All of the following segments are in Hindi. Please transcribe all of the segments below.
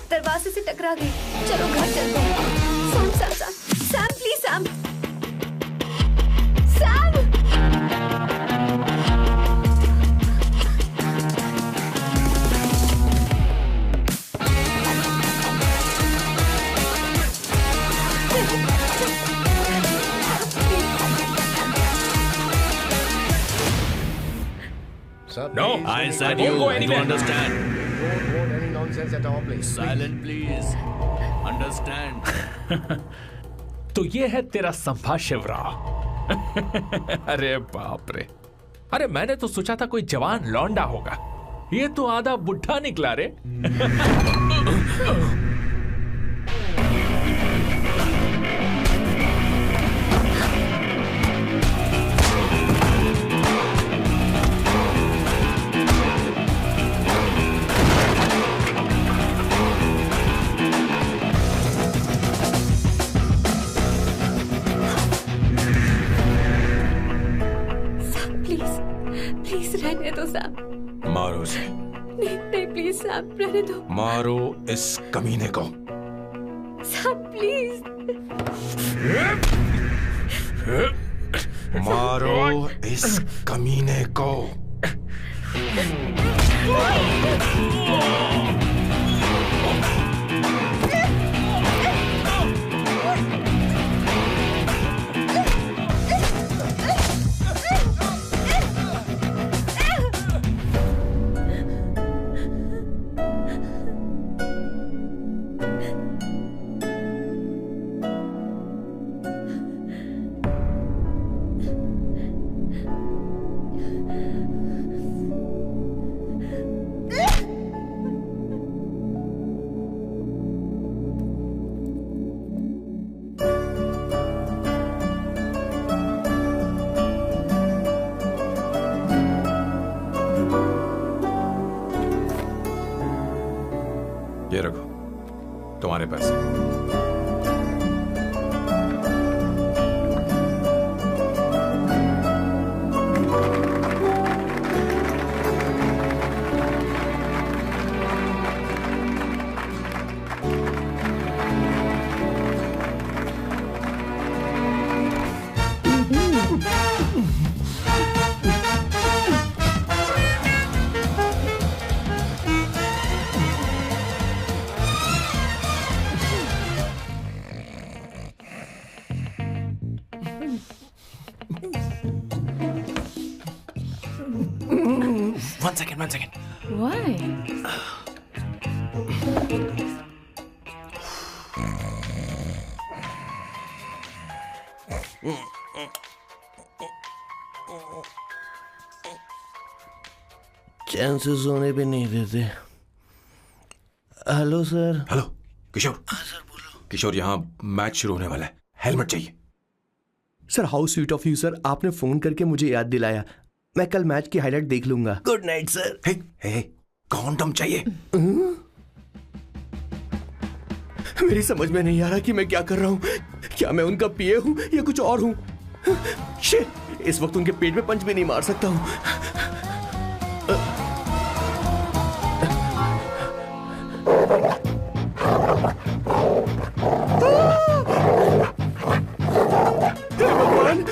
दरवाजे से टकरा गई। चलो घर चलते हैं। Sam Sam Sam Sam please Sam Sam. No, I said you understand. Don't want any nonsense at our place. Silent, please. Understand. तो ये है तेरा संभा शिवराव। अरे बाप रे, अरे मैंने तो सोचा था कोई जवान लौंडा होगा, ये तो आधा बुढ़ा निकला रे। रहने दो सैम। मारो उसे। नहीं नहीं प्लीज सैम, रहने दो। मारो इस कमीने को। Sam please. मारो इस कमीने को। ये रखो तुम्हारे पैसे। One second. Why? चैन से सोने भी नहीं देते। Hello sir. हेलो किशोर। हाँ सर बोलो। किशोर, यहाँ मैच शुरू होने वाला है, हेलमेट चाहिए। Sir how sweet of you sir, आपने फोन करके मुझे याद दिलाया। मैं कल मैच की हाईलाइट देख लूंगा। Good night sir. Hey, condom चाहिए। मेरी समझ में नहीं आ रहा कि मैं क्या कर रहा हूँ। क्या मैं उनका पीए हूँ या कुछ और हूँ? शिट, इस वक्त उनके पेट में पंच भी नहीं मार सकता हूँ। भगवान,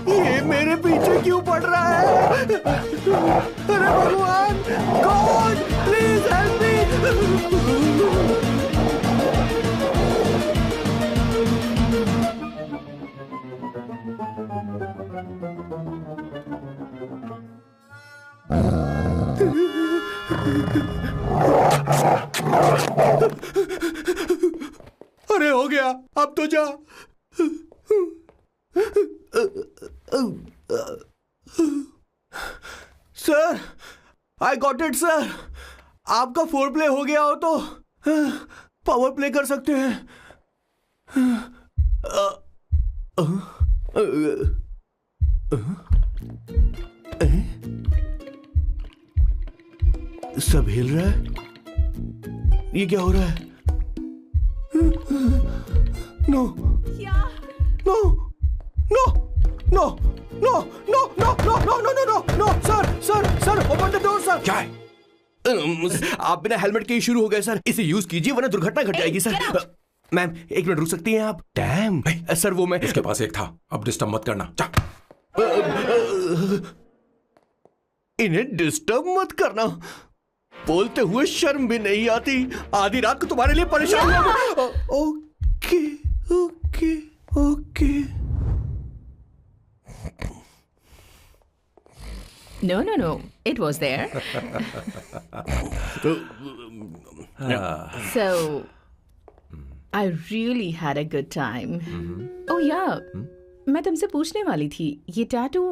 ये मेरे पीछे क्यों पड़ रहा है? अरे भगवान, गॉड प्लीज हेल्प मी। अरे हो गया, अब तो जा। Sir, I got it sir. आपका फोर प्ले हो गया हो तो पावर प्ले कर सकते हैं। सब हिल रहा है, ये क्या हो रहा है? No no no no no no no no no no no no sir open the door sir. क्या है? आप बिना हेलमेट के ही शुरू हो गए सर। इसे यूज कीजिए वरना दुर्घटना घट जाएगी सर। मैम 1 मिनट रुक सकती हैं आप? डैम सर वो मैं उसके पास एक था, अब डिस्टर्ब मत करना। जा। इन्हें डिस्टर्ब मत करना, बोलते हुए शर्म भी नहीं आती। आधी रात को तुम्हारे लिए परेशान हो। Okay okay okay. No. It was there. So, I really had a good time. Oh yeah, मैं तुमसे पूछने वाली थी, ये टैटू।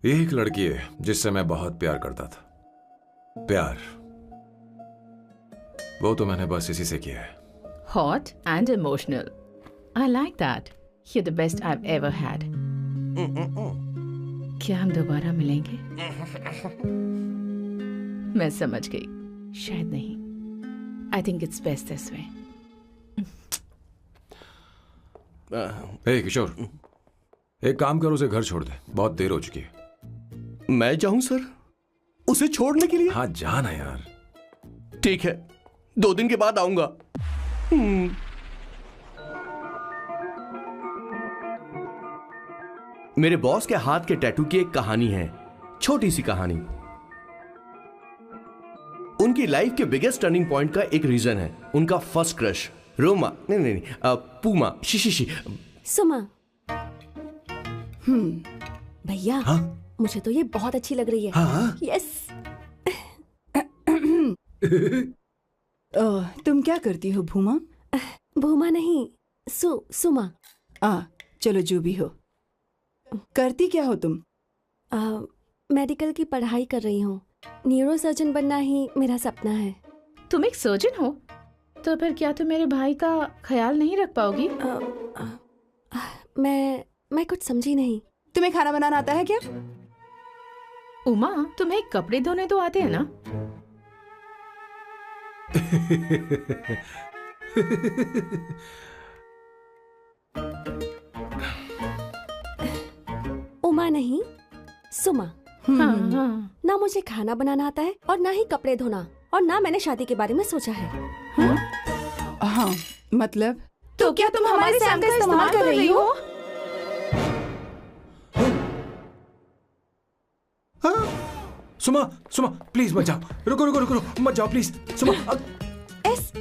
एक लड़की है जिससे मैं बहुत प्यार करता था। प्यार वो तो मैंने बस इसी से किया है। Hot and emotional. I like that. You're the best I've ever had. क्या हम दोबारा मिलेंगे? मैं समझ गई, शायद नहीं। I think it's best this way. हे किशोर, एक काम कर, उसे घर छोड़ दे, बहुत देर हो चुकी है। मैं जाऊं सर उसे छोड़ने के लिए? हाँ जाना यार। ठीक है, 2 दिन के बाद आऊंगा। मेरे बॉस के हाथ के टैटू की एक कहानी है, छोटी सी कहानी। उनकी लाइफ के बिगेस्ट टर्निंग पॉइंट का एक रीजन है उनका फर्स्ट क्रश रोमा, नहीं पूमा, शी। सुमा। भैया हाँ? मुझे तो ये बहुत अच्छी लग रही है। हाँ? यस। तुम क्या करती हो भूमा? भूमा नहीं, सुमा। चलो जो भी हो। करती क्या हो तुम? मेडिकल की पढ़ाई कर रही हूँ। न्यूरो सर्जन बनना ही मेरा सपना है। तुम एक सर्जन हो, तो फिर क्या तुम मेरे भाई का ख्याल नहीं रख पाओगी? मैं कुछ समझी नहीं। तुम्हें खाना बनाना आता है क्या? उमा, तुम्हें कपड़े धोने तो आते हैं ना? उमा नहीं, सुमा। हाँ। ना मुझे खाना बनाना आता है और ना ही कपड़े धोना, और ना मैंने शादी के बारे में सोचा है। हाँ मतलब? तो क्या तुम हमारे सैम का इस्तेमाल कर रही हो? सुमा प्लीज मत जाओ। रुको मत जाओ प्लीज। सुमा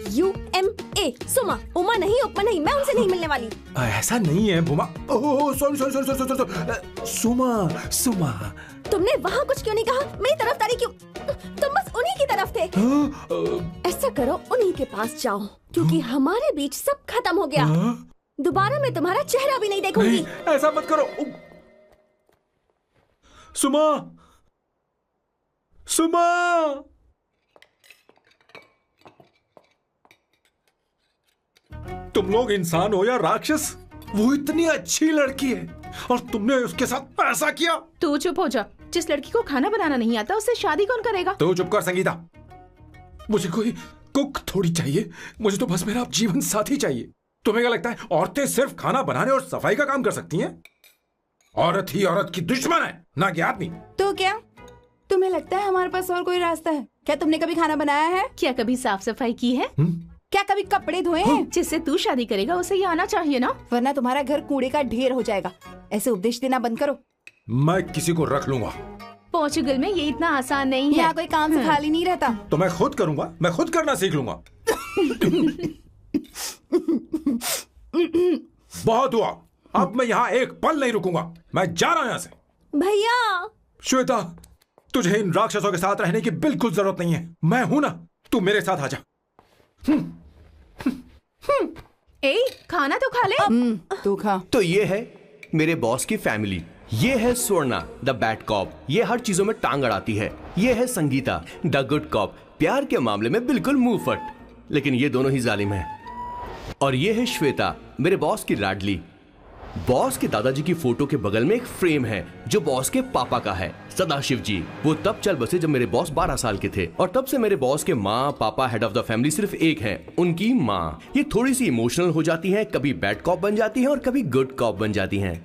SUMA, सुमा। उमा नहीं, उपमा नहीं, मैं उनसे नहीं मिलने वाली। ऐसा नहीं है भूमा। सॉरी। सुमा। तुमने वहाँ कुछ क्यों नहीं कहा? मेरी तरफदारी क्यों? तुम बस उन्हीं की तरफ थे। ऐसा करो, उन्हीं के पास जाओ, क्योंकि हमारे बीच सब खत्म हो गया। दोबारा मैं तुम्हारा चेहरा भी नहीं देखूंगी। ऐसा मत करो सुमा। तुम लोग इंसान हो या राक्षस? वो इतनी अच्छी लड़की है और तुमने उसके साथ ऐसा किया। तू चुप हो जा। जिस लड़की को खाना बनाना नहीं आता उससे शादी कौन करेगा? तो चुप कर संगीता। मुझे कोई कुक थोड़ी चाहिए, मुझे तो बस मेरा जीवन साथी चाहिए। तुम्हें क्या लगता है औरतें सिर्फ खाना बनाने और सफाई का काम कर सकती हैं? औरत ही औरत की दुश्मन है, ना कि आदमी। तो क्या तुम्हें लगता है हमारे पास और कोई रास्ता है? क्या तुमने कभी खाना बनाया है? क्या कभी साफ सफाई की है? क्या कभी कपड़े धोए हैं? जिससे तू शादी करेगा उसे ये आना चाहिए ना, वरना तुम्हारा घर कूड़े का ढेर हो जाएगा। ऐसे उपदेश देना बंद करो। मैं किसी को रख लूंगा। पोर्चुगल में ये इतना आसान नहीं है। यहाँ कोई काम से खाली नहीं रहता। तो मैं खुद करूंगा, मैं खुद करना सीख लूंगा। बहुत हुआ, अब मैं यहाँ एक पल नहीं रुकूंगा। मैं जा रहा हूँ यहाँ से। भैया। श्वेता, तुझे इन राक्षसों के साथ रहने की बिल्कुल जरूरत नहीं है। मैं हूं ना, तू मेरे साथ आ जा। ए, खाना तो खा ले। तू खा। तो ये है मेरे बॉस की फैमिली। ये है स्वर्णा द बैड कॉप, ये हर चीजों में टांग अड़ाती है। ये है संगीता द गुड कॉप, प्यार के मामले में बिल्कुल मुंह फट, लेकिन ये दोनों ही जालिम हैं। और ये है श्वेता, मेरे बॉस की लाडली। बॉस के दादाजी की फोटो के बगल में एक फ्रेम है जो बॉस के पापा का है, सदाशिव जी। वो तब चल बसे जब मेरे बॉस 12 साल के थे, और तब से मेरे बॉस के माँ पापा हेड ऑफ द फैमिली सिर्फ एक है, उनकी माँ। ये थोड़ी सी इमोशनल हो जाती हैं, कभी बैड कॉप बन जाती हैं और कभी गुड कॉप बन जाती हैं।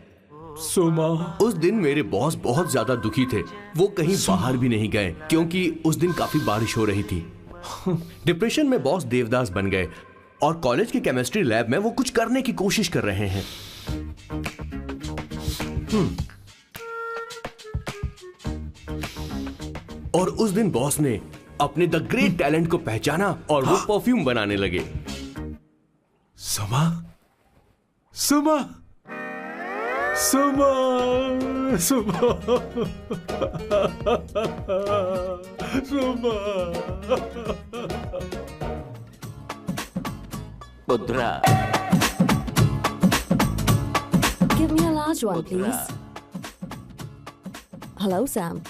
सुमा, उस दिन मेरे बॉस बहुत ज्यादा दुखी थे, वो कहीं बाहर भी नहीं गए क्योंकि उस दिन काफी बारिश हो रही थी। डिप्रेशन में बॉस देवदास बन गए और कॉलेज की केमिस्ट्री लैब में वो कुछ करने की कोशिश कर रहे हैं। और उस दिन बॉस ने अपने द ग्रेट टैलेंट को पहचाना और वो परफ्यूम बनाने लगे। सुमा, सुमा, सुमा, सुमा, सुमा। पुत्रा, Give me a large one, please. Hello, Sam.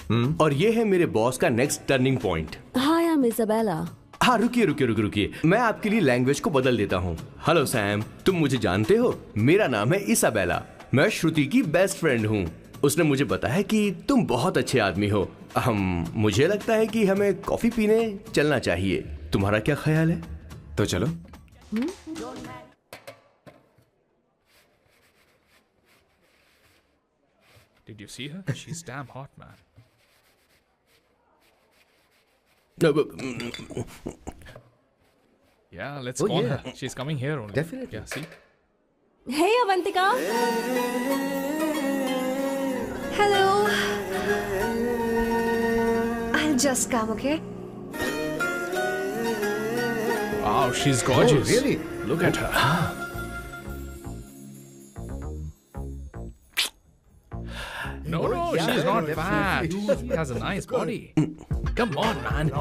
और ये है मेरे बॉस का next turning point. Hi, I'm Isabella. हाँ, रुकिए, मैं आपके लिए लैंग्वेज को बदल देता हूँ। हेलो सैम, तुम मुझे जानते हो, मेरा नाम है इसाबेला, मैं श्रुति की बेस्ट फ्रेंड हूँ। उसने मुझे बताया कि तुम बहुत अच्छे आदमी हो। मुझे लगता है कि हमें कॉफी पीने चलना चाहिए, तुम्हारा क्या ख्याल है? तो चलो। Did you see her? She's damn hot, man. Yeah, let's call her. She's coming here only. Definitely. Yeah, see? Hey, Avantika. Hello. I'll just come, okay? Wow, she's gorgeous. Oh, really? Look at her. No, she's not fat. She has a nice body. Come on, man.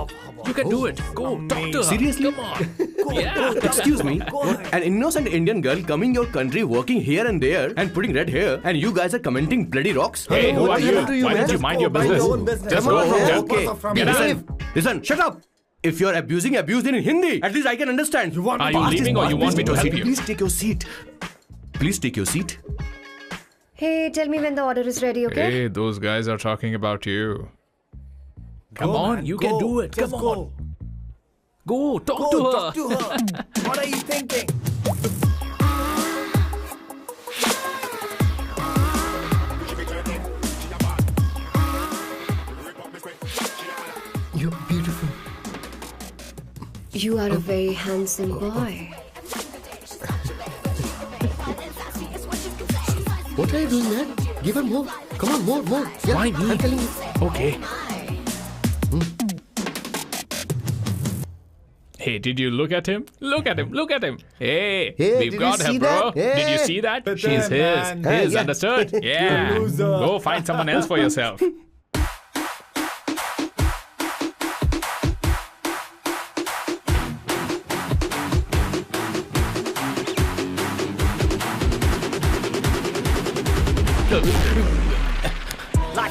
You can do it. Go, talk to her. Seriously? Come on. Yeah. Excuse me, an innocent Indian girl coming your country, working here and there, and putting red hair, and you guys are commenting bloody rocks? Hey, who are you? happened to you, Why man? don't you mind your Mind business? your own business. Just go from there. Okay, Get out. listen, shut up. If you're abusing it in Hindi. At least I can understand. Are you leaving or you want me to help you? Please take your seat. Please take your seat. Hey, tell me when the order is ready, okay? Hey, those guys are talking about you. Come on, man, you go. can do it. Just Come on. Go, talk to her. Talk to her. What are you thinking? You're beautiful. You are a very handsome boy. What are you doing, man? Give her more. Come on, more. Yeah, Why me? I'm telling you. Okay. Hey, did you look at him? Look at him. Look at him. Hey, Hey, we've did got you her, see bro. that? Did you Hey. see that? But She's then, his. man. His, Yeah. understood? Yeah. loser. Go find someone else for yourself.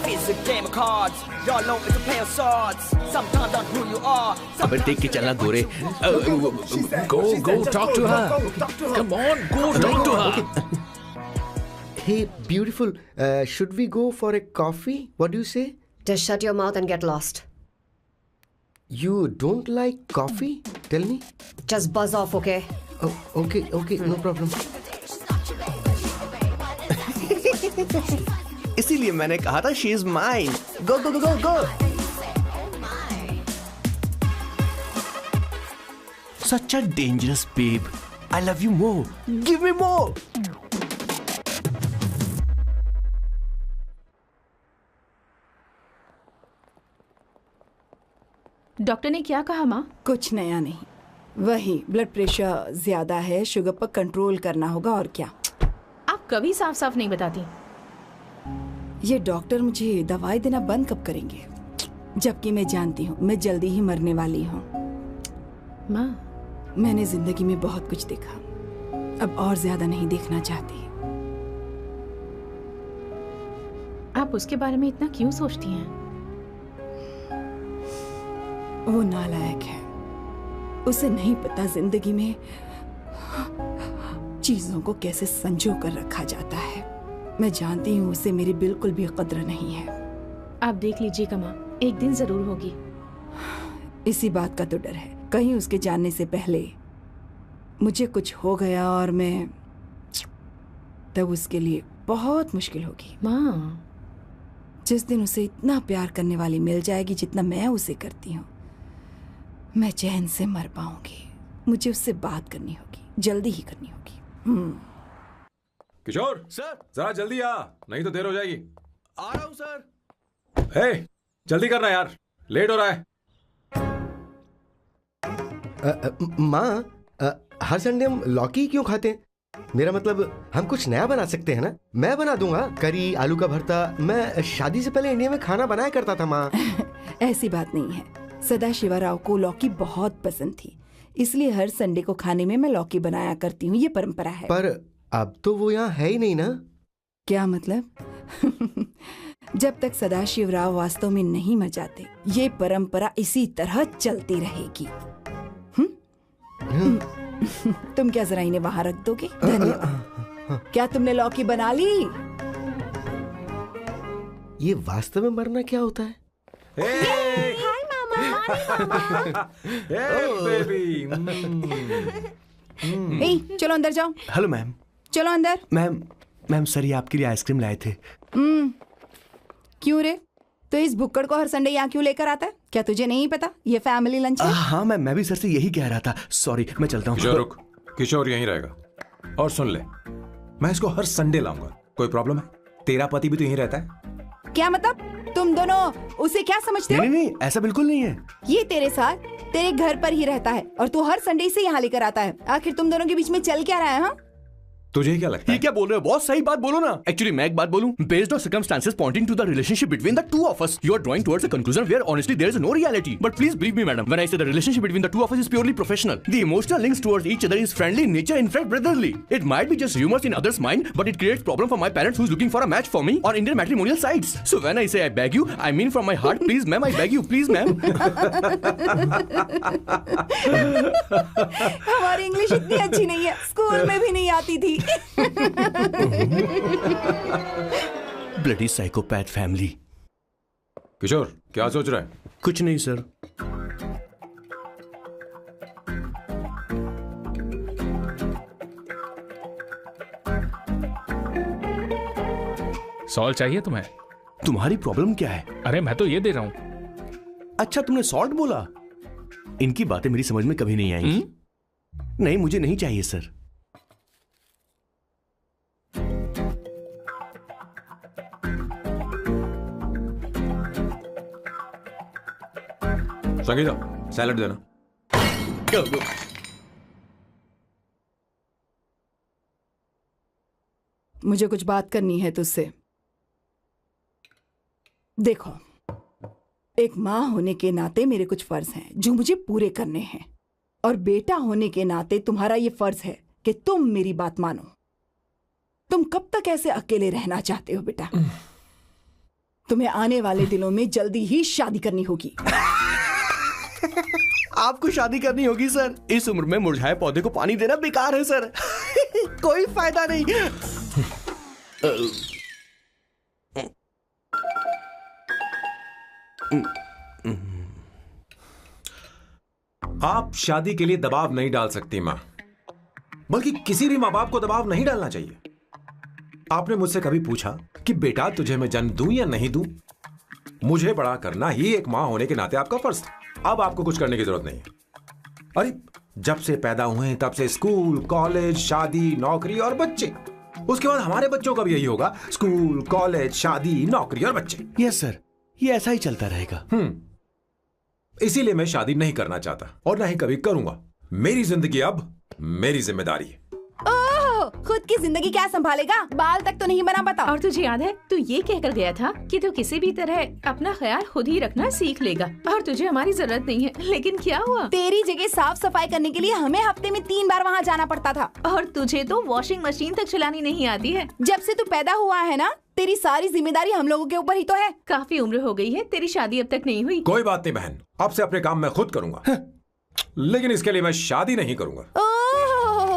life is a game of cards. Y'all know it's a play of swords. Sometimes on who you are. अबे देख के चलना गोरे. Go, talk to her. Come on, go talk to her. Hey, beautiful. Should we go for a coffee? What do you say? Just shut your mouth and get lost. You don't like coffee? Tell me. Just buzz off, okay? Oh, okay, no problem. इसीलिए मैंने कहा था she is mine. Go. Such a dangerous babe. I love you more. Give me more. Doctor ने क्या कहा माँ? कुछ नया नहीं, वही ब्लड प्रेशर ज्यादा है, शुगर पर कंट्रोल करना होगा और क्या। आप कभी साफ साफ नहीं बताती। ये डॉक्टर मुझे दवाई देना बंद कब करेंगे, जबकि मैं जानती हूँ मैं जल्दी ही मरने वाली हूँ। माँ, मैंने जिंदगी में बहुत कुछ देखा, अब और ज्यादा नहीं देखना चाहती। आप उसके बारे में इतना क्यों सोचती हैं? वो नालायक है। उसे नहीं पता जिंदगी में चीजों को कैसे संजो कर रखा जाता है। मैं जानती हूँ उसे मेरी बिल्कुल भी कद्र नहीं है। आप देख लीजिएगा माँ, एक दिन जरूर होगी। इसी बात का तो डर है, कहीं उसके जानने से पहले मुझे कुछ हो गया और मैं, तब उसके लिए बहुत मुश्किल होगी। माँ, जिस दिन उसे इतना प्यार करने वाली मिल जाएगी जितना मैं उसे करती हूँ, मैं चैन से मर पाऊंगी। मुझे उससे बात करनी होगी, जल्दी ही करनी होगी। किशोर सर, जरा जल्दी आ, नहीं तो देर हो जाएगी। आ रहा हूँ सर। हे, जल्दी करना यार, लेट हो रहा है। माँ, हर संडे हम लौकी क्यों खाते हैं? मेरा मतलब हम कुछ नया बना सकते हैं ना? मैं बना दूंगा करी, आलू का भरता। मैं शादी से पहले इंडिया में खाना बनाया करता था माँ। ऐसी बात नहीं है, सदाशिवराव को लौकी बहुत पसंद थी, इसलिए हर संडे को खाने में मैं लौकी बनाया करती हूँ। ये परंपरा है। पर अब तो वो यहाँ है ही नहीं ना। क्या मतलब? जब तक सदाशिवराव वास्तव में नहीं मर जाते, ये परंपरा इसी तरह चलती रहेगी। तुम क्या जरा इन्हें वहां रख दोगे? धन्यवाद। क्या तुमने लौकी बना ली? ये वास्तव में मरना क्या होता है? हाय मामा। बेबी। चलो अंदर जाओ। Hello ma'am. चलो अंदर। मैम सर, ये आपके लिए आइसक्रीम लाए थे। क्यों रे? तो इस भुक्कड़ को हर संडे यहाँ क्यों लेकर आता है? क्या तुझे नहीं पता ये फैमिली लंच है? हाँ मैम, मैं भी सर से यही कह रहा था। सॉरी, मैं चलता हूँ। किशोर रुक, किशोर यहीं रहेगा। और सुन ले, मैं इसको हर संडे लाऊंगा। कोई प्रॉब्लम है? तेरा पति भी तो यहीं रहता है। क्या मतलब? तुम दोनों उसे क्या समझते हो? नहीं, ऐसा बिल्कुल नहीं है। ये तेरे साथ तेरे घर पर ही रहता है और तू हर संडे से यहाँ लेकर आता है। आखिर तुम दोनों के बीच में चल क्या रहा है? हाँ, तुझे क्या लगता है? ये क्या बोल रहे हो बॉस? सही बात बोलो ना। एक्चुअली मैं एक बात बोलूं, based on circumstances pointing to the relationship between the two of us, you are drawing towards a conclusion where honestly there is no reality. But please believe me, madam, when I say the relationship between the two of us is purely professional. The emotional links towards each other is friendly in nature, in fact brotherly. It might be just rumors in others' mind, but it creates problem for my parents who's looking for a match for me on Indian matrimonial sites. So when I say I beg you, I mean from my heart, please ma'am, I beg you, please ma'am. हमारी इंग्लिश इतनी अच्छी नहीं है, स्कूल में भी नहीं आती थी। Bloody psychopath family. किशोर क्या सोच रहा है? कुछ नहीं सर। सॉल्ट चाहिए तुम्हें? तुम्हारी प्रॉब्लम क्या है? अरे मैं तो ये दे रहा हूं। अच्छा, तुमने सॉल्ट बोला? इनकी बातें मेरी समझ में कभी नहीं आएंगी। नहीं, मुझे नहीं चाहिए सर। संगीता, सैलड देना। मुझे कुछ बात करनी है तुझसे। देखो, एक माँ होने के नाते मेरे कुछ फर्ज हैं जो मुझे पूरे करने हैं, और बेटा होने के नाते तुम्हारा ये फर्ज है कि तुम मेरी बात मानो। तुम कब तक ऐसे अकेले रहना चाहते हो बेटा? तुम्हें आने वाले दिनों में जल्दी ही शादी करनी होगी। आपको शादी करनी होगी सर? इस उम्र में मुरझाए पौधे को पानी देना बेकार है सर। कोई फायदा नहीं। आप शादी के लिए दबाव नहीं डाल सकती मां, बल्कि किसी भी मां बाप को दबाव नहीं डालना चाहिए। आपने मुझसे कभी पूछा कि बेटा तुझे मैं जन्म दूं या नहीं दूं? मुझे बड़ा करना ही एक मां होने के नाते आपका फर्ज था। अब आपको कुछ करने की जरूरत नहीं है। अरे जब से पैदा हुए हैं तब से स्कूल, कॉलेज, शादी, नौकरी और बच्चे। उसके बाद हमारे बच्चों का भी यही होगा, स्कूल, कॉलेज, शादी, नौकरी और बच्चे। यस सर, ये ऐसा ही चलता रहेगा। इसीलिए मैं शादी नहीं करना चाहता और ना ही कभी करूंगा। मेरी जिंदगी अब मेरी जिम्मेदारी है। ओह, खुद की जिंदगी क्या संभालेगा? बाल तक तो नहीं बना पता। और तुझे याद है तू ये कहकर गया था कि तू किसी भी तरह अपना ख्याल खुद ही रखना सीख लेगा और तुझे हमारी जरूरत नहीं है, लेकिन क्या हुआ? तेरी जगह साफ सफाई करने के लिए हमें हफ्ते में 3 बार वहाँ जाना पड़ता था। और तुझे तो वॉशिंग मशीन तक चलानी नहीं आती है। जब से तू पैदा हुआ है ना, तेरी सारी जिम्मेदारी हम लोगों के ऊपर ही तो है। काफी उम्र हो गई है, तेरी शादी अब तक नहीं हुई। कोई बात नहीं बहन, अब से अपने काम मैं खुद करूंगा, लेकिन इसके लिए मैं शादी नहीं करूंगा।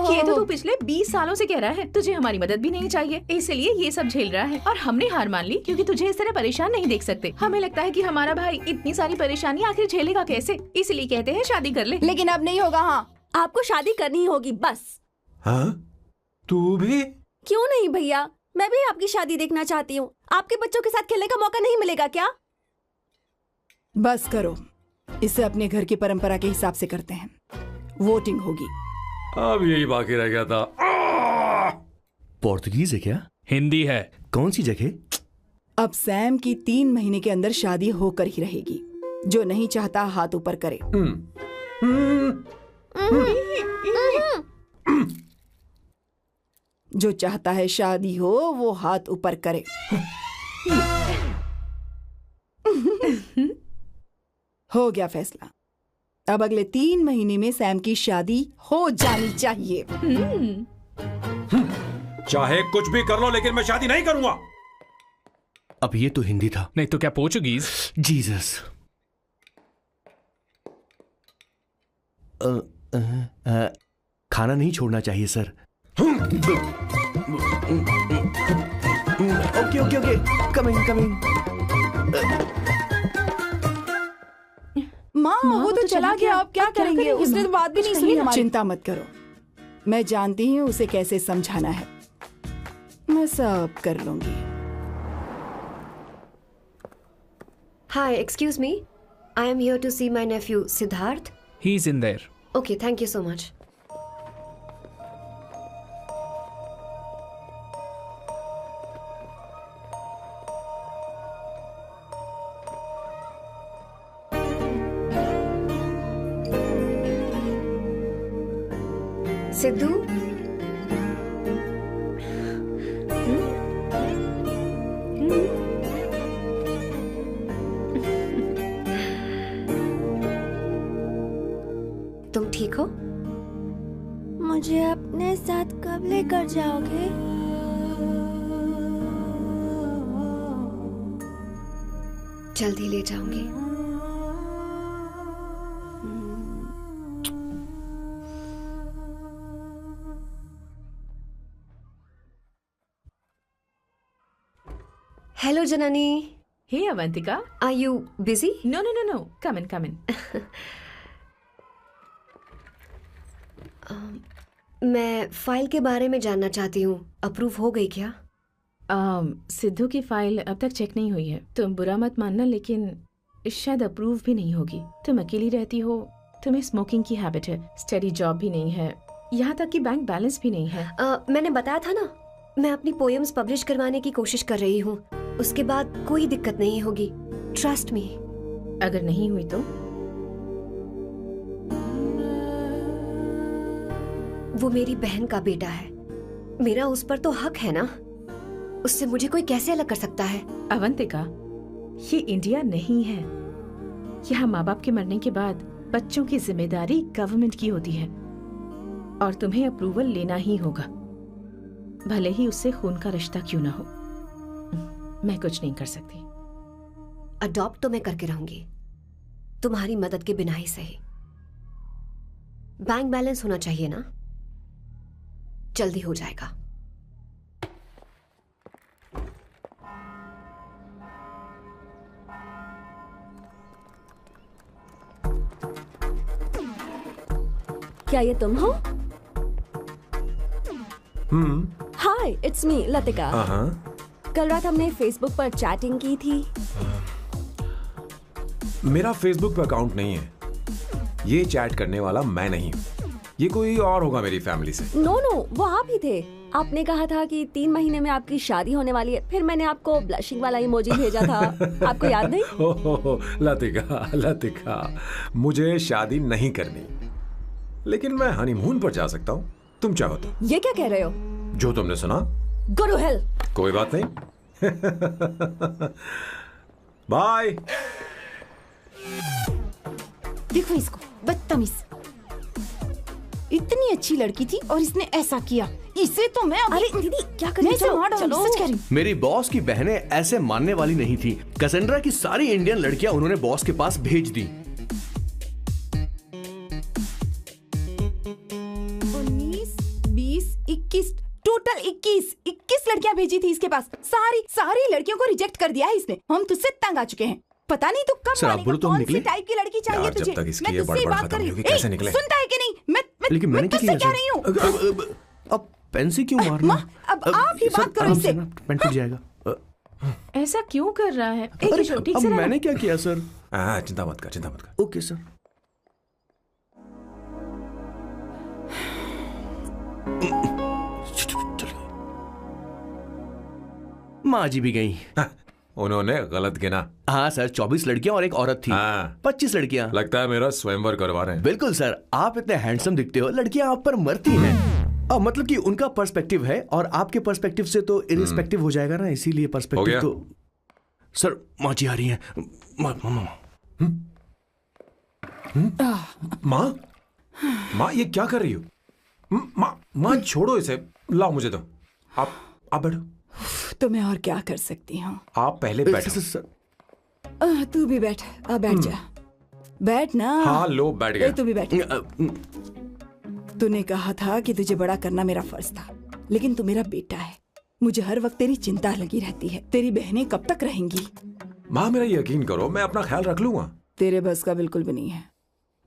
ये तो तू पिछले 20 सालों से कह रहा है। तुझे हमारी मदद भी नहीं चाहिए, इसलिए ये सब झेल रहा है और हमने हार मान ली क्योंकि तुझे इस तरह परेशान नहीं देख सकते। हमें लगता है कि हमारा भाई इतनी सारी परेशानी आखिर झेलेगा कैसे, इसलिए कहते हैं शादी कर ले। लेकिन अब नहीं होगा। हाँ, आपको शादी करनी ही होगी बस। हाँ? तू भी? क्यों नहीं भैया, मैं भी आपकी शादी देखना चाहती हूँ। आपके बच्चों के साथ खेलने का मौका नहीं मिलेगा क्या? बस करो, इसे अपने घर की परंपरा के हिसाब से करते हैं। वोटिंग होगी। अब यही बाकी रह गया था। पोर्तुगीज है क्या? हिंदी है। कौन सी जगह? अब सैम की 3 महीने के अंदर शादी होकर ही रहेगी। जो नहीं चाहता हाथ ऊपर करे। जो चाहता है शादी हो वो हाथ ऊपर करे। हो गया फैसला। अब अगले 3 महीने में सैम की शादी हो जानी चाहिए। चाहे कुछ भी कर लो, लेकिन मैं शादी नहीं करूंगा। अब ये तो हिंदी था। नहीं तो क्या पोर्चुगीज? जीसस। खाना नहीं छोड़ना चाहिए sir. Okay okay okay, coming coming. माँ वो तो चला गया, अब क्या करेंगे? उसने तो बात भी नहीं सुनी हमारी। चिंता मत करो, मैं जानती हूँ उसे कैसे समझाना है। मैं सब कर लूंगी। Hi, excuse me. I am here to see my nephew Siddharth. He's in there. Okay, thank you so much. Sidhu, तुम ठीक हो? मुझे अपने साथ कब लेकर जाओगे? जल्दी ले जाऊंगी। Hello, Janani. Hey, Avantika. Are you busy? No. Come in, come in. मैं फाइल के बारे में जानना चाहती हूँ। अप्रूव हो गई क्या? सिद्धू की फाइल अब तक चेक नहीं हुई है। तुम बुरा मत मानना, लेकिन शायद अप्रूव भी नहीं होगी। तुम अकेली रहती हो, तुम्हें स्मोकिंग की हैबिट है, स्टडी जॉब भी नहीं है, यहाँ तक कि बैंक बैलेंस भी नहीं है। मैंने बताया था ना, मैं अपनी पोएम्स पब्लिश करवाने की कोशिश कर रही हूँ। उसके बाद कोई दिक्कत नहीं होगी, ट्रस्ट मी। अगर नहीं हुई तो? वो मेरी बहन का बेटा है, मेरा उस पर तो हक है ना। उससे मुझे कोई कैसे अलग कर सकता है? अवंतिका, ये इंडिया नहीं है। यहाँ माँ बाप के मरने के बाद बच्चों की जिम्मेदारी गवर्नमेंट की होती है और तुम्हें अप्रूवल लेना ही होगा, भले ही उससे खून का रिश्ता क्यों ना हो। मैं कुछ नहीं कर सकती। अडॉप्ट तो मैं करके रहूंगी, तुम्हारी मदद के बिना ही सही। बैंक बैलेंस होना चाहिए ना, जल्दी हो जाएगा। क्या ये तुम हो? हाय, इट्स मी लतिका। कल रात हमने फेसबुक पर चैटिंग की थी। मेरा फेसबुक पे अकाउंट नहीं है, ये चैट करने वाला मैं नहीं हूँ, ये कोई और होगा मेरी फैमिली से। नो, वो आप ही थे। आपने कहा था कि 3 महीने में आपकी शादी होने वाली है, फिर मैंने आपको ब्लशिंग वाला इमोजी भेजा था। आपको याद नहीं? ओहो, लतिका, मुझे शादी नहीं करनी, लेकिन मैं हनीमून पर जा सकता हूँ, तुम चाहो तो। ये क्या कह रहे हो? जो तुमने सुना। Go to hell. कोई बात नहीं। बाय। देखो इसको, बदतमीज। इतनी अच्छी लड़की थी और इसने ऐसा किया। इसे तो मैं अरे दीदी क्या कर रही हो? चलो, सच कह रही हूँ। मेरी बॉस की बहनें ऐसे मानने वाली नहीं थी। कैसेंड्रा की सारी इंडियन लड़कियां उन्होंने बॉस के पास भेज दी। 19, 20, 21 टोटल 21 लड़कियां भेजी थी इसके पास। सारी लड़कियों को रिजेक्ट कर दिया है इसने। हम तुझसे तंग आ चुके हैं। पता नहीं तू कब मानेगा, कौन सी टाइप की लड़की चाहिए तुझे। जब तक इसकी मैं ये तुझसे बड़बड़ बात खत्म कर रही नहीं हूँ। होगी, कैसे निकले? सुनता है कि नहीं? लेकिन मैंने मैं क्या तुझसे किया कह रही हूँ। अब पेंसी क्यों मारना? अब आप ही बात करो इससे। पेन टूट जाएगा। ऐसा क्यों कर रहा है? एक किशोर, ठीक अब से रहना। मैंने क्या किया सर? चिंता मत कर। Okay sir. माँ जी भी गई। उन्होंने गलत गिना। हाँ सर, 24 लड़कियां और एक औरत थी। 25 लड़कियां। लगता है मेरा स्वयंवर करवा रहे हैं। बिल्कुल सर, आप इतने हैंडसम दिखते हो, लड़कियां आप पर मरती हैं। मतलब कि उनका पर्सपेक्टिव है और आपके पर्सपेक्टिव से तो इरिस्पेक्टिव हो जाएगा ना, इसीलिए पर्सपेक्टिव तो। सर माँ जी आ रही हैं। माँ ये क्या कर रही हो? माँ छोड़ो इसे, लाओ मुझे दो। आप बैठो। तो मैं और क्या कर सकती हूँ? आप पहले बैठो। तू भी बैठ। बैठ जा। बैठ ना। हाँ लो, बैठ गया। तू भी बैठ। तूने कहा था कि तुझे बड़ा करना मेरा फर्ज था, लेकिन तू मेरा बेटा है। मुझे हर वक्त तेरी चिंता लगी रहती है। तेरी बहनें कब तक रहेंगी? माँ मेरा यकीन करो, मैं अपना ख्याल रख लूंगा। तेरे बस का बिल्कुल भी नहीं है।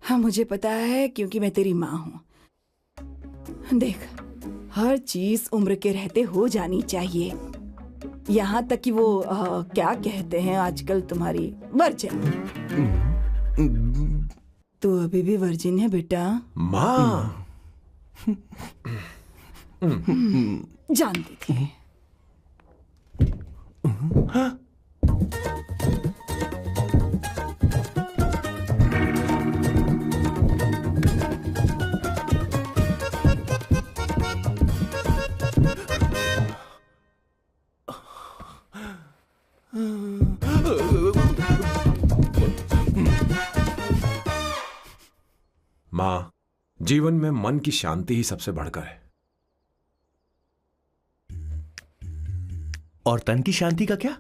हाँ मुझे पता है, क्योंकि मैं तेरी माँ हूँ। देख, हर चीज उम्र के रहते हो जानी चाहिए, यहाँ तक कि वो क्या कहते हैं आजकल तुम्हारी वर्जिन। तू अभी भी वर्जिन है बेटा। माँ जानती थी। माँ, जीवन में मन की शांति ही सबसे बढ़कर है। और तन की शांति का क्या?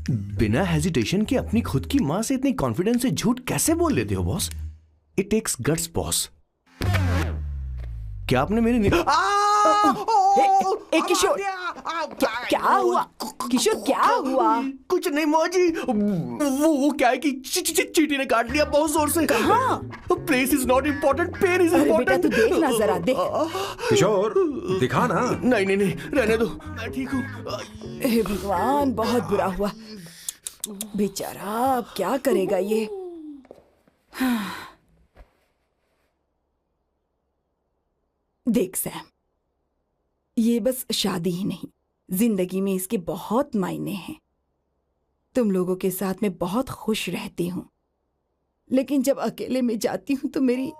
बिना हेजिटेशन के अपनी खुद की मां से इतनी कॉन्फिडेंस से झूठ कैसे बोल लेते हो boss? It takes guts boss. क्या आपने मेरी किशोर, क्या हुआ? किशोर क्या हुआ? कुछ नहीं मौजी, वो क्या है कि चींटी ने काट लिया बहुत जोर से। कहाँ? Place is not important, pain is important. तू देखना जरा, देख। किशोर दिखा ना। नहीं रहने दो, मैं ठीक हूँ। हे भगवान, बहुत बुरा हुआ बेचारा। अब क्या करेगा ये? देख सैम, ये बस शादी ही नहीं, जिंदगी में इसके बहुत मायने हैं। तुम लोगों के साथ मैं बहुत खुश रहती हूँ, लेकिन जब अकेले में जाती हूँ तो मेरी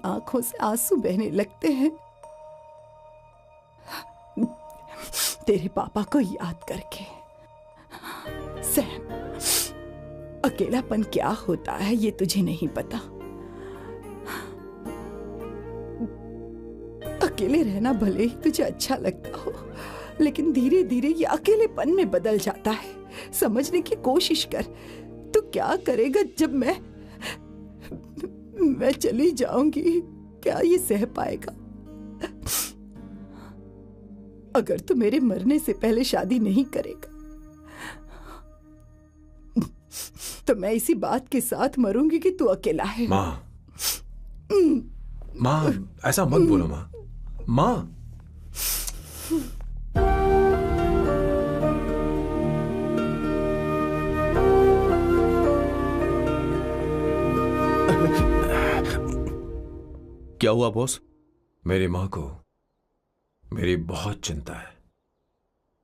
आंखों से आंसू बहने लगते हैं, तेरे पापा को याद करके। सैम, अकेलापन क्या होता है ये तुझे नहीं पता। अकेले रहना भले ही तुझे अच्छा लगता हो, लेकिन धीरे धीरे ये अकेलेपन में बदल जाता है। समझने की कोशिश कर। तू क्या करेगा जब मैं चली जाऊंगी? क्या ये सह पाएगा? अगर तू मेरे मरने से पहले शादी नहीं करेगा तो मैं इसी बात के साथ मरूंगी कि तू अकेला है। माँ ऐसा मत बोलो माँ। माँ क्या हुआ बॉस? मेरी माँ को मेरी बहुत चिंता है।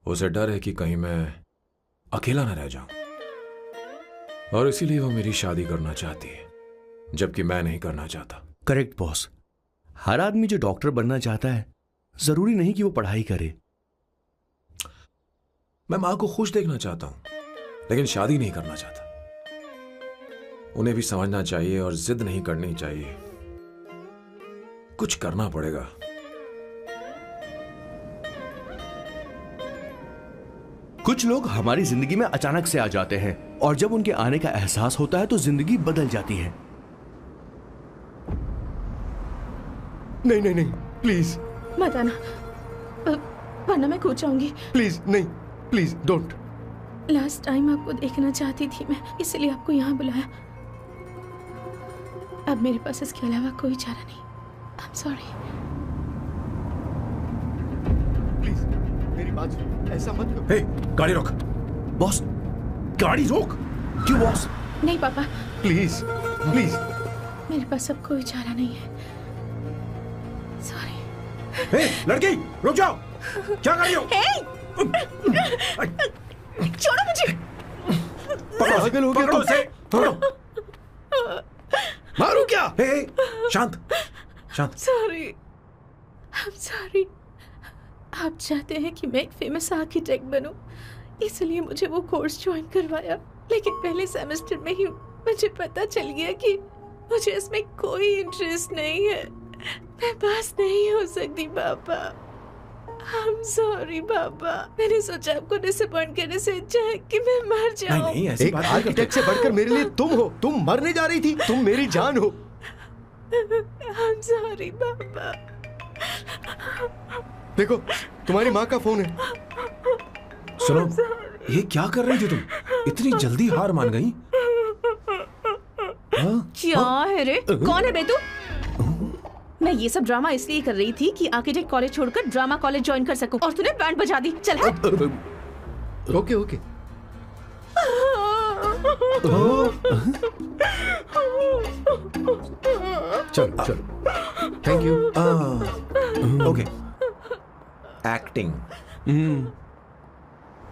उसे डर है कि कहीं मैं अकेला न रह जाऊं, और इसीलिए वो मेरी शादी करना चाहती है, जबकि मैं नहीं करना चाहता। Correct boss. हर आदमी जो डॉक्टर बनना चाहता है जरूरी नहीं कि वो पढ़ाई करे। मैं माँ को खुश देखना चाहता हूं, लेकिन शादी नहीं करना चाहता। उन्हें भी समझना चाहिए और जिद नहीं करनी चाहिए। कुछ करना पड़ेगा। कुछ लोग हमारी जिंदगी में अचानक से आ जाते हैं और जब उनके आने का एहसास होता है तो जिंदगी बदल जाती है। नहीं नहीं नहीं, प्लीज मत आना, वरना मैं खो जाऊंगी। प्लीज नहीं, प्लीज डोंट। लास्ट टाइम आपको देखना चाहती थी मैं, इसलिए आपको यहाँ बुलाया। अब मेरे पास इसके अलावा कोई चारा नहीं। आई एम सॉरी। प्लीज मेरी बात सुनो, ऐसा मत करो। हे, गाड़ी रोक। बॉस, गाड़ी रोक। क्यों बॉस? नहीं पापा, प्लीज प्लीज। मेरे पास अब कोई चारा नहीं है। सॉरी। हे, लड़की रुक जाओ। क्या कर रही हो? छोड़ो मुझे। पकड़ो उसे, पकड़ो। मारू क्या? हे, शांत शांत। Sorry, I am sorry. आप चाहते हैं कि मैं एक फेमस आर्किटेक्ट बनूं, इसलिए मुझे वो कोर्स ज्वाइन करवाया। लेकिन पहले सेमेस्टर में ही मुझे पता चल गया कि मुझे इसमें कोई इंटरेस्ट नहीं है। मैं पास नहीं हो सकती पापा। आई एम सॉरी पापा। मैंने सोचा आपको डिसअपॉइंट करने से अच्छा है कि मैं मर जाऊं। नहीं, ऐसी एक बात आर्किटेक्ट से बढ़कर मेरे लिए तुम हो। तुम मरने जा रही थी, तुम मेरी जान हो। आई एम सॉरी पापा। देखो, तुम्हारी माँ का फोन है। सुनो, ये क्या कर रही थी तुम? इतनी जल्दी हार मान गई? क्या है रे? कौन है बे तू? मैं ये सब ड्रामा इसलिए कर रही थी कि आर्किटेक्ट कॉलेज छोड़कर ड्रामा कॉलेज ज्वाइन कर सकूं, और तूने बैंड बजा दी। चल हट। Okay okay. चलो चलो, थैंक यू। ओके। एक्टिंग।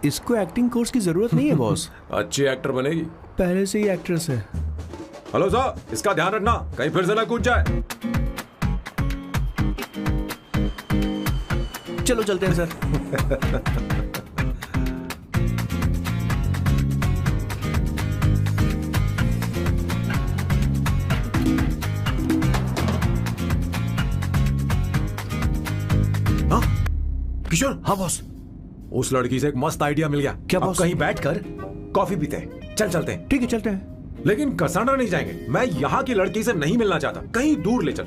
इसको एक्टिंग कोर्स की जरूरत नहीं है बॉस। अच्छी एक्टर बनेगी। पहले से ही एक्ट्रेस है। हेलो सर, इसका ध्यान रखना, कहीं फिर से ना कूद जाए। चलो चलते हैं सर। किशोर। हाँ बॉस। उस लड़की से एक मस्त आइडिया मिल गया। क्या अब बॉस? कहीं बैठकर कॉफी पीते हैं। चल चलते हैं। ठीक है, चलते हैं। लेकिन कसाना नहीं जाएंगे। मैं यहाँ की लड़की से नहीं मिलना चाहता। कहीं दूर ले चल।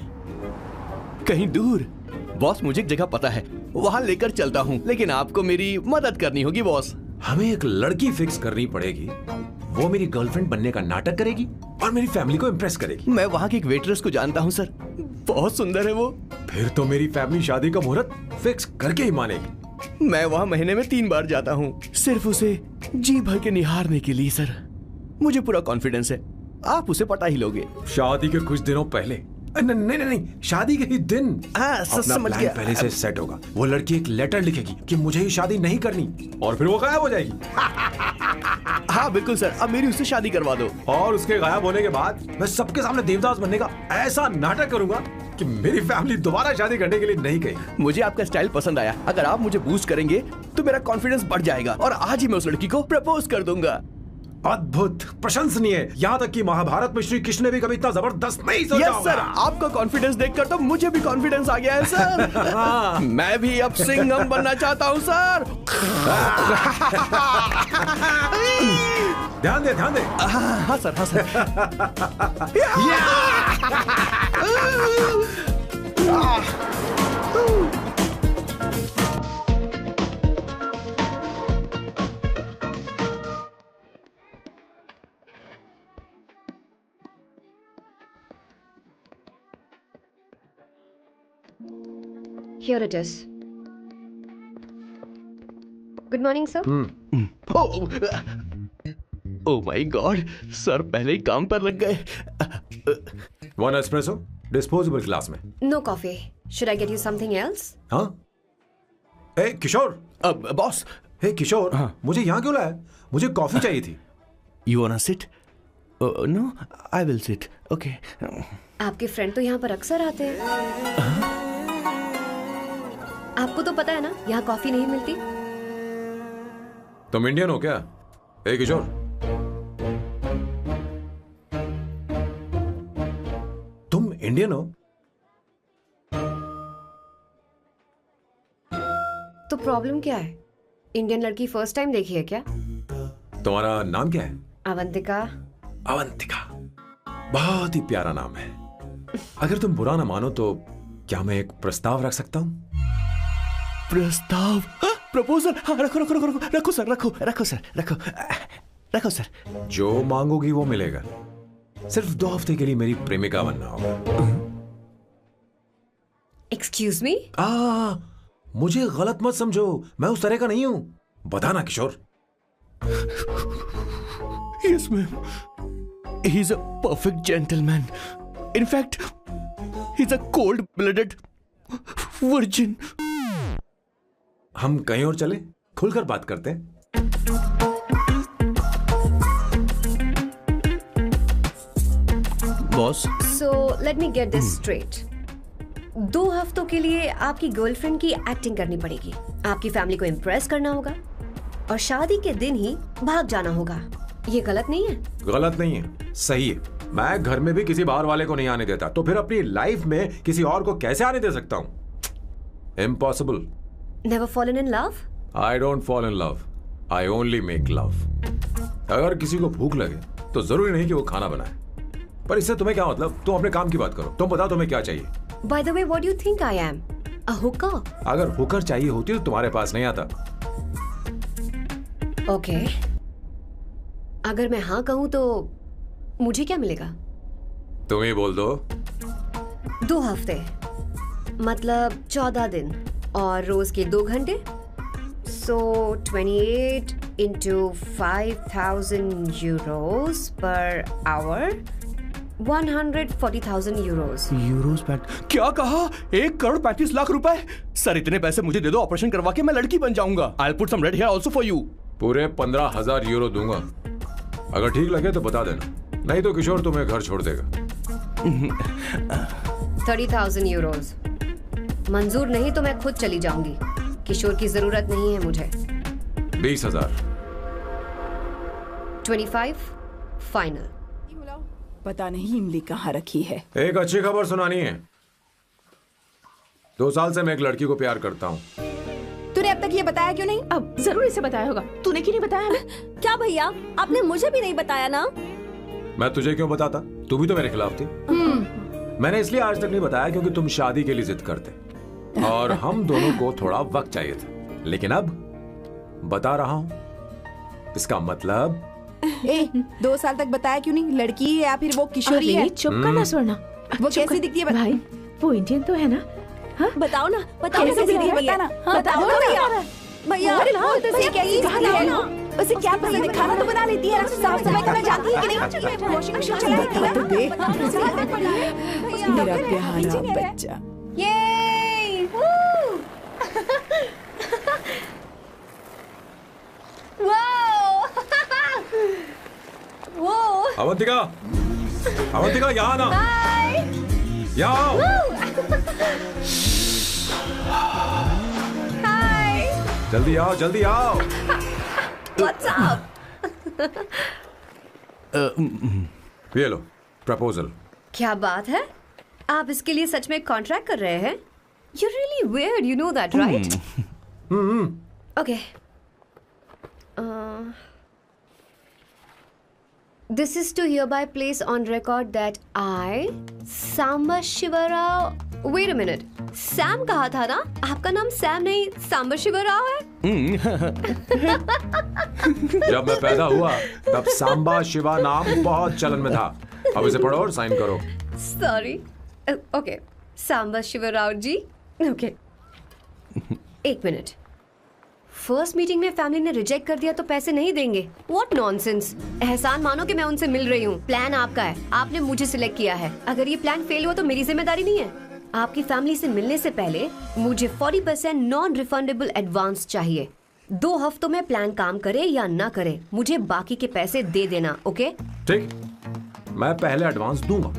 कहीं दूर? बॉस, मुझे एक जगह पता है, वहाँ लेकर चलता हूँ, लेकिन आपको मेरी मदद करनी होगी बॉस। हमें एक लड़की फिक्स करनी पड़ेगी। वो मेरी गर्लफ्रेंड बनने का नाटक करेगी और मेरी फैमिली को इम्प्रेस करेगी। मैं वहाँ की एक वेट्रेस को जानता हूँ सर, बहुत सुंदर है वो। फिर तो मेरी फैमिली शादी का मुहूर्त फिक्स करके ही मानेगी। मैं वहाँ महीने में 3 बार जाता हूँ, सिर्फ उसे जी भर के निहारने के लिए सर। मुझे पूरा कॉन्फिडेंस है आप उसे पटा ही लोगे। शादी के कुछ दिनों पहले। नहीं नहीं नहीं, शादी के ही दिन अपना समझ प्लान गया। पहले से सेट होगा। वो लड़की एक लेटर लिखेगी कि मुझे ही शादी नहीं करनी, और फिर वो गायब हो जाएगी। हाँ बिल्कुल सर, अब मेरी उससे शादी करवा दो। और उसके गायब होने के बाद मैं सबके सामने देवदास बनने का ऐसा नाटक करूंगा कि मेरी फैमिली दोबारा शादी करने के लिए नहीं कहेगी। मुझे आपका स्टाइल पसंद आया। अगर आप मुझे बूस्ट करेंगे तो मेरा कॉन्फिडेंस बढ़ जाएगा और आज ही मैं उस लड़की को प्रपोज कर दूंगा। अद्भुत, प्रशंसनीय। यहाँ तक कि महाभारत में श्री कृष्ण ने भी कभी इतना जबरदस्त नहीं सोचा यस सर, आपका कॉन्फिडेंस देखकर तो मुझे भी कॉन्फिडेंस आ गया है सर। मैं भी अब सिंघम बनना चाहता हूँ सर। ध्यान दे, ध्यान दे। हाँ सर, हाँ sir. Here it is. Good morning, sir. Oh my God, sir पहले ही काम पर लग गए। 1 एस्प्रेसो, डिस्पोजेबल ग्लास में। No coffee. Should I get you something else? हाँ? ए किशोर। अब बॉस। हे किशोर, मुझे यहाँ क्यों लाया? मुझे कॉफी चाहिए थी। You wanna sit? No, I will sit. Okay. आपके फ्रेंड तो यहाँ पर अक्सर आते हैं। आपको तो पता है ना यहाँ कॉफी नहीं मिलती। तुम इंडियन हो क्या? ए किशोर, तुम इंडियन हो? तो प्रॉब्लम क्या है? इंडियन लड़की फर्स्ट टाइम देखी है क्या? तुम्हारा नाम क्या है? अवंतिका। अवंतिका, बहुत ही प्यारा नाम है। अगर तुम बुरा ना मानो तो क्या मैं एक प्रस्ताव रख सकता हूं? प्रस्ताव? प्रपोजल? हाँ, रखो रखो रखो रखो रखो सर, रखो रखो सर, रखो रखो सर। जो मांगोगी वो मिलेगा। सिर्फ 2 हफ्ते के लिए मेरी प्रेमिका बनना होगा। Excuse me? मुझे गलत मत समझो, मैं उस तरह का नहीं हूं। बताना किशोर। Yes, ma'am. He's a perfect gentleman. In fact, he's a cold-blooded virgin. हम कहीं और चले, खुलकर बात करते हैं। Boss, So let me get this straight. 2 हफ्तों के लिए आपकी गर्लफ्रेंड की एक्टिंग करनी पड़ेगी, आपकी फैमिली को इम्प्रेस करना होगा और शादी के दिन ही भाग जाना होगा। ये गलत नहीं है? गलत नहीं है, सही है। मैं घर में भी किसी बाहर वाले को नहीं आने देता, तो फिर अपनी लाइफ में किसी और को कैसे आने दे सकता हूं? Impossible. Never fallen in love? I don't fall in love. I only make love. अगर किसी को भूख लगे तो जरूरी नहीं कि वो खाना बनाए। पर इससे तुम्हें क्या मतलब? तुम अपने काम की बात करो। तुम बताओ तुम्हें क्या चाहिए? By the way, what do you think I am? A hooker? अगर हुकर चाहिए होती तो तुम्हारे पास नहीं आता। Okay. अगर मैं हाँ कहूं तो मुझे क्या मिलेगा? तुम ही बोल दो। 2 हफ्ते मतलब 14 दिन और रोज के 2 घंटे। So 28 into 5,000 euros per hour, 140,000 euros. Euros PAT? क्या कहा? 1,35,00,000 रुपए? सर इतने पैसे मुझे दे दो, ऑपरेशन करवा के मैं लड़की बन जाऊंगा। I'll put some red hair also for you. पूरे 15,000 यूरो दूंगा। अगर ठीक लगे तो बता देना, नहीं तो किशोर तुम्हें घर छोड़ देगा। 30,000 euros। मंजूर नहीं तो मैं खुद चली जाऊंगी। किशोर की जरूरत नहीं है मुझे। 20,000। 25 फाइनल। पता नहीं इमली कहाँ रखी है। एक अच्छी खबर सुनानी है। 2 साल से मैं एक लड़की को प्यार करता हूँ। तूने अब तक ये बताया क्यों नहीं? अब जरूर इसे बताया होगा। तूने क्यों नहीं बताया हमें? क्या भैया, आपने मुझे भी नहीं बताया ना? मैं तुझे क्यों बताता? तू भी तो मेरे खिलाफ थी। मैंने इसलिए आज तक नहीं बताया क्योंकि तुम शादी के लिए जिद करते और हम दोनों को थोड़ा वक्त चाहिए था। लेकिन अब बता रहा हूँ। इसका मतलब 2 साल तक बताया क्यों नहीं? लड़की है या फिर वो किशोरी है? चुप करना स्वर्ण। वो कैसी दिखती है? भाई वो इंडियन तो है ना? हाँ? बताओ ना, बताओ कैसे दिखती है? बताना। बताओ ना भैया। भैया उसे क्या ये है ना? उसे क्या पसंद है? खाना तो बना लेती है, साफ सफाई करना जानती है कि नहीं? वॉशिंग मशीन चलाती है तो देख। मेरा प्यारा बच्चा। ये अवंतिका, अवंतिका यहाँ ना, यहाँ आओ। जल्दी आओ, जल्दी आओ। What's up? ये लो प्रपोजल। क्या बात है? आप इसके लिए सच में कॉन्ट्रैक्ट कर रहे हैं? You're really weird, you know that, right? Okay. This is to hereby place on record that I, Samba Shivarao. Wait a minute. Sam कहा था ना? आपका नाम सैम नहीं सांबा शिवराव है? जब मैं पैदा हुआ तब सांबा शिवा नाम बहुत चलन में था। अब इसे पढ़ो और साइन करो। Sorry. Okay. सांबा शिवराव जी. Okay. 1 मिनट। फर्स्ट मीटिंग में फैमिली ने रिजेक्ट कर दिया तो पैसे नहीं देंगे? What nonsense! एहसान मानो कि मैं उनसे मिल रही हूँ। प्लान आपका है, आपने मुझे सिलेक्ट किया है। अगर ये प्लान फेल हुआ तो मेरी जिम्मेदारी नहीं है। आपकी फैमिली से मिलने से पहले मुझे 40% नॉन रिफंडेबल एडवांस चाहिए। 2 हफ्तों में प्लान काम करे या ना करे, मुझे बाकी के पैसे दे देना। ओके? ठीक, मैं पहले एडवांस दूंगा।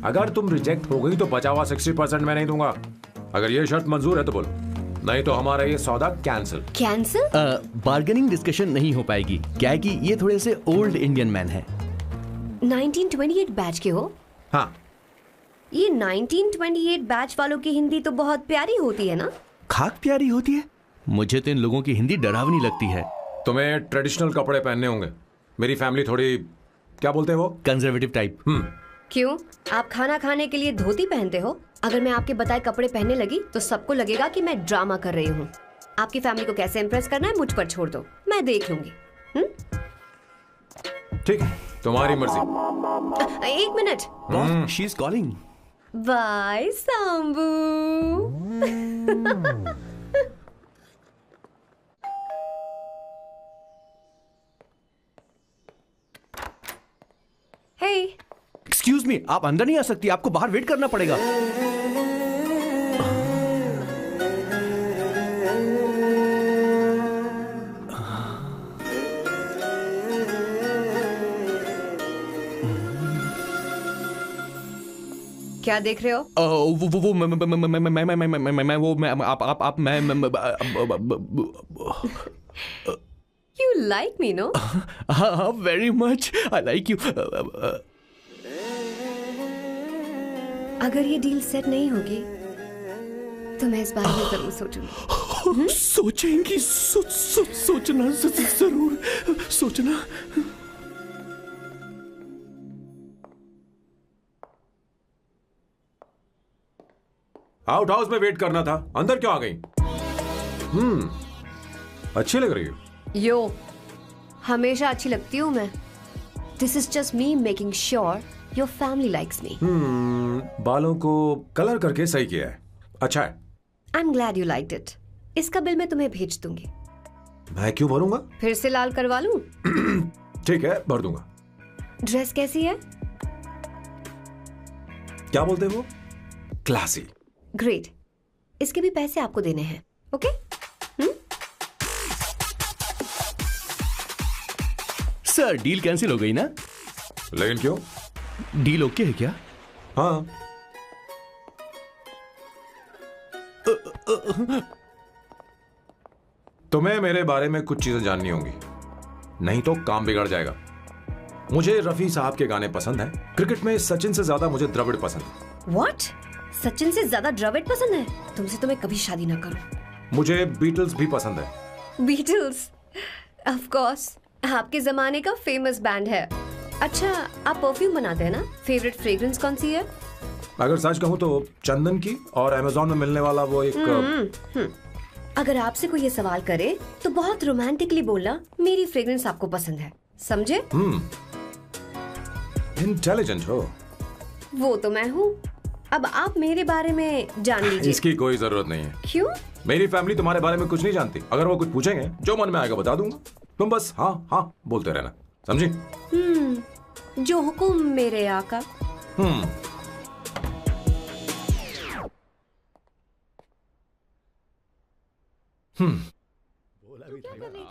अगर तुम रिजेक्ट हो गई तो बचा हुआ 60% मैं नहीं दूंगा। अगर ये शर्त मंजूर है तो बोलो। नहीं तो हमारा ये सौदा कैंसिल। कैंसिल? बार्गेनिंग डिस्कशन नहीं हो पाएगी। क्या है कि ये थोड़े से ओल्ड इंडियन मैन है। 1928 बैच के हो? हाँ। ये 1928 बैच वालों की हिंदी तो बहुत प्यारी होती है ना? खाक प्यारी होती है? मुझे तो इन लोगों की हिंदी डरावनी लगती है। तुम्हें ट्रेडिशनल कपड़े पहनने होंगे। मेरी फैमिली थोड़ी, क्या बोलते हैं वो, कंजर्वेटिव टाइप। क्यों? आप खाना खाने के लिए धोती पहनते हो? अगर मैं आपके बताए कपड़े पहनने लगी तो सबको लगेगा कि मैं ड्रामा कर रही हूँ। आपकी फैमिली को कैसे इम्प्रेस करना है मुझ पर छोड़ दो, मैं देख लूंगी। ठीक है, तुम्हारी मर्जी। एक minute. She is calling. Bye Sambu. Hey. Excuse me, आप अंदर नहीं आ सकती, आपको बाहर वेट करना पड़ेगा। क्या देख रहे हो? You like me, no? Very much. I like you. अगर ये डील सेट नहीं होगी तो मैं इस बारे में जरूर सोचूंगी। सोचेंगी, सोचना जरूर सोचना। आउट हाउस में वेट करना था, अंदर क्यों आ गई? अच्छी लग रही हो। यो, हमेशा अच्छी लगती हूँ मैं। This is just me making sure your family likes me. बालों को कलर करके सही किया है, अच्छा है। I am glad you liked it. इसका बिल मैं तुम्हें भेज दूंगी। मैं क्यों भरूंगा? फिर से लाल करवा लूं? ठीक है, भर दूंगा। ड्रेस कैसी है? क्या बोलते हो? क्लासी। ग्रेट। इसके भी पैसे आपको देने हैं, ओके? सर, डील कैंसिल हो गई ना? लेकिन क्यों? डील ओके है क्या? हाँ। तुम्हें मेरे बारे में कुछ चीजें जाननी होंगी, नहीं तो काम बिगड़ जाएगा। मुझे रफी साहब के गाने पसंद हैं। क्रिकेट में सचिन से ज्यादा मुझे द्रविड़ पसंद है। What? सचिन से ज्यादा द्रविड़ पसंद है? तुमसे तो मैं कभी शादी ना करूं। मुझे बीटल्स भी पसंद है। बीटल्स? ऑफ कोर्स, आपके जमाने का फेमस बैंड है। अच्छा, आप परफ्यूम बनाते हैं ना? फेवरेट फ्रेग्रेंस कौन सी है? अगर सच कहूं तो चंदन की, और अमेज़न में मिलने वाला वो एक अगर आपसे कोई ये सवाल करे तो बहुत रोमांटिकली बोलना मेरी फ्रेग्रेंस आपको पसंद है, समझे? इंटेलिजेंट हो। वो तो मैं हूँ। अब आप मेरे बारे में जान लीजिए। इसकी कोई जरूरत नहीं है। क्यों? मेरी फैमिली तुम्हारे बारे में कुछ नहीं जानती। अगर वो कुछ पूछेंगे, जो मन में आएगा बता दूंगा। तुम बस हाँ हाँ बोलते रहना, समझी? जो हुकुम मेरे आका।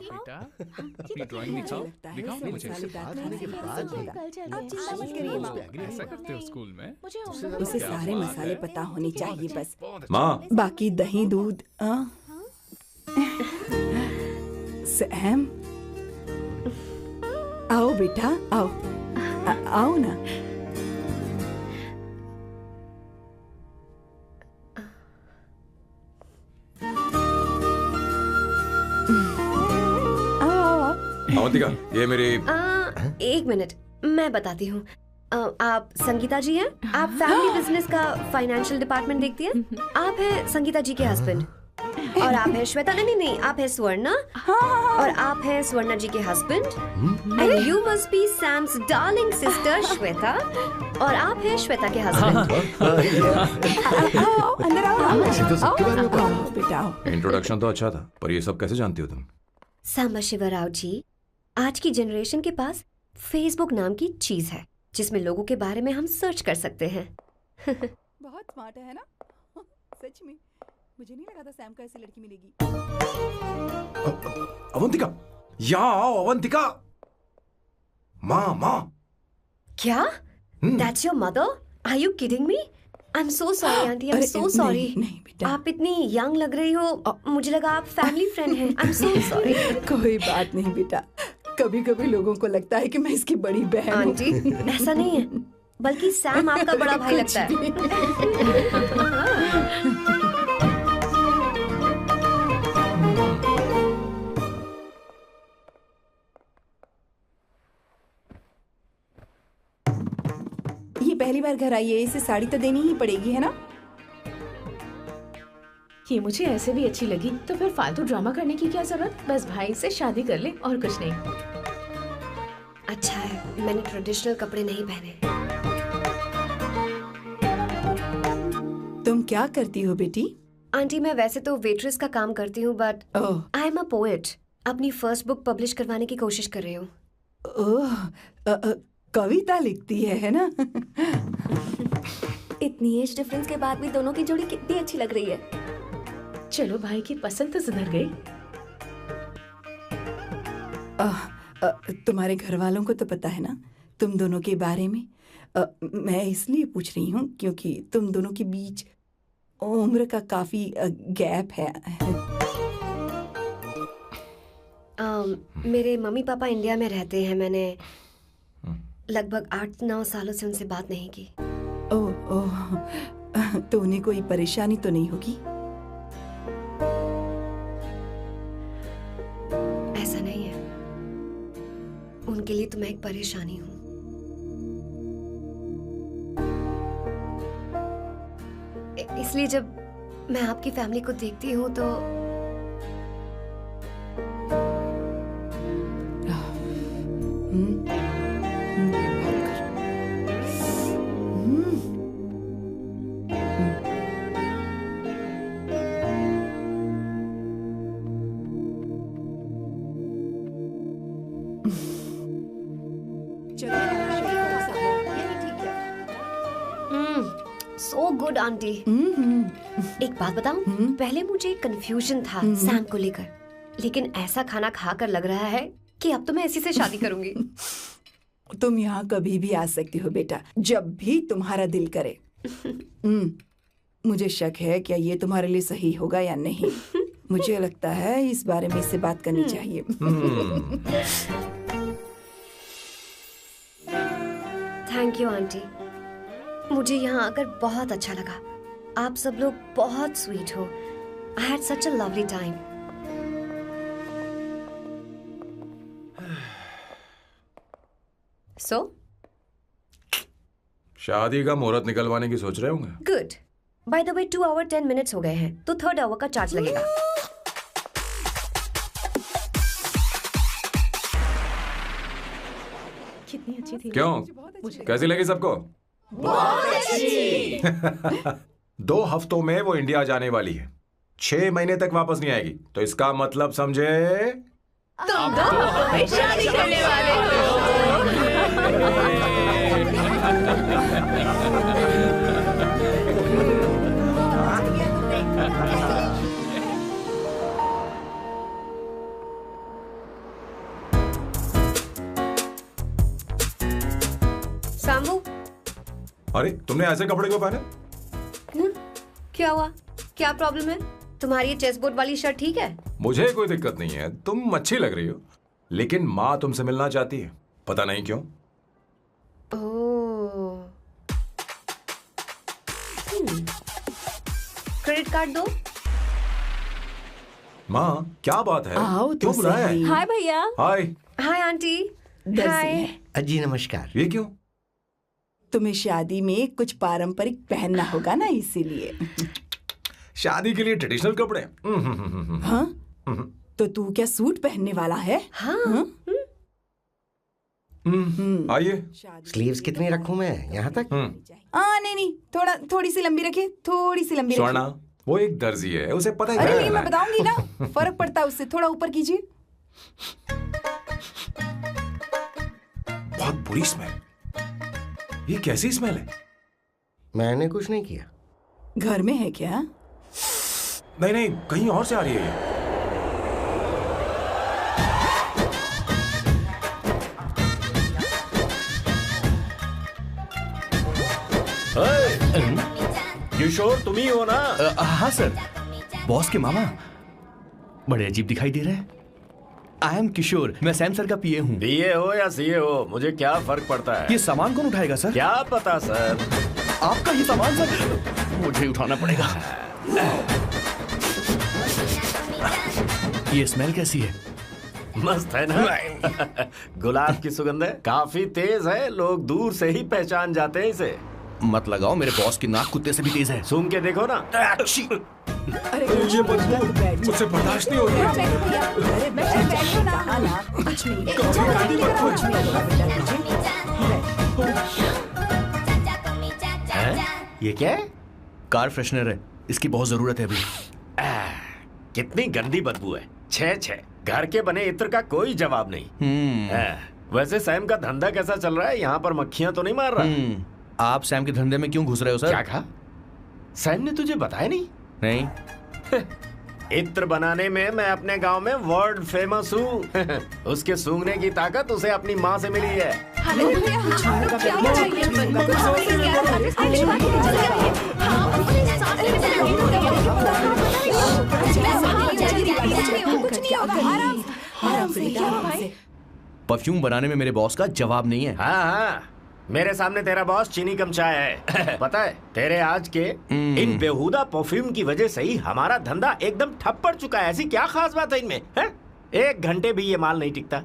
बेटा, अपनी ड्राइंग दिखाओ, दिखाओ ना मुझे। ऐसा करते हो स्कूल में? उसे सारे मसाले पता होने चाहिए बस। माँ, बाकी दही दूध। सैम, आओ बेटा, आओ। आओ ना। अवंतिका, ये मेरी। एक मिनट, मैं बताती हूँ। आप संगीता जी हैं? आप फैमिली बिजनेस का फाइनेंशियल डिपार्टमेंट देखती हैं? आप हैं संगीता जी के हस्बैंड। और आप हैं श्वेता। नहीं, आप हैं स्वर्णा। और आप हैं स्वर्णा जी के husband. And you must be Sam's darling sister Shweta. और आप हैं श्वेता के हस्बैंड। अंदर आओ। ऐसे तो सबके बारे में पता है। बेटा आओ। इंट्रोडक्शन तो अच्छा था, पर ये सब कैसे जानती हो तुम? सांबा शिवराव जी, आज की जनरेशन के पास फेसबुक नाम की चीज है जिसमें लोगों के बारे में हम सर्च कर सकते हैं। बहुत स्मार्ट है ना? सच में मुझे नहीं लगा था सैम को ऐसी लड़की मिलेगी। अवंतिका, यहाँ आओ अवंतिका। माँ। क्या? That's your mother? Are you kidding me? I am so sorry aunty, I am अरे, सो सॉरी। नहीं बेटा, आप इतनी यंग लग रही हो, मुझे लगा आप फैमिली फ्रेंड हैं। आई एम सो सॉरी। कोई बात नहीं बेटा, कभी कभी लोगों को लगता है कि मैं इसकी बड़ी बहन हूँ। आंटी ऐसा नहीं है, बल्कि सैम आपका बड़ा भाई लगता है। ये पहली बार घर आई है, इसे साड़ी तो देनी ही पड़ेगी, है ना? ये मुझे ऐसे भी अच्छी लगी, तो फिर फालतू ड्रामा करने की क्या जरूरत। बस भाई से शादी कर ले और कुछ नहीं। अच्छा है मैंने ट्रेडिशनल कपड़े नहीं पहने। तुम क्या करती हो बेटी? आंटी मैं वैसे तो वेट्रेस का काम करती हूँ, but oh I am a poet. अपनी फर्स्ट बुक पब्लिश करवाने की कोशिश कर रही हूँ। ओह, कविता लिखती है ना? इतनी एज डिफरेंस के बाद भी दोनों की जोड़ी कितनी अच्छी लग रही है। चलो भाई की पसंद तो सुधर गई। तुम्हारे घर वालों को तो पता है ना तुम दोनों के बारे में? मैं इसलिए पूछ रही हूँ क्योंकि तुम दोनों के बीच उम्र का काफी गैप है। मेरे मम्मी पापा इंडिया में रहते हैं। मैंने लगभग 8-9 सालों से उनसे बात नहीं की। ओह ओह, तो उन्हें कोई परेशानी तो नहीं होगी? ऐसा नहीं है, उनके लिए तो मैं एक परेशानी हूँ। इसलिए जब मैं आपकी फैमिली को देखती हूँ तो सो गुड आंटी। एक बात बताऊं, पहले मुझे कंफ्यूजन था सैम को लेकर, लेकिन ऐसा खाना खाकर लग रहा है कि अब तो मैं इसी से शादी करूंगी। तुम यहाँ कभी भी आ सकती हो बेटा, जब भी तुम्हारा दिल करे। मुझे शक है क्या ये तुम्हारे लिए सही होगा या नहीं। मुझे लगता है इस बारे में इससे बात करनी चाहिए। थैंक यू आंटी, मुझे यहाँ आकर बहुत अच्छा लगा। आप सब लोग बहुत स्वीट हो। I had such a lovely time. So शादी का मुहूर्त निकलवाने की सोच रहे होंगे। Good. By the way 2 hour 10 minutes हो गए हैं, तो 3rd आवर का चार्ज लगेगा। कितनी अच्छी थी। क्यों, कैसी लगी सबको? बहुत अच्छी। 2 हफ्तों में वो इंडिया जाने वाली है, 6 महीने तक वापस नहीं आएगी। तो इसका मतलब समझे तुम दो शादी करने वाले सामू, अरे तुमने ऐसे कपड़े क्यों पहने? क्या हुआ? क्या प्रॉब्लम है? तुम्हारी ये चेस्ट बोर्ड वाली शर्ट ठीक है? मुझे कोई दिक्कत नहीं है, तुम अच्छी लग रही हो, लेकिन माँ तुमसे मिलना चाहती है, पता नहीं क्यों। ओह, क्रेडिट कार्ड दो। माँ क्या बात है, आओ तो क्यों बुलाया है? सही। हाय भैया। हाय। Hi aunty. दर्जी हाय। है। जी नमस्कार। ये क्यों? तुम्हें शादी में कुछ पारंपरिक पहनना होगा ना, इसीलिए। शादी के लिए ट्रेडिशनल कपड़े? हाँ? तो तू क्या सूट पहनने वाला है? हाँ। आइए। स्लीव्स कितनी रखूं मैं, यहाँ तक? नहीं, थोड़ी सी लंबी रखिए, थोड़ी सी लंबी स्वर्णा, रखिए। वो एक दर्जी है, उसे पता है अरे क्या नहीं, मैं करना है। बताऊंगी ना, फर्क पड़ता है उससे। थोड़ा ऊपर कीजिए। बहुत बुरी स्मेल। ये कैसी स्मेल है? मैंने कुछ नहीं किया। घर में है क्या? नहीं नहीं, कहीं और से आ रही है ये। किशोर तुम ही हो ना? हाँ सर, बॉस के मामा। बड़े अजीब दिखाई दे रहे हैं। आई एम किशोर, मैं सैम सर का पीए हूँ। पीए हो या सीए हो, मुझे क्या फर्क पड़ता है? ये सामान कौन उठाएगा सर? क्या पता सर। आपका ही सामान सर, मुझे उठाना पड़ेगा। ये स्मेल कैसी है? मस्त है ना? गुलाब की सुगंध है, काफी तेज है, लोग दूर से ही पहचान जाते हैं इसे। मत लगाओ, मेरे बॉस की नाक कुत्ते से भी तेज है। सूंघ के देखो ना। अरे ये मुझसे बर्दाश्त नहीं हो रही। अरे बैठो ना। कुछ नहीं, ये क्या है? कार फ्रेशनर है, इसकी बहुत जरूरत है अभी। कितनी गंदी बदबू है। छे घर के बने इत्र का कोई जवाब नहीं। वैसे सैम का धंधा कैसा चल रहा है? यहाँ पर मक्खियां तो नहीं मार रहा? आप सैम के धंधे में क्यों घुस रहे हो सर? क्या कहा? सैम ने तुझे बताया नहीं? नहीं। इत्र बनाने में मैं अपने गांव में वर्ल्ड फेमस हूँ। उसके सूंघने की ताकत उसे अपनी माँ से मिली है। परफ्यूम बनाने में मेरे बॉस का जवाब नहीं है। हाँ, मेरे सामने तेरा बॉस चीनी कम चाय है। पता है, तेरे आज के इन बेहुदा परफ्यूम की वजह से ही हमारा धंधा एकदम ठप पड़ चुका है। ऐसी क्या खास बात है इनमें? है? 1 घंटे भी ये माल नहीं टिकता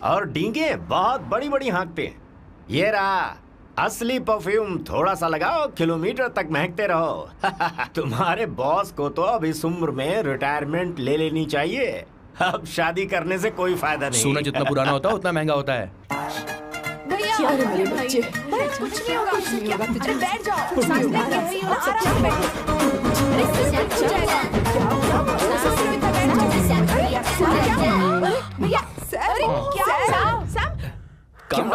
और डींगे बहुत बड़ी बड़ी हाँकते हैं। ये रहा असली परफ्यूम, थोड़ा सा लगाओ, किलोमीटर तक महकते रहो। तुम्हारे बॉस को तो अब इस उम्र में रिटायरमेंट ले लेनी चाहिए। अब शादी करने से कोई फायदा नहीं। सोना जितना पुराना होता है उतना महंगा होता है। क्या रे मेरे बच्चे? कुछ नहीं होगा, कुछ नहीं होगा। तुझे बैठ जाओ। सांस ले के रही हो, आराम से बैठो। अरे सब कुछ जाएगा। भैया, अरे क्या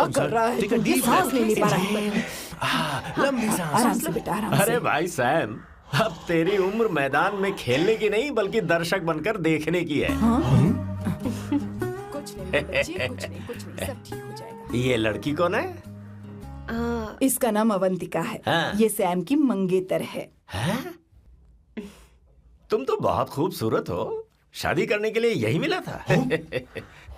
कर रहा है? ये सांस नहीं ले पा रहा है। लंबी सांस। आराम से बेटा, आराम से। अरे भाई सैम, अब तेरी उम्र मैदान में खेलने की नहीं बल्कि दर्शक बनकर देखने की है। कुछ नहीं बच्चे, कुछ नहीं, सब ठीक हो जाएगा। ये लड़की कौन है? इसका नाम अवंतिका है। हाँ। ये सैम की मंगेतर है। तुम तो बहुत खूबसूरत हो, शादी करने के लिए यही मिला था।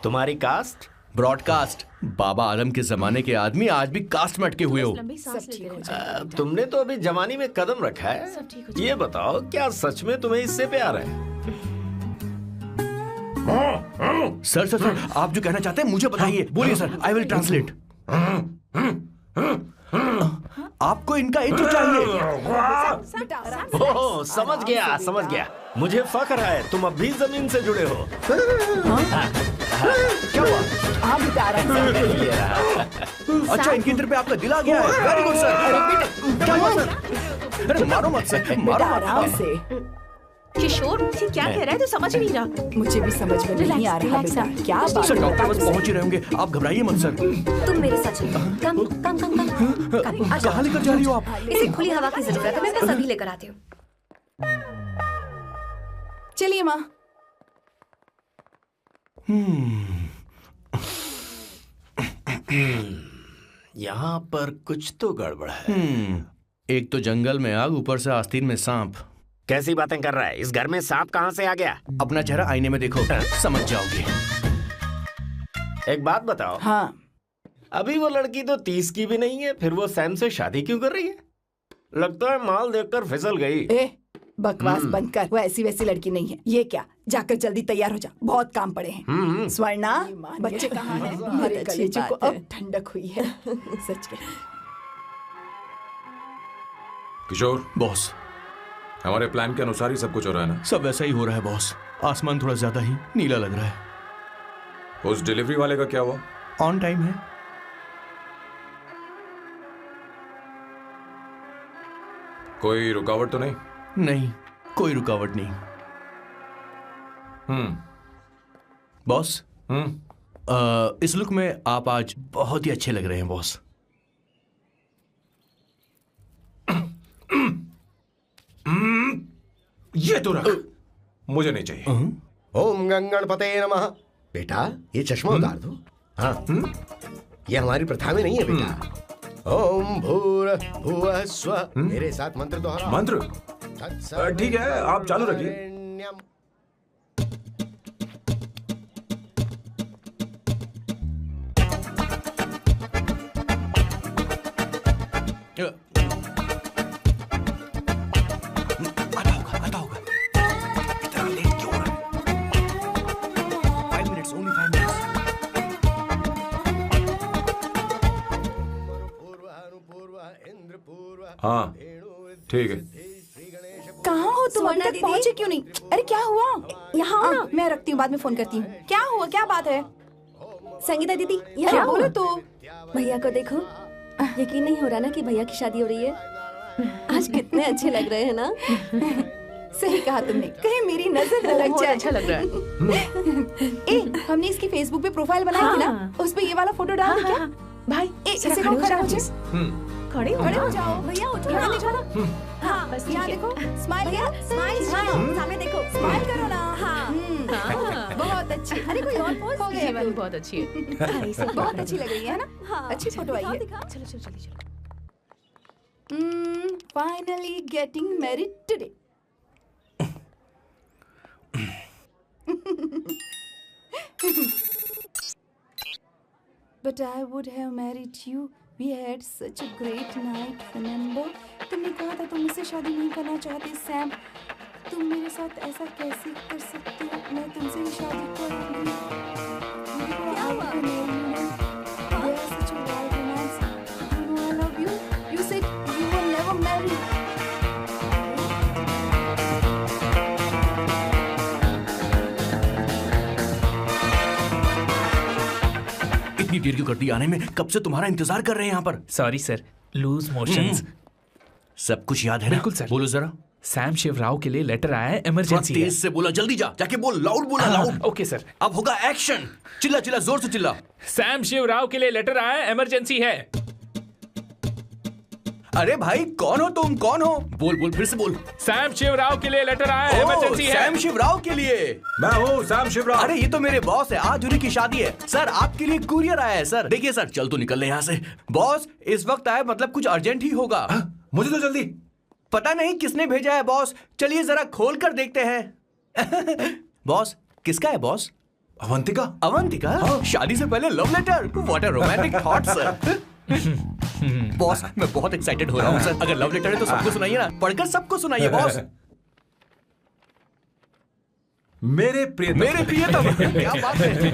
तुम्हारी कास्ट? ब्रॉडकास्ट। बाबा आदम के जमाने के आदमी आज भी कास्ट में अटके हुए हो। सब ठीक हो जाएगा। तुमने तो अभी जवानी में कदम रखा है। ये बताओ, क्या सच में तुम्हें इससे प्यार है? सर सर सर, आप जो कहना चाहते हैं मुझे बताइए। बोलिए सर, आई विल ट्रांसलेट। आपको इनका इंट्रो चाहिए। ओह, समझ गया। मुझे फख्र है तुम अब भी जमीन से जुड़े हो। क्या हुआ? हाँ बेटा, आराम से। अच्छा, इनके इंटर पे आपका दिल आ गया है। Very good sir. क्या हुआ सर? अरे मारो मत सर, मारो मत। आराम से। किशोर, ये क्या कह रहा है? तो समझ ही नहीं रहा। मुझे भी समझ में नहीं आ रहा बेटा। क्या बात सर, है? डॉक्टर बस पहुंच ही रहे होंगे, आप घबराइए मत सर। तुम मेरे साथ चलो। कम कम कम कम। कहाँ लेकर जा रही हो आप? इसे खुली हवा की जरूरत है, मैं बस अभी लेकर आती हूँ। चलिए माँ। यहाँ पर कुछ तो गड़बड़ है। एक तो जंगल में आग, ऊपर से आस्तीन में सांप। कैसी बातें कर रहा है? इस घर में सांप कहाँ से आ गया? अपना चेहरा आईने में देखो, समझ जाओगे। एक बात बताओ। हाँ। अभी वो लड़की तो 30 की भी नहीं है, फिर वो सैम से शादी क्यों कर रही है? लगता है माल देखकर फिसल गई। बकवास बंद कर, वो ऐसी वैसी लड़की नहीं है। ये क्या, जाकर जल्दी तैयार हो जा, बहुत काम पड़े हैं। स्वर्णा, बच्चे कहाँ हैं? मेरे कलेजे को अब ठंडक हुई है। सच में। किशोर बॉस, हमारे प्लान के अनुसार ही सब कुछ हो रहा है ना? सब वैसा ही हो रहा है बॉस। आसमान थोड़ा ज्यादा ही नीला लग रहा है। उस डिलीवरी वाले का क्या हुआ? ऑन टाइम है। कोई रुकावट तो नहीं? नहीं, कोई रुकावट नहीं। बॉस, इस लुक में आप आज बहुत ही अच्छे लग रहे हैं बॉस। ये तो रख, मुझे नहीं चाहिए। ओम गंगणपते नमः। बेटा, ये चश्मा उतार दो। हाँ, ये हमारी प्रथा में नहीं है बेटा। ओम भूर्भुवः स्वः। मेरे साथ मंत्र दोहराओ। मंत्र? ठीक है, आप चालू रखिए। हाँ ठीक है। कहाँ हो तुम? अभी तक पहुँचे क्यों नहीं? अरे क्या हुआ? यहाँ ना, मैं रखती हूँ, बाद में फोन करती हूँ। क्या हुआ, क्या बात है? संगीता दीदी क्या यहाँ बोलो तो? भैया को देखो, यकीन नहीं हो रहा ना कि भैया की शादी हो रही है। आज कितने अच्छे लग रहे हैं ना। सही कहा तुमने, कहीं मेरी नजर न लग जाए। अच्छा लग रहा है। ए, हमने इसकी फेसबुक पे प्रोफाइल बनाई थी ना, उस पे ये वाला फोटो डाल दे क्या? भाई इसे खड़ा हो जाओ। खड़े हो जाओ। भैया उठो, यहाँ देखो देखो ना। हाँ बस यहाँ देखो, स्माइल किया, स्माइल सामने देखो, स्माइल करो ना। हाँ बहुत अच्छी। अरे कोई और पोज हो गया? वाली बहुत अच्छी है। बहुत अच्छी लग रही है ना? हाँ अच्छी फोटो आई है। चलो चलो चलो चलो। Finally getting married today. But I would have married you. We had such a great night. Remember? तुमने कहा था तुम मुझसे शादी नहीं करना चाहते सैम। तुम मेरे साथ ऐसा कैसे कर सकते हो? मैं तुमसे ही शादी करूंगी। We are such a wild romance. You know I love you. You said you will never marry. इतनी देर क्यों कर दी आने में? कब से तुम्हारा इंतजार कर रहे हैं यहाँ पर। Sorry sir, loose motions. सब कुछ याद है ना? बिल्कुल सर। बोलो जरा। सैम शिवराव के लिए लेटर आया है, इमरजेंसी है। तेज से बोला, जल्दी जा, जाके बोल, लाउड बोला, लाउड। Okay sir. अब होगा एक्शन। चिल्ला चिल्ला, जोर से चिल्ला। सैम शिवराव के लिए लेटर आया है, इमरजेंसी है। अरे भाई कौन हो तुम? कौन हो? बोल बोल, फिर से बोल। सैम शिवराव के लिए लेटर आया है, इमरजेंसी है। सैम शिवराव के लिए? मैं हूँ सैम शिवराव। अरे ये तो मेरे बॉस है, आज उन्हीं की शादी है। सर आपके लिए कुरियर आया है सर। देखिए सर, चल तो निकल ले यहाँ से। बॉस इस वक्त आए, मतलब कुछ अर्जेंट ही होगा। मुझे तो जल्दी। पता नहीं किसने भेजा है बॉस, चलिए जरा खोल कर देखते हैं। बॉस किसका है बॉस? अवंतिका। अवंतिका? शादी से पहले love letter? What a romantic thought sir. Boss मैं बहुत एक्साइटेड हो रहा हूँ सर। अगर लव लेटर है तो सबको सुनाइए ना, पढ़कर सबको सुनाइए बॉस। मेरे प्रियतम। मेरे प्रियतम। क्या बात है। मेरे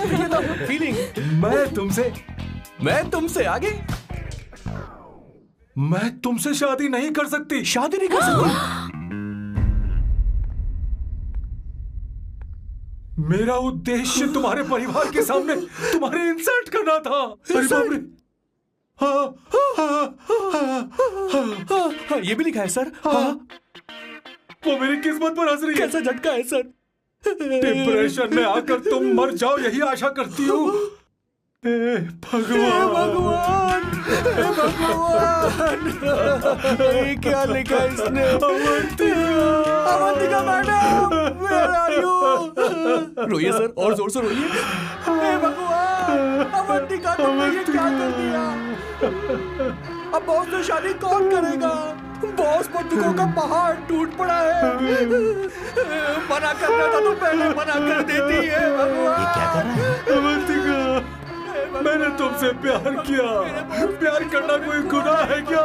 प्रियतम फीलिंग। मैं तुमसे आगे। मैं तुमसे शादी नहीं कर सकती। शादी नहीं कर सकती? मेरा उद्देश्य तुम्हारे परिवार के सामने तुम्हारे इंसल्ट करना था। अरे बाप रे। हाँ, ये भी लिखा है सर। हाँ। वो मेरी किस्मत पर हंस रही है। कैसा झटका है सर। डिप्रेशन में आकर तुम मर जाओ यही आशा करती हूँ। भगवान भगवान ये क्या लिखा इसने? Avantika madam, where are you? रोइए सर, और जोर से रोइए। हे भगवान, अवंतिका तुमने ये क्या कर दिया? अब बॉस से शादी कौन करेगा? बॉस बंदूकों का पहाड़ टूट पड़ा है। मना करना था तो पहले मना कर देती है। भगवान ये क्या कर रहा है? अवंतिका, मैंने तुमसे प्यार किया। प्यार करना कोई गुनाह है क्या?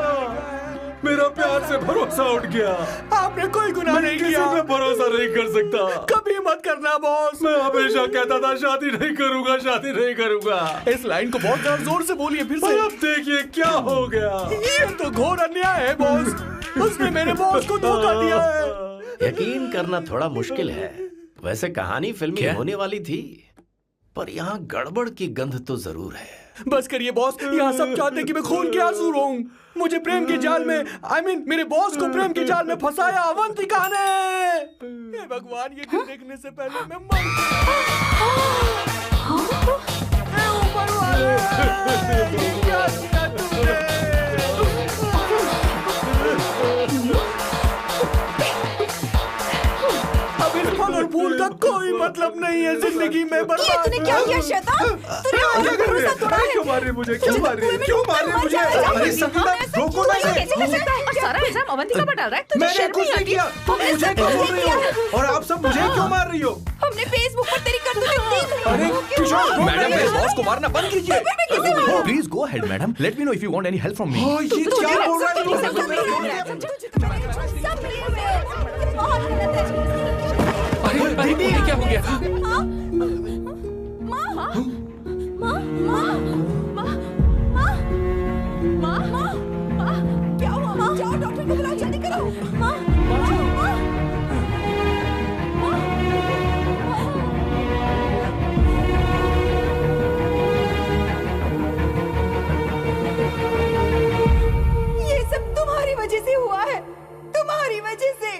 मेरा प्यार से भरोसा उठ गया। आपने कोई गुनाह नहीं किया। किसी पे भरोसा नहीं कर सकता। कभी मत करना बॉस। मैं हमेशा कहता था शादी नहीं करूंगा, शादी नहीं करूंगा। इस लाइन को बहुत जोर से बोलिए फिर से। अब देखिए क्या हो गया। ये तो घोर अन्याय है बॉस। उसने मेरे बॉस को धोखा दिया है। यकीन करना थोड़ा मुश्किल है। वैसे कहानी फिल्मी होने वाली थी, पर यहाँ गड़बड़ की गंध तो जरूर है। बस करिए बॉस, यहाँ सब चाहते हैं कि मैं खून के आंसू रोऊं। मुझे प्रेम के जाल में, मेरे बॉस को प्रेम के जाल में फंसाया अवंतिका ने। हे भगवान, ये दिन देखने से पहले मैं मर ऊपर वाले, ये क्या किया तुमने? अब इस फल और फूल का कोई कोई मतलब नहीं है जिंदगी में बर्बाद। ये तूने क्या किया शैतान? तूने हमारा भरोसा तोड़ा है। क्यों मार रही मुझे? क्यों मार रही? क्यों मार रही मुझे? अरे संगीता, रोको ना इसे। सारा इल्जाम अवंतिका पर डाल रहा है। तुझे मैंने शर्म कुछ नहीं नहीं आती? किया। तुम मुझे क्यों बोल रही हो? और आप सब मुझे क्यों मार रही हो? हमने फेसबुक पर तेरी करतूतें देख ली। अरे किशोर, मैडम, मेरे बॉस को मारना बंद कीजिए। Please go ahead madam, let me know if you want any help from me. ये क्या बोल रहा है तू? सब मिले हुए हैं। ये बहुत गलत है। अरे ये क्या हो गया? माँ, माँ, माँ, माँ, माँ, माँ, माँ, माँ, माँ, क्या हुआ? माँ, जाओ डॉक्टर को बुलाओ, जल्दी करो। माँ, माँ, माँ, ये सब तुम्हारी वजह से हुआ है, तुम्हारी वजह से।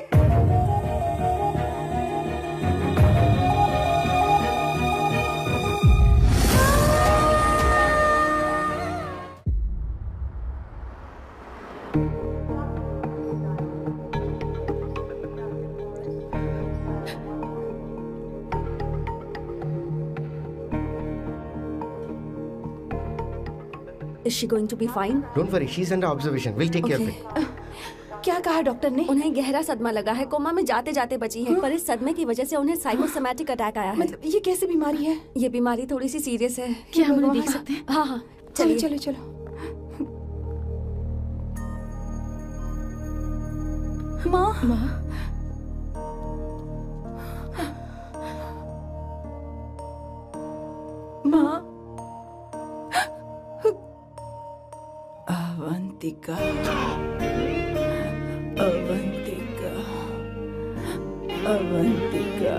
Is she going to be fine? Don't worry, she's under observation. We'll take care of it. क्या कहा डॉक्टर ने? उन्हें गहरा सदमा लगा है, कोमा में जाते जाते बची है, पर इस सदमे की वजह से उन्हें साइकोसोमैटिक अटैक आया है। मतलब ये कैसी बीमारी है? ये बीमारी थोड़ी सी सीरियस है। क्या हम उन्हें देख सकते हैं? हाँ हाँ, चलो चलिए। चलो चलो। माँ, माँ, माँ, अवंतिका, अवंतिका, अवंतिका,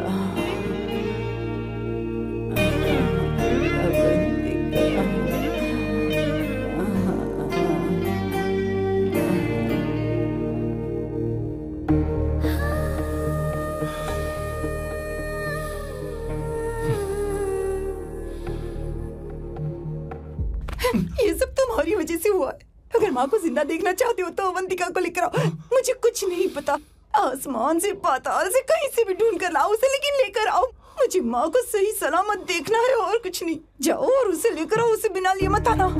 ये सब तुम्हारी वजह से हुआ है। अगर माँ को जिंदा देखना चाहते हो तो अवंतिका को लेकर आओ। मुझे कुछ नहीं पता, आसमान से पाताल से कहीं से भी ढूंढ कर लाओ उसे, लेकिन लेकर आओ। मुझे माँ को सही सलामत देखना है और कुछ नहीं। जाओ और उसे लेकर आओ, उसे बिना लिए मत आना।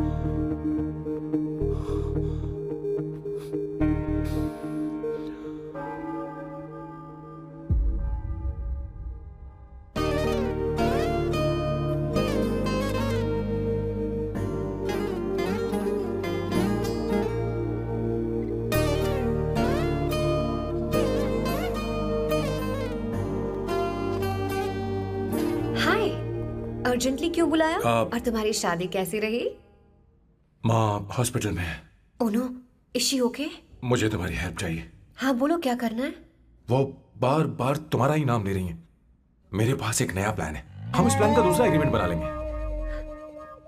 अर्जेंटली क्यों बुलाया? और तुम्हारी शादी कैसी रही? माँ हॉस्पिटल में है। Oh no, is she okay? मुझे तुम्हारी हेल्प चाहिए। हाँ बोलो, क्या करना है? वो बार बार तुम्हारा ही नाम ले रही हैं। मेरे पास एक नया प्लान है, हम इस प्लान का दूसरा एग्रीमेंट बना लेंगे।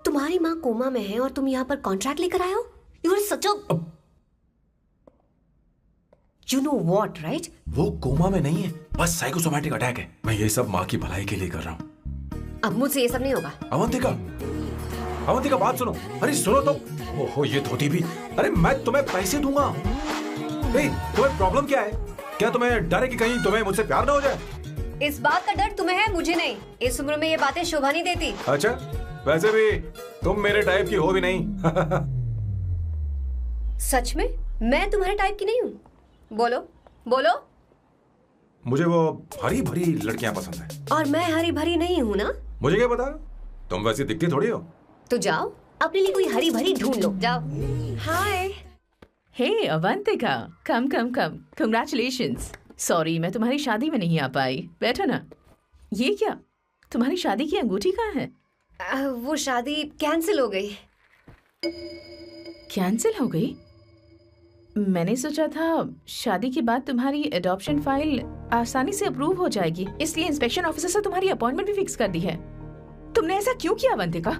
तुम्हारी माँ कोमा में है और तुम यहाँ पर कॉन्ट्रैक्ट लेकर आए हो? You are such a you know what, right? वो कोमा में नहीं है, बस साइकोसोमैटिक अटैक है। मैं ये सब माँ की भलाई के लिए कर रहा हूँ। अब मुझसे ये सब नहीं होगा। अवंतिका, अवंतिका बात सुनो। अरे सुनो तो। ओहो ये धोती भी। अरे मैं तुम्हें पैसे दूंगा। तुम्हें प्रॉब्लम क्या है? क्या तुम्हें डर है कि कहीं तुम्हें मुझसे प्यार ना हो जाए? इस बात का डर तुम्हें है, मुझे नहीं। इस उम्र में ये बातें शोभा नहीं देती। अच्छा, वैसे भी तुम मेरे टाइप की हो भी नहीं। सच में मैं तुम्हारे टाइप की नहीं हूँ? बोलो बोलो। मुझे वो हरी भरी लड़कियां पसंद है। और मैं हरी भरी नहीं हूँ ना? मुझे क्या पता, तुम वैसी दिखती थोड़ी हो। तो जाओ अपने लिए कोई हरी भरी ढूंढ लो, जाओ। हाय। हे अवंतिका, कम कम कम, कंग्रेचुलेशंस। सॉरी मैं तुम्हारी शादी में नहीं आ पाई। बैठो ना। ये क्या, तुम्हारी शादी की अंगूठी कहाँ है? वो शादी कैंसिल हो गई। कैंसिल हो गई? मैंने सोचा था शादी के बाद तुम्हारी एडॉप्शन फाइल आसानी से अप्रूव हो जाएगी, इसलिए इंस्पेक्शन ऑफिसर से तुम्हारी अपॉइंटमेंट भी फिक्स कर दी है। तुमने ऐसा क्यों किया अवंतिका?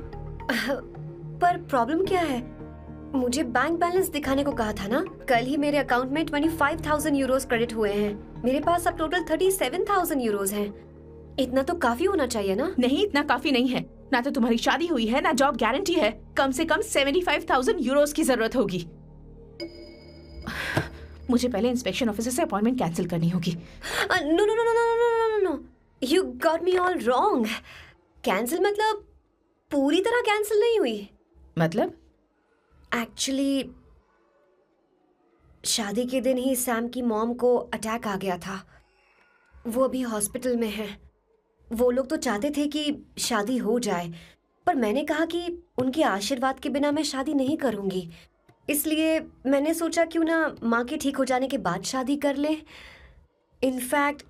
पर प्रॉब्लम क्या है? मुझे बैंक बैलेंस दिखाने को कहा था ना। कल ही मेरे अकाउंट में 25,000 यूरोस क्रेडिट हुए हैं। मेरे पास अब टोटल 37,000 यूरोस हैं। इतना तो काफी होना चाहिए ना? नहीं, इतना काफी नहीं है। ना तो तुम्हारी शादी हुई है, ना जॉब गारंटी है। कम से कम 75,000 यूरोस की जरूरत होगी। मुझे पहले इंस्पेक्शन ऑफिसर से अपॉइंटमेंट कैंसिल करनी होगी। No no no no no no no no. You got me all wrong. Cancel मतलब पूरी तरह कैंसिल नहीं हुई। मतलब? एक्चुअली शादी के दिन ही सैम की मॉम को अटैक आ गया था। वो अभी हॉस्पिटल में है। वो लोग तो चाहते थे कि शादी हो जाए, पर मैंने कहा कि उनके आशीर्वाद के बिना मैं शादी नहीं करूंगी। इसलिए मैंने सोचा क्यों ना माँ के ठीक हो जाने के बाद शादी कर ले। इनफैक्ट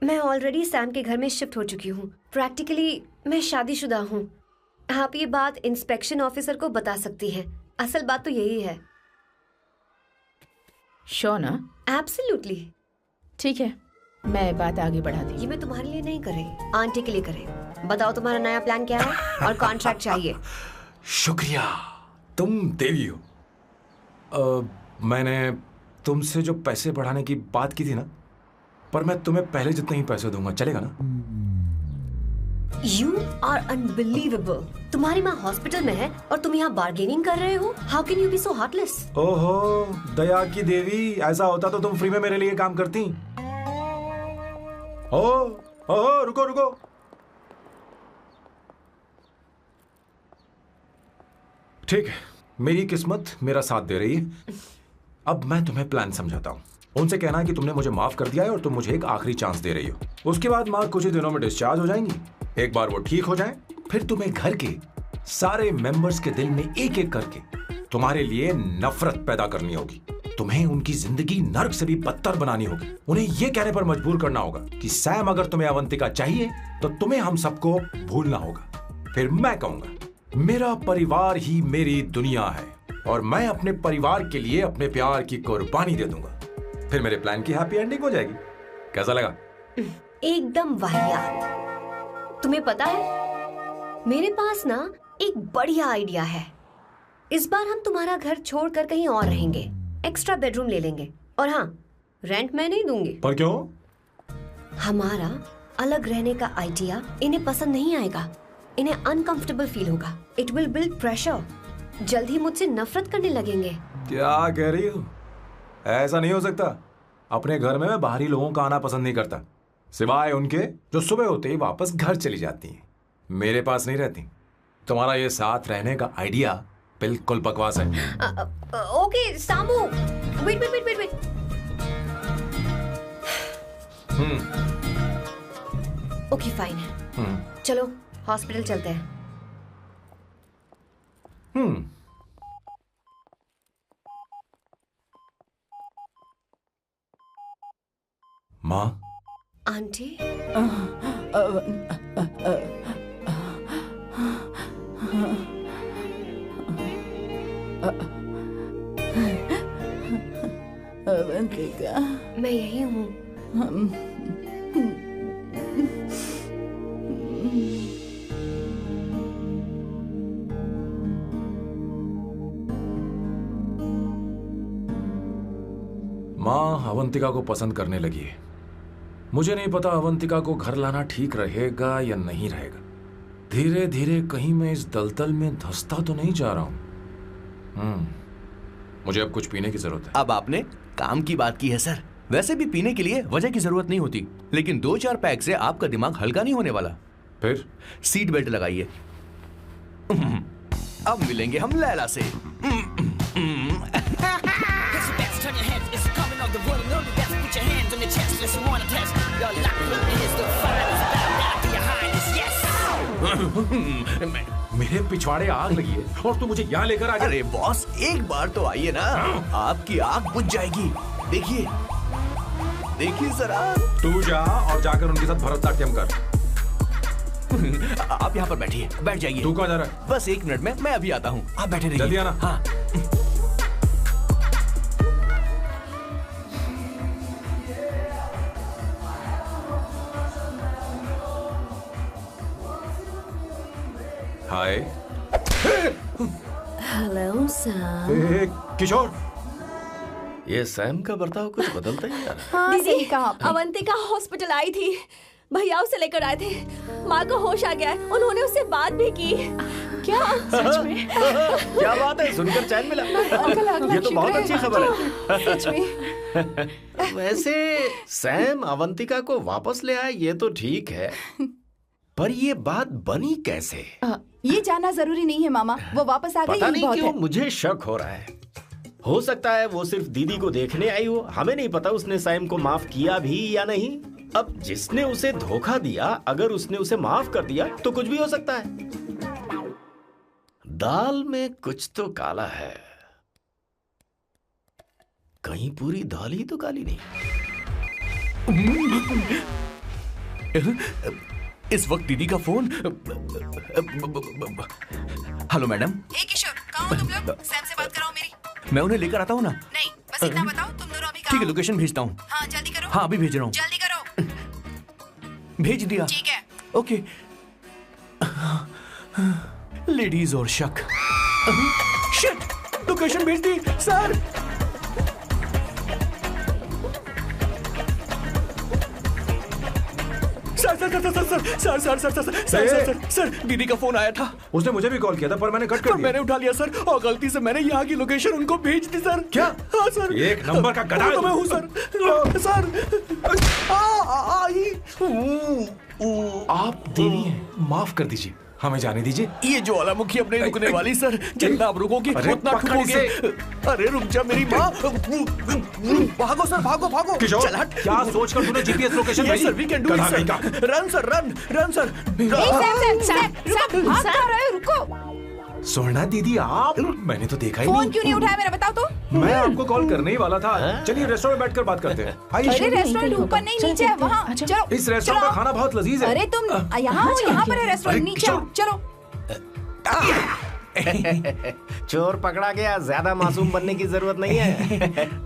मैं ऑलरेडी सैम के घर में शिफ्ट हो चुकी हूँ। प्रैक्टिकली मैं शादीशुदा हूँ। आप ये बात इंस्पेक्शन ऑफिसर को बता सकती हैं। असल बात तो यही है। श्योर ना? एब्सोल्युटली। ठीक है, मैं बात आगे बढ़ा दी। ये मैं तुम्हारे लिए नहीं कर रही, आंटी के लिए कर रही। बताओ तुम्हारा नया प्लान क्या है और कॉन्ट्रैक्ट चाहिए। शुक्रिया, तुम देवी हो। मैंने तुमसे जो पैसे बढ़ाने की बात की थी ना, पर मैं तुम्हें पहले जितने ही पैसे दूंगा, चलेगा ना? You are unbelievable. तुम्हारी माँ हॉस्पिटल में है और तुम यहाँ बार्गेनिंग कर रहे हो? How can you be so heartless? ओहो दया की देवी, ऐसा होता तो तुम फ्री में मेरे लिए काम करती। ओहो रुको रुको। ठीक है, मेरी किस्मत मेरा साथ दे रही है। अब मैं तुम्हें प्लान समझाता हूँ। उनसे कहना कि तुमने मुझे माफ कर दिया है और तुम मुझे एक आखिरी चांस दे रही हो। उसके बाद माँ कुछ ही दिनों में डिस्चार्ज हो जाएंगी। एक बार वो ठीक हो जाएं, फिर तुम्हें घर के सारे मेंबर्स के दिल में एक एक करके तुम्हारे लिए नफरत पैदा करनी होगी। तुम्हें उनकी जिंदगी नर्क से भी बदतर बनानी होगी। उन्हें यह कहने पर मजबूर करना होगा कि सैम, अगर तुम्हें अवंतिका चाहिए तो तुम्हें हम सबको भूलना होगा। फिर मैं कहूंगा मेरा परिवार ही मेरी दुनिया है और मैं अपने परिवार के लिए अपने प्यार की कुर्बानी दे दूंगा। फिर मेरे प्लान की हैप्पी एंडिंग हो जाएगी। कैसा लगा? एकदम वाहियात। तुम्हें पता है, मेरे पास ना एक बढ़िया आइडिया है। इस बार हम तुम्हारा घर छोड़कर कहीं और रहेंगे, एक्स्ट्रा बेडरूम ले लेंगे। और हाँ, रेंट मैं नहीं दूंगी। पर क्यों? हमारा अलग रहने का आइडिया इन्हें पसंद नहीं आएगा। इन्हें अनकंफर्टेबल फील होगा। It will build pressure. जल्द ही मुझसे नफरत करने लगेंगे। क्या कह रही हो? ऐसा नहीं हो सकता। अपने घर में मैं बाहरी लोगों का आना पसंद नहीं करता, सिवाय उनके जो सुबह होते ही वापस घर चली जाती हैं, मेरे पास नहीं रहती। तुम्हारा ये साथ रहने का आइडिया बिल्कुल बकवास है। Okay Samu, wait wait wait wait. Okay fine, चलो हॉस्पिटल चलते हैं। माँ, आंटी, अवंतिका, मैं यही हूँ। माँ अवंतिका को पसंद करने लगी है। मुझे नहीं पता अवंतिका को घर लाना ठीक रहेगा या नहीं रहेगा। धीरे धीरे कहीं मैं इस दलदल में धंसता तो नहीं जा रहा हूँ। मुझे अब कुछ पीने की जरूरत है। अब आपने काम की बात की है सर। वैसे भी पीने के लिए वजह की जरूरत नहीं होती, लेकिन 2-4 पैक से आपका दिमाग हल्का नहीं होने वाला। फिर सीट बेल्ट लगाइए। अब मिलेंगे हम लैला से। मेरे पिछवाड़े आग लगी है और तू मुझे यहाँ लेकर आ गया। अरे बॉस, एक बार तो आइए ना, आपकी आग बुझ जाएगी। देखिए देखिए जरा। तू जा और जाकर उनके साथ भरतनाट्यम कर। आप यहाँ पर बैठिए, बैठ जाइए। तू कहाँ जा रहा है? बस 1 मिनट में मैं अभी आता हूँ, आप बैठे रहिए। जल्दी आना। हाँ। हाय। Hello Sam. किशोर, ये सैम का बर्ताव कुछ बदलता ही यार। हाँ, दीदी, अवंतिका हॉस्पिटल आई थी। भैया उसे लेकर आए थे। माँ को होश आ गया है। उन्होंने उससे बात भी की। क्या सच में? क्या बात है, सुनकर चैन मिला। अंकल, ये तो बहुत अच्छी खबर है। सच में। वैसे सैम अवंतिका को वापस ले आए ये तो ठीक है, पर ये बात बनी कैसे? ये जानना जरूरी नहीं है मामा, वो वापस आ गई पता यही नहीं बहुत क्यों है। मुझे शक हो रहा है। हो सकता है वो सिर्फ दीदी को देखने आई हो, हमें नहीं पता उसने सैम को माफ किया भी या नहीं। अब जिसने उसे धोखा दिया अगर उसने उसे माफ कर दिया तो कुछ भी हो सकता है। दाल में कुछ तो काला है, कहीं पूरी दाल ही तो काली नहीं। इस वक्त दीदी का फोन। Hello madam. ए किशोर, कहाँ हो तुम लोग? सैम से बात कराओ मेरी। मैं उन्हें लेकर आता हूँ ना। नहीं, बस इतना बताओ तुम दोनों अभी कहाँ ठीक है, हो? लोकेशन भेजता हूँ। हाँ जल्दी करो। हाँ अभी भेज रहा हूँ। जल्दी करो। भेज दिया। ठीक है। ओके। लेडीज और शक। शिट, लोकेशन भेज दी सर। सर दीदी का फोन आया था। उसने मुझे भी कॉल किया था पर मैंने कट कर दिया। मैंने उठा लिया सर, और गलती से मैंने यहाँ की लोकेशन उनको भेज दी सर। क्या? हाँ सर। एक नंबर का गधा है तो मैं हूँ सर। आप देवी हैं, माफ कर दीजिए, हमें जाने दीजिए। ये ज्वालामुखी अब नहीं रुकने वाली सर, जितना आप रुकोगे उतना ठुकोगे। अरे रुक जा मेरी माँ। भागो सर, भागो भागो। किशोर, चल हट। क्या सोचकर तूने जीपीएस लोकेशन भेजी? Sir we can do it sir. Run sir, run sir. भाग कहाँ रहे हो? रुको। सोना दीदी आप, मैंने तो देखा ही नहीं। फोन क्यों नहीं उठाया मेरा, बताओ तो। मैं आपको कॉल करने ही वाला था। चलिए रेस्टोरेंट में बैठकर बात करते हैं। अरे रेस्टोरेंट ऊपर नहीं नीचे है, वहाँ चलो। इस रेस्टोरेंट का खाना बहुत लजीज है। अरे तुम यहाँ हो, यहाँ पर है रेस्टोरेंट, नीचे आओ, चलो। चोर पकड़ा गया, ज्यादा मासूम बनने की जरूरत नहीं है।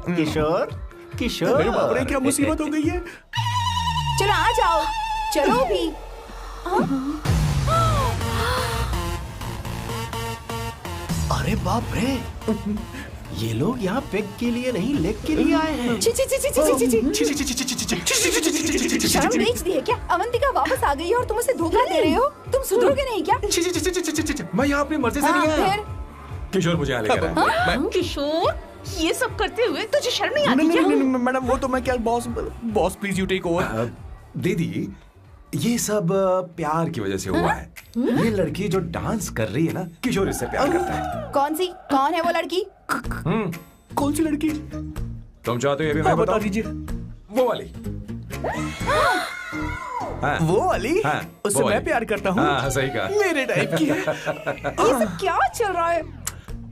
किशोर, किशोर। अरे बाप रे, क्या मुसीबत हो गई है। चलो आ जाओ, चलो भी। अरे बाप रे, ये लोग यहाँ पेग के लिए नहीं लेग के लिए आए हैं। शर्म बेच दी है क्या? अवंतिका वापस आ गई है और तुम उसे धोखा दे रहे हो? तुम सुधरोगे नहीं क्या? मैं यहाँ अपनी मर्जी से नहीं आया। किशोर मुझे यहाँ लेकर आया। किशोर, ये सब करते हुए तुझे शर्म नहीं आती नहीं क्या? नहीं नहीं मैडम, वो तो मैं क्या, boss please you take over. दीदी ये सब प्यार की वजह से हुआ है। ये लड़की जो डांस कर रही है ना, किशोर इससे प्यार करता है। कौन सी? कौन है वो लड़की? कौन सी लड़की? तुम चाहते हो ये भी मैं बता दीजिए। वो वाली। हाँ, वो वाली? हाँ, उससे मैं प्यार करता हूँ। हाँ, सही कहा। मेरे टाइप की है। ये सब क्या चल रहा है?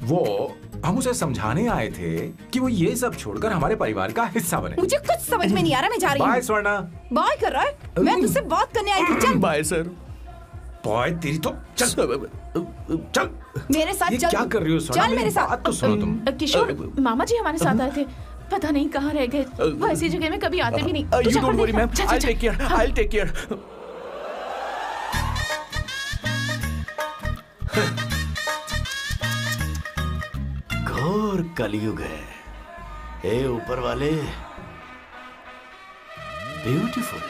वो हम उसे समझाने आए थे कि वो ये सब छोड़कर हमारे परिवार का हिस्सा बने। मुझे कुछ समझ में नहीं आ रहा, मैं जा रही हूँ। बाय स्वर्णा। बाय कर रहा है? मैं तुझसे बात करने आई थी, चल। Bye sir. बाय तेरी तो। चल चल मेरे साथ ये चल। क्या कर रही हो स्वर्णा? चल मेरे साथ। बात तो सुनो तुम। किशोर, मामा जी हमारे साथ आए थे, पता नहीं कहाँ रह गए। वो ऐसी जगह में कभी आते भी नहीं। You don't worry ma'am, I'll take care, I'll take care। घोर कलयुग है। हे ऊपर वाले, ब्यूटीफुल,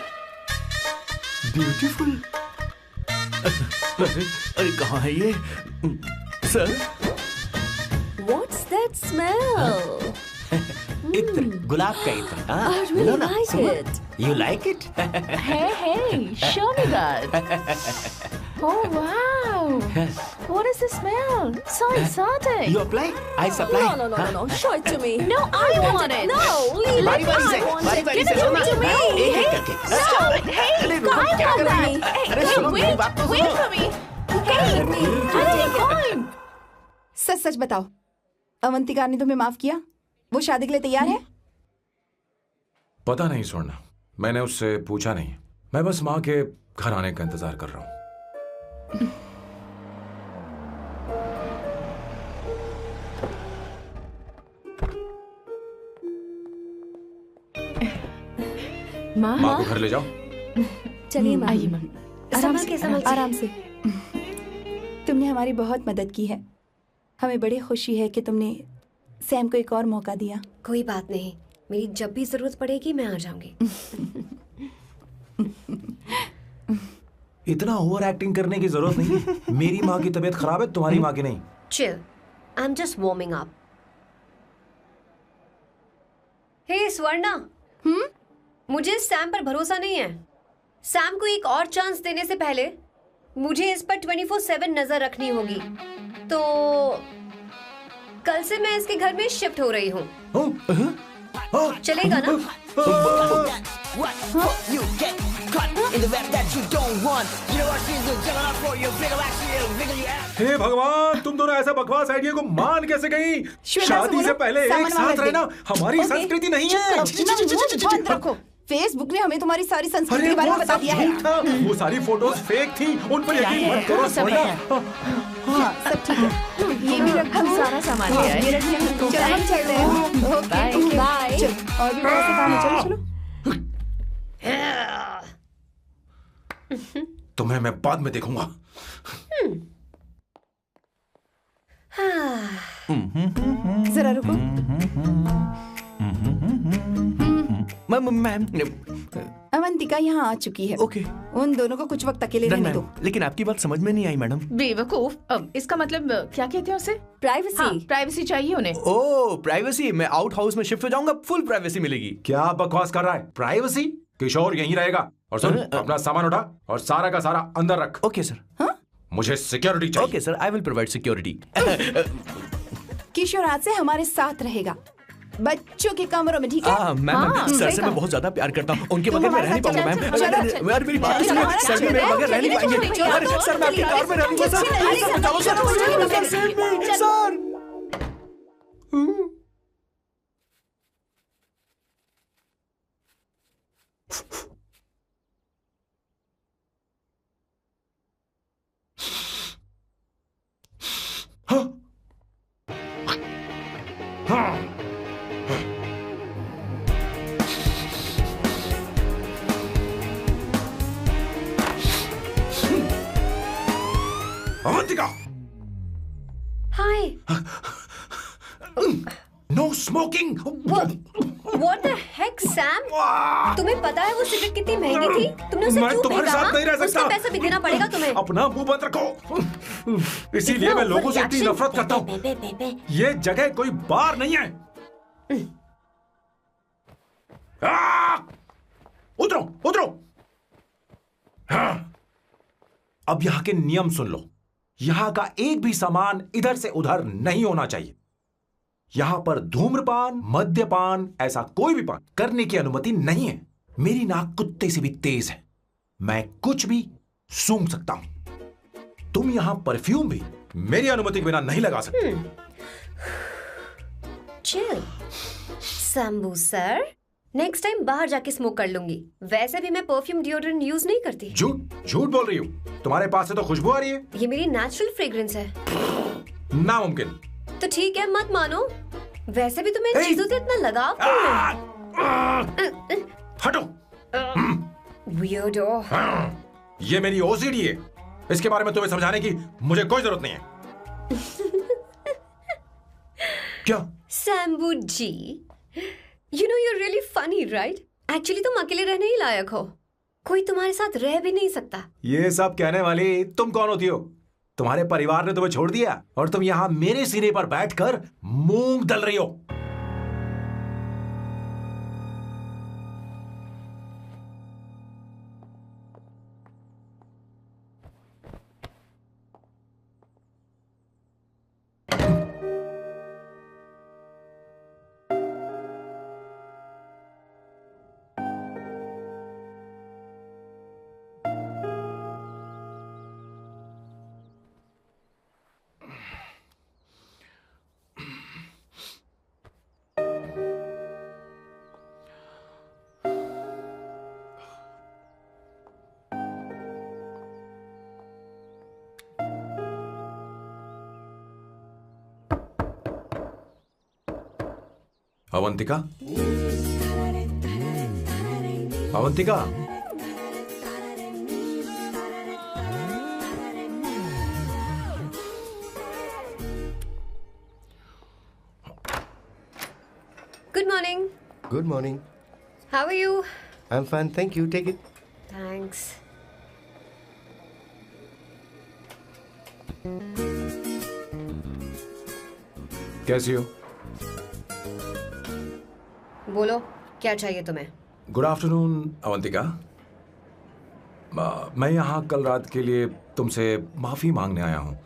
ब्यूटीफुल। अरे कहाँ है ये सर? What's that smell? इत्र, गुलाब का इत्र। I really like it. You like it? Hey, show me that. Oh wow! What is the smell? So exotic. You apply, I supply. No. Show it to me. No, I want it. No, leave बारी it. बारी से, I want बारी it. बारी Give से it सुना। to me. एक एक करके। Stop! Hey, अरे I क्या want कर रही that. है? Hey, अरे सुनो मेरी बात तो wait सुनो। for me. Hey, I take time. सच सच बताओ, अवंतिका ने तुम्हें माफ किया? वो शादी के लिए तैयार है? पता नहीं स्वर्णा, मैंने उससे पूछा नहीं। मैं बस माँ के घर आने का इंतजार कर रहा हूँ। माँ को घर ले जाओ। चलिए माँ। आइए माँ। आराम से। तुमने हमारी बहुत मदद की है। हमें बड़ी खुशी है कि तुमने सैम को एक और मौका दिया। कोई बात नहीं, मेरी जब भी जरूरत पड़ेगी मैं आ जाऊंगी। इतना ओवर एक्टिंग करने की जरूरत नहीं। मेरी माँ की तबीयत खराब है, तुम्हारी माँ की नहीं। Chill. I'm just warming up. Hey Swarna, मुझे सैम पर भरोसा नहीं है। सैम को एक और चांस देने से पहले मुझे इस पर 24/7 नजर रखनी होगी। तो कल से मैं इसके घर में शिफ्ट हो रही हूँ। चलेगा ना? हे भगवान, तुम दोनों ऐसा बकवास आइडिया को मान कैसे गई? शादी से पहले एक साथ रहना हमारी संस्कृति नहीं है। बंद रखो। फेसबुक ने हमें तुम्हारी सारी संस्कृति के बारे में बता दिया है। वो सारी फोटोज फेक थी, उन पर यकीन मत करो। हाँ, सब ठीक है। ये भी रखो, सारा सामान ले आए। चलो हम चलते हैं। Okay bye. और भी बहुत से काम है, चलो चलो। तुम्हें मैं बाद में देखूंगा। जरा रुको। मैम अवंतिका यहाँ आ चुकी है। ओके। उन दोनों को कुछ वक्त अकेले रहने दो। लेकिन आपकी बात समझ में नहीं आई मैडम। बेवकूफ, अब इसका मतलब क्या कहते हैं उसे? प्राइवेसी। हाँ, प्राइवेसी चाहिए उन्हें। ओह प्राइवेसी, मैं आउट हाउस में शिफ्ट हो जाऊंगा, फुल प्राइवेसी मिलेगी। क्या बकवास कर रहा है? प्राइवेसी? किशोर यहीं रहेगा। और सुन, अपना सामान उठा और सारा का सारा अंदर रख। Okay sir. मुझे सिक्योरिटी चाहिए। Okay sir, I will provide security. Kishore आज से हमारे साथ रहेगा, बच्चों के कमरों में, ठीक है? मैम सर से मैं बहुत ज्यादा प्यार करता हूँ, उनके बगैर मैं रह नहीं पाऊंगा मैम। यार मेरी बात सुनिए, सर भी मेरे बगैर रह नहीं पाएंगे। अरे सर मैं आपकी कार में रहूंगा sir. Sir Avantika! Hi. No smoking. What the heck, Sam? तुम्हें पता है वो सिगरेट कितनी महंगी थी? तुमने उसे मैं क्यों तुम्हारे फेंका? साथ नहीं रह सकता। उसका पैसा भी देना पड़ेगा तुम्हें। अपना मुंह बंद रखो। इसीलिए मैं लोगों से इतनी नफरत करता हूँ। ये जगह कोई बार नहीं है। उतरो उतरो। अब यहाँ के नियम सुन लो। यहाँ का एक भी सामान इधर से उधर नहीं होना चाहिए। यहाँ पर धूम्रपान, मद्यपान, ऐसा कोई भी पान करने की अनुमति नहीं है। मेरी नाक कुत्ते से भी तेज है, मैं कुछ भी सूंघ सकता हूं। तुम यहाँ परफ्यूम भी मेरी अनुमति के बिना नहीं लगा सकते। Chill Shambhu sir, next time बाहर जाके स्मोक कर लूंगी। वैसे भी मैं परफ्यूम डिओड्रेंट यूज नहीं करती। झूठ बोल रही हो। तुम्हारे पास से तो खुशबू आ रही है। ये मेरी नेचुरल फ्रेग्रेंस है। नामुमकिन। तो ठीक है, मत मानो। वैसे भी तुम्हें इन चीजों से इतना लगाव क्यों है? हटो। Weirdo। ये मेरी ओसीडी है। इसके बारे में तुम्हें समझाने की मुझे कोई जरूरत नहीं है। क्या? शंभू जी, you know you're really funny, right? Actually तुम अकेले रहने ही लायक हो। कोई तुम्हारे साथ रह भी नहीं सकता। ये सब कहने वाली तुम कौन होती हो? तुम्हारे परिवार ने तुम्हें छोड़ दिया और तुम यहाँ मेरे सिरे पर बैठकर मूंग दल रही हो। Avantika, Avantika, Good morning. Good morning. How are you? I'm fine, thank you. Take it. Thanks. कैसी हो? बोलो, क्या चाहिए तुम्हें? Good afternoon Avantika. मैं यहाँ कल रात के लिए तुमसे माफी मांगने आया हूँ।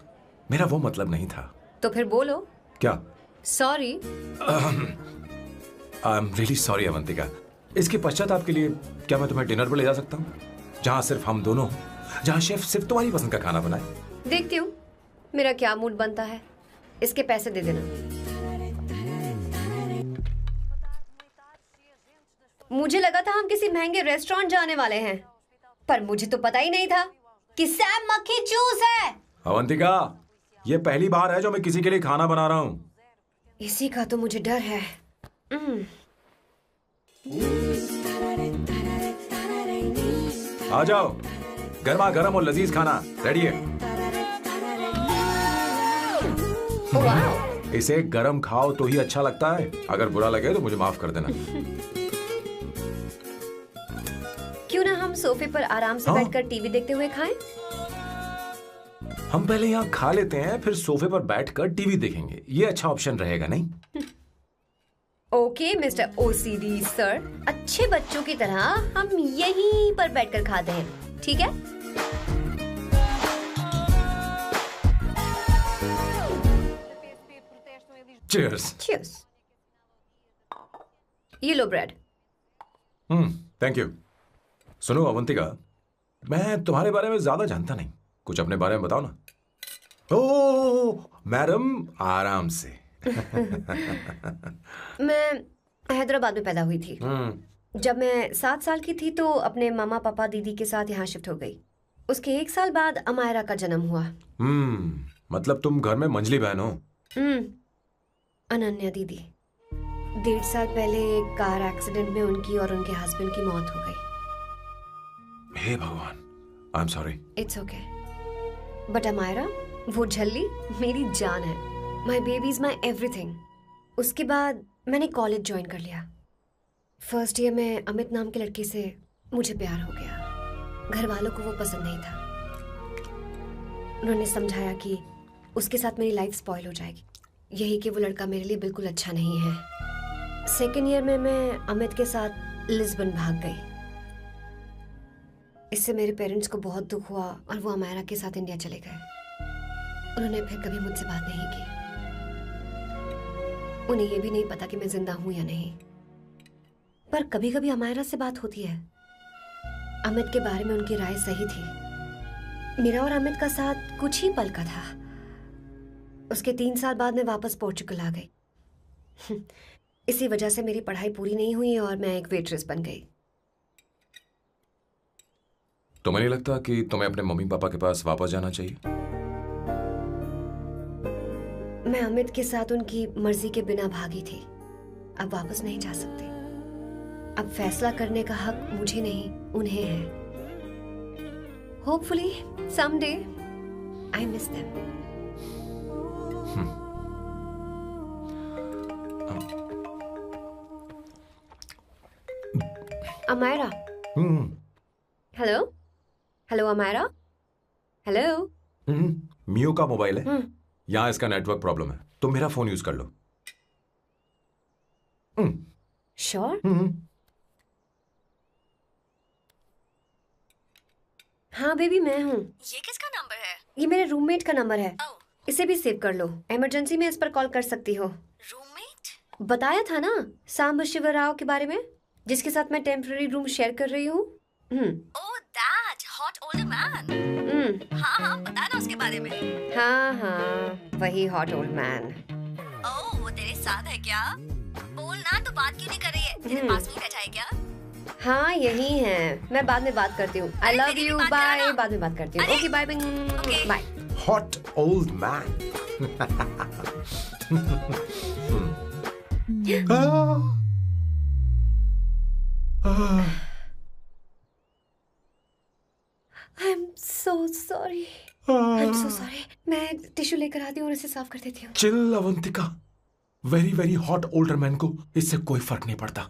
मेरा वो मतलब नहीं था। तो फिर बोलो। क्या? Sorry. I am really sorry Avantika. इसके पश्चात आपके लिए क्या मैं तुम्हें डिनर पर ले जा सकता हूँ, जहाँ सिर्फ हम दोनों, जहाँ शेफ सिर्फ तुम्हारी पसंद का खाना बनाए? देखती हूँ मेरा क्या मूड बनता है। इसके पैसे दे देना। मुझे लगा था हम किसी महंगे रेस्टोरेंट जाने वाले हैं, पर मुझे तो पता ही नहीं था कि सैम मक्खी चूस है। अवंतिका, ये पहली बार है जो मैं किसी के लिए खाना बना रहा हूँ। इसी का तो मुझे डर है। आ जाओ, गर्मा गर्म और लजीज खाना रेडी है। इसे गरम खाओ तो ही अच्छा लगता है। अगर बुरा लगे तो मुझे माफ कर देना। क्यों ना हम सोफे पर आराम से बैठकर टीवी देखते हुए खाएं? हम पहले यहाँ खा लेते हैं, फिर सोफे पर बैठकर टीवी देखेंगे। ये अच्छा ऑप्शन रहेगा, नहीं? ओके मिस्टर ओसीडी सर, अच्छे बच्चों की तरह हम यहीं पर बैठकर खाते हैं, ठीक है? Cheers. Cheers. ये लो ब्रेड। Thank you. सुनो अवंतिका, मैं तुम्हारे बारे में ज्यादा जानता नहीं, कुछ अपने बारे में बताओ ना। ओह मैडम, आराम से। मैं हैदराबाद में पैदा हुई थी। जब मैं 7 साल की थी तो अपने मामा पापा दीदी के साथ यहाँ शिफ्ट हो गई। उसके 1 साल बाद अमायरा का जन्म हुआ। मतलब तुम घर में मंझली बहन हो? अनन्या दीदी। 1.5 साल पहले एक कार एक्सीडेंट में उनकी और उनके हस्बैंड की मौत हो गई। हे भगवान, I am sorry. It's okay. But Amayra, वो झल्ली मेरी जान है। My baby is my everything. उसके बाद मैंने कॉलेज ज्वाइन कर लिया। फर्स्ट ईयर में अमित नाम के लड़के से मुझे प्यार हो गया। घर वालों को वो पसंद नहीं था। उन्होंने समझाया कि उसके साथ मेरी लाइफ स्पॉइल हो जाएगी, यही कि वो लड़का मेरे लिए बिल्कुल अच्छा नहीं है। सेकेंड ईयर में मैं अमित के साथ लिस्बन भाग गई। इससे मेरे पेरेंट्स को बहुत दुख हुआ और वो अमायरा के साथ इंडिया चले गए। उन्होंने फिर कभी मुझसे बात नहीं की। उन्हें ये भी नहीं पता कि मैं जिंदा हूं या नहीं। पर कभी कभी अमायरा से बात होती है। अमित के बारे में उनकी राय सही थी। मेरा और अमित का साथ कुछ ही पल का था। उसके 3 साल बाद मैं वापस पोर्चुगल आ गई। इसी वजह से मेरी पढ़ाई पूरी नहीं हुई और मैं एक वेट्रेस बन गई। तुम्हें नहीं लगता कि तुम्हें अपने मम्मी पापा के पास वापस जाना चाहिए? मैं अमित के साथ उनकी मर्जी के बिना भागी थी। अब वापस नहीं जा सकती। अब फैसला करने का हक मुझे नहीं, उन्हें है। Hopefully someday I miss them. Amayra. Hello hello Amayra. Hello. मियो का मोबाइल है। यहाँ इसका नेटवर्क प्रॉब्लम है। तुम मेरा फोन यूज कर लो। श्योर? हाँ बेबी, मैं हूँ। ये किसका नंबर है? ये मेरे रूममेट का नंबर है। इसे भी सेव कर लो। इमरजेंसी में इस पर कॉल कर सकती हो। रूममेट? बताया था ना सांब शिवराव के बारे में, जिसके साथ मैं टेम्पररी रूम शेयर कर रही हूँ। Oh that hot older man. हाँ बताना उसके बारे में। हाँ वही हॉट ओल्ड मैन। ओह वो तेरे साथ है क्या? बोलना तो बात क्यों नहीं कर रही है? तेरे पास में बैठा है क्या? हाँ यही है। मैं बाद में बात करती हूँ। I love you, bye. बाद में बात करती हूँ। Okay bye bye. Hot old man. I am so sorry. मैं टिश्यू लेकर आती हूँ और इसे साफ कर देती हूँ। Chill Avantika. Very very hot older man को इससे कोई फर्क नहीं पड़ता।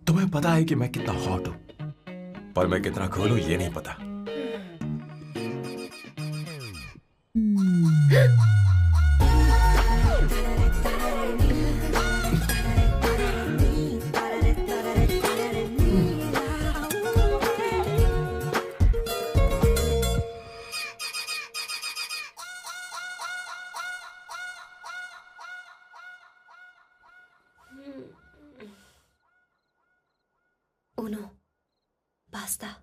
तुम्हें पता है कि मैं कितना हॉट हूं, पर मैं कितना कूल हूं ये नहीं पता। Oh no, pasta.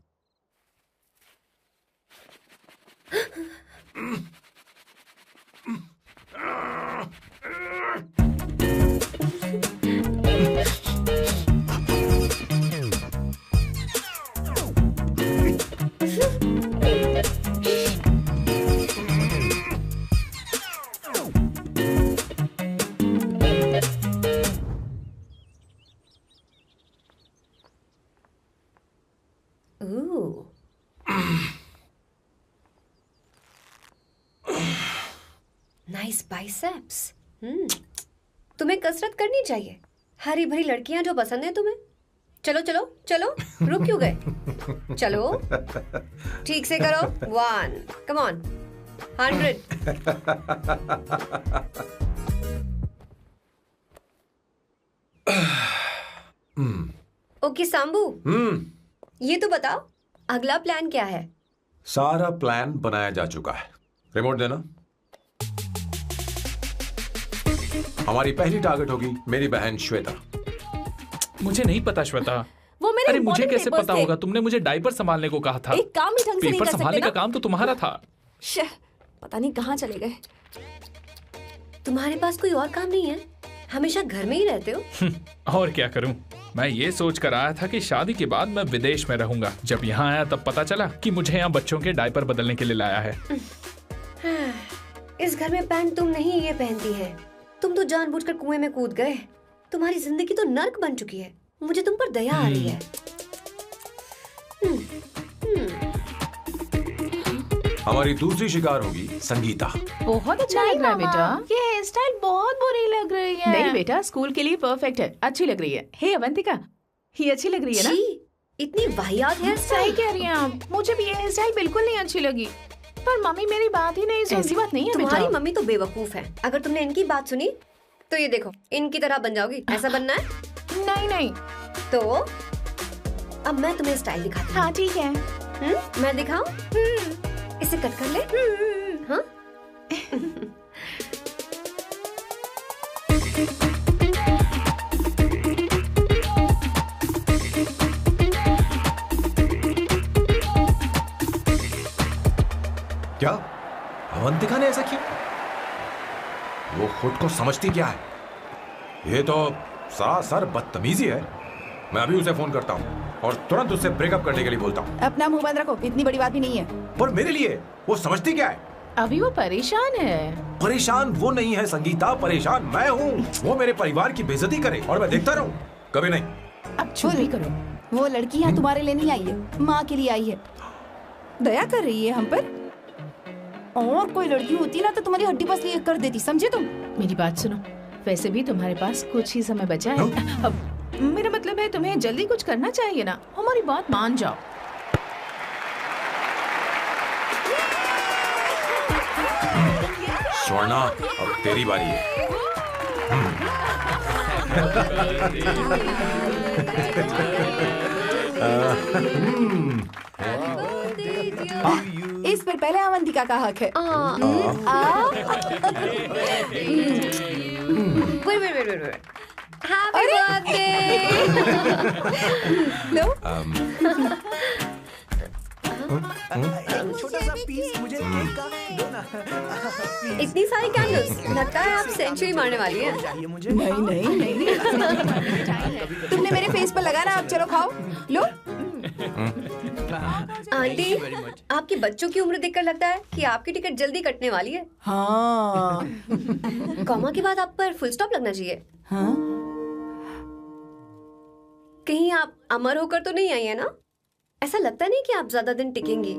Nice biceps. तुम्हें कसरत करनी चाहिए। हरी भरी लड़कियां जो पसंद है तुम्हें। चलो चलो चलो, रुक क्यों गए? चलो ठीक से करो। 1, कम ऑन, 100। ओके सांबू, ये तो बताओ अगला प्लान क्या है? सारा प्लान बनाया जा चुका है। रिमोट देना। हमारी पहली टारगेट होगी मेरी बहन श्वेता। मुझे नहीं पता श्वेता। वो मेरे अरे मुझे कैसे papers पता थे। होगा? तुमने मुझे डायपर संभालने को कहा था। एक काम ही ढंग से नहीं पेपर कर सकते संभालने ना? का काम तो तुम्हारा था। शे, पता नहीं कहाँ चले गए। तुम्हारे पास कोई और काम नहीं है? हमेशा घर में ही रहते हो। और क्या करूं? मैं ये सोच कर आया था कि शादी के बाद मैं विदेश में रहूंगा। जब यहाँ आया तब पता चला कि मुझे यहाँ बच्चों के डायपर बदलने के लिए लाया है। इस घर में पैंट तुम नहीं ये पहनती है। तुम तो जानबूझकर कुएं में कूद गए। तुम्हारी जिंदगी तो नर्क बन चुकी है। मुझे तुम पर दया आ रही है। हमारी दूसरी शिकार होगी संगीता। बहुत अच्छा लग रहा है बेटा। ये हेयर स्टाइल बहुत बुरी लग रही है। नहीं बेटा, स्कूल के लिए परफेक्ट है। अच्छी लग रही है। हे अवंतिका, ये अच्छी लग रही है ना? इतनी वाहियात हेयर सही स्टाइल। कह रही हैं आप। मुझे भी ये हेयर स्टाइल बिल्कुल नहीं अच्छी लगी। पर मम्मी मेरी बात ही नहीं सुन। ऐसी बात नहीं है बेटा। तुम्हारी मम्मी तो बेवकूफ है। अगर तुमने इनकी बात सुनी तो ये देखो इनकी तरह बन जाओगी। ऐसा बनना है? नहीं नहीं। तो अब मैं तुम्हें स्टाइल दिखाती हूँ। हाँ ठीक है। मैं दिखाऊं? इसे कट कर ले। हाँ? क्या अवंतिका ने ऐसा किया? वो खुद को समझती क्या है? ये तो सरासर बदतमीजी है। मैं अभी उसे फोन करता हूँ और तुरंत उससे ब्रेकअप करने के लिए बोलता हूँ। अपना मुंह बंद रखो, इतनी बड़ी बात भी नहीं है। पर मेरे लिए वो समझती क्या है? अभी वो परेशान है। परेशान वो नहीं है संगीता, परेशान मैं हूँ। वो मेरे परिवार की बेइज्जती करे और मैं देखता रहूँ? कभी नहीं। अब चुप भी करो। वो लड़की यहाँ तुम्हारे लिए नहीं आई है, माँ के लिए आई है। दया कर रही है हम पर। और कोई लड़की होती ना तो तुम्हारी हड्डी पसली कर देती, समझे तुम? मेरी बात सुनो, वैसे भी तुम्हारे पास कुछ ही समय बचा है। अब मेरा मतलब है तुम्हें जल्दी कुछ करना चाहिए ना। हमारी बात मान जाओ। स्वर्णा, अब तेरी बारी है। इस पर पहले अवंतिका का हक है। हैप्पी लो। छोटा सा पीस मुझे केक का दो ना। इतनी सारी कैंडल्स, लगता है आप सेंचुरी मारने वाली है। नहीं नहीं नहीं। तुमने मेरे फेस पर लगाना, अब चलो खाओ। लो। आंटी, आपके बच्चों की उम्र देखकर लगता है कि आपकी टिकट जल्दी कटने वाली है। हाँ। कॉमा के बाद आप पर फुल स्टॉप लगना चाहिए। हाँ? कहीं आप अमर होकर तो नहीं आई है ना? ऐसा लगता नहीं कि आप ज्यादा दिन टिकेंगी।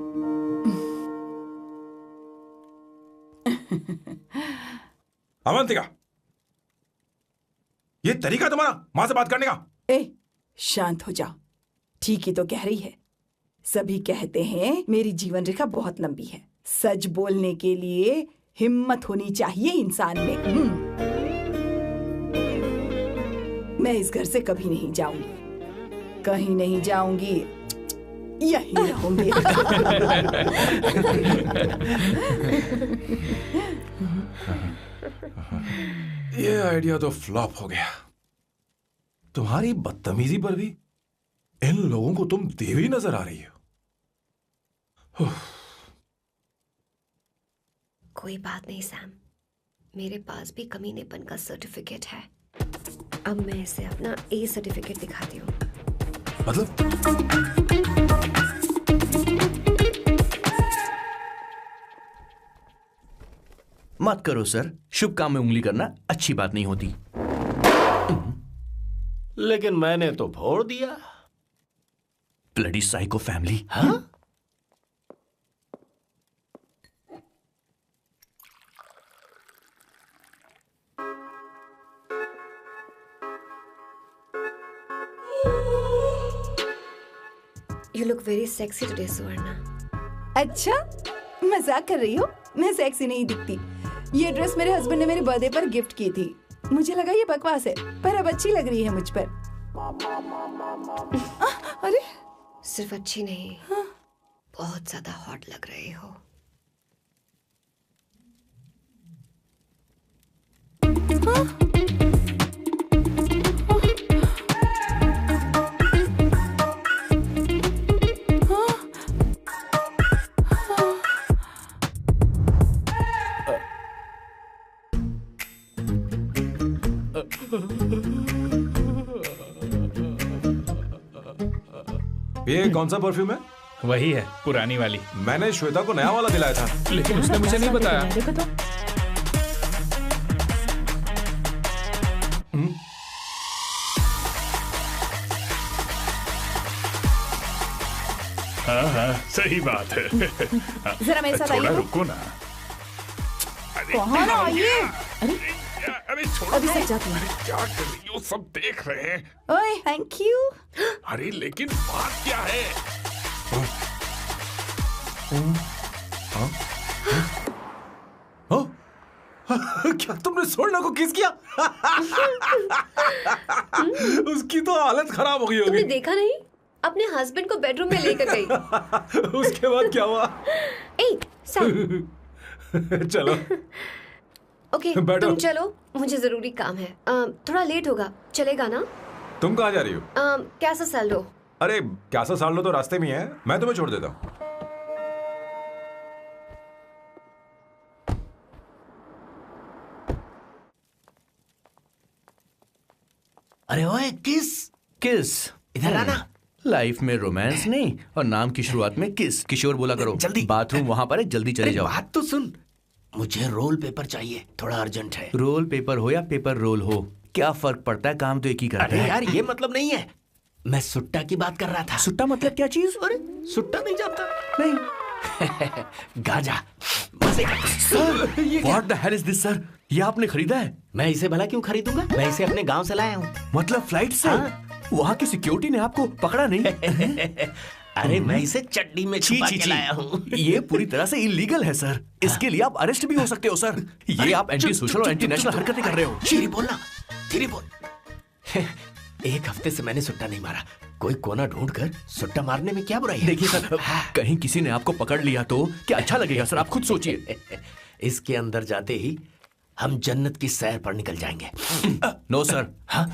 अवंतिका, ये तरीका तुम्हारा माँ से बात करने का? ए, शांत हो जाओ। ठीक ही तो कह रही है। सभी कहते हैं मेरी जीवन रेखा बहुत लंबी है। सच बोलने के लिए हिम्मत होनी चाहिए इंसान में। मैं इस घर से कभी नहीं जाऊंगी, कहीं नहीं जाऊंगी, यहीं रहूंगी। ये आइडिया तो फ्लॉप हो गया। तुम्हारी बदतमीजी पर भी इन लोगों को तुम देवी नजर आ रही हो। कोई बात नहीं सैम, मेरे पास भी कमीनेपन का सर्टिफिकेट है। अब मैं इसे अपना ए सर्टिफिकेट दिखाती हूँ। मतलब? मत करो सर, शुभ काम में उंगली करना अच्छी बात नहीं होती। लेकिन मैंने तो फोड़ दिया। Bloody psycho family. हाँ? You look very sexy today, सुवर्णा। अच्छा, मजाक कर रही हो? मैं सेक्सी नहीं दिखती। ये ड्रेस मेरे हस्बैंड ने मेरे बर्थडे पर गिफ्ट की थी। मुझे लगा ये बकवास है, पर अब अच्छी लग रही है मुझ पर। अरे सिर्फ अच्छी नहीं, बहुत ज्यादा हॉट लग रहे हो। ये कौन सा परफ्यूम है? वही है, पुरानी वाली। मैंने श्वेता को नया वाला दिलाया था, लेकिन उसने मुझे नहीं बताया। देखो तो। हाँ, सही बात है। जरा मेरे साथ थोड़ा आइए। रुको ना। कहाँ ना आइए? अरे छोड़ो। अभी सच जाती हूँ। क्या कर रही हो? सब देख रहे हैं। ओए, थैंक यू। अरे लेकिन बात क्या है? क्या तुमने सोना को किस किया? उसकी तो हालत खराब हो गई होगी। तुमने देखा नहीं? अपने हस्बैंड को बेडरूम में लेकर गई। उसके बाद क्या हुआ? ए, सैम। चलो। ओके, तुम चलो, मुझे जरूरी काम है। थोड़ा लेट होगा, चलेगा ना? तुम कहाँ जा रही हो? कैसा सैल्डो? अरे कैसा साल लो तो रास्ते में है, मैं तुम्हें छोड़ देता हूँ। अरे ओए, किस इधर आना। लाइफ में रोमांस नहीं और नाम की शुरुआत में किस। किशोर बोला करो। जल्दी। बाथरूम वहां पर है, जल्दी चले जाओ। बात तो सुन, मुझे रोल पेपर चाहिए, थोड़ा अर्जेंट है। रोल पेपर हो या पेपर रोल हो, क्या फर्क पड़ता है, काम तो एक ही करता अरे है। यार, ये मतलब नहीं है। मैं सुट्टा की बात कर रहा था। सुट्टा मतलब क्या चीज? अरे सुट्टा नहीं जानता? नहीं। गाजा मजे का। What the hell is this, sir? ये आपने खरीदा है? मैं इसे भला क्यों खरीदूंगा? मैं इसे अपने गांव से लाया हूँ। मतलब फ्लाइट से? वहाँ की सिक्योरिटी ने आपको पकड़ा नहीं? अरे मैं इसे चटनी में छुपा के लाया हूँ। ये पूरी तरह से इलीगल है सर। इसके लिए आप अरेस्ट भी हो सकते हो सर। ये आप एंटी सोशल और एंटी नेशनल हरकतें कर रहे हो। धीरे बोलना, धीरे बोल। एक हफ्ते से मैंने सुट्टा नहीं मारा। कोई कोना ढूंढकर सुट्टा मारने में क्या बुराई है? देखिए सर, कहीं किसी ने आपको पकड़ लिया तो क्या अच्छा लगेगा सर? आप खुद सोचिए। इसके अंदर जाते ही हम जन्नत की सैर पर निकल जाएंगे। No sir,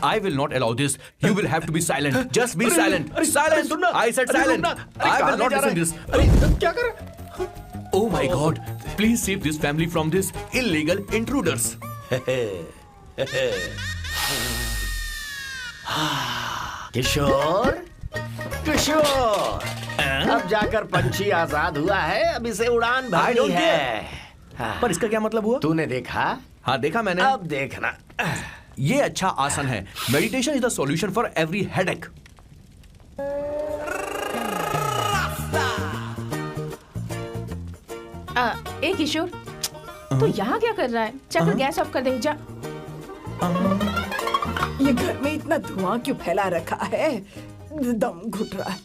I will not allow this. You will have to be silent. Just be silent. Silent. I said silent. I will not listen this. अरे क्या कर रहा? Oh my God! Please save this family from this illegal intruders. किशोर, किशोर, अब जाकर पंछी आजाद हुआ है। अब इसे उड़ान भरनी है। पर इसका क्या मतलब हुआ? तूने देखा? हाँ देखा मैंने। अब देखना। ये अच्छा आसन है। Meditation is the solution for every headache. ए किशोर, तो यहाँ क्या कर रहा है? जाकर गैस ऑफ कर दे जा। ये घर में इतना धुआं क्यों फैला रखा है? दम घुट रहा है।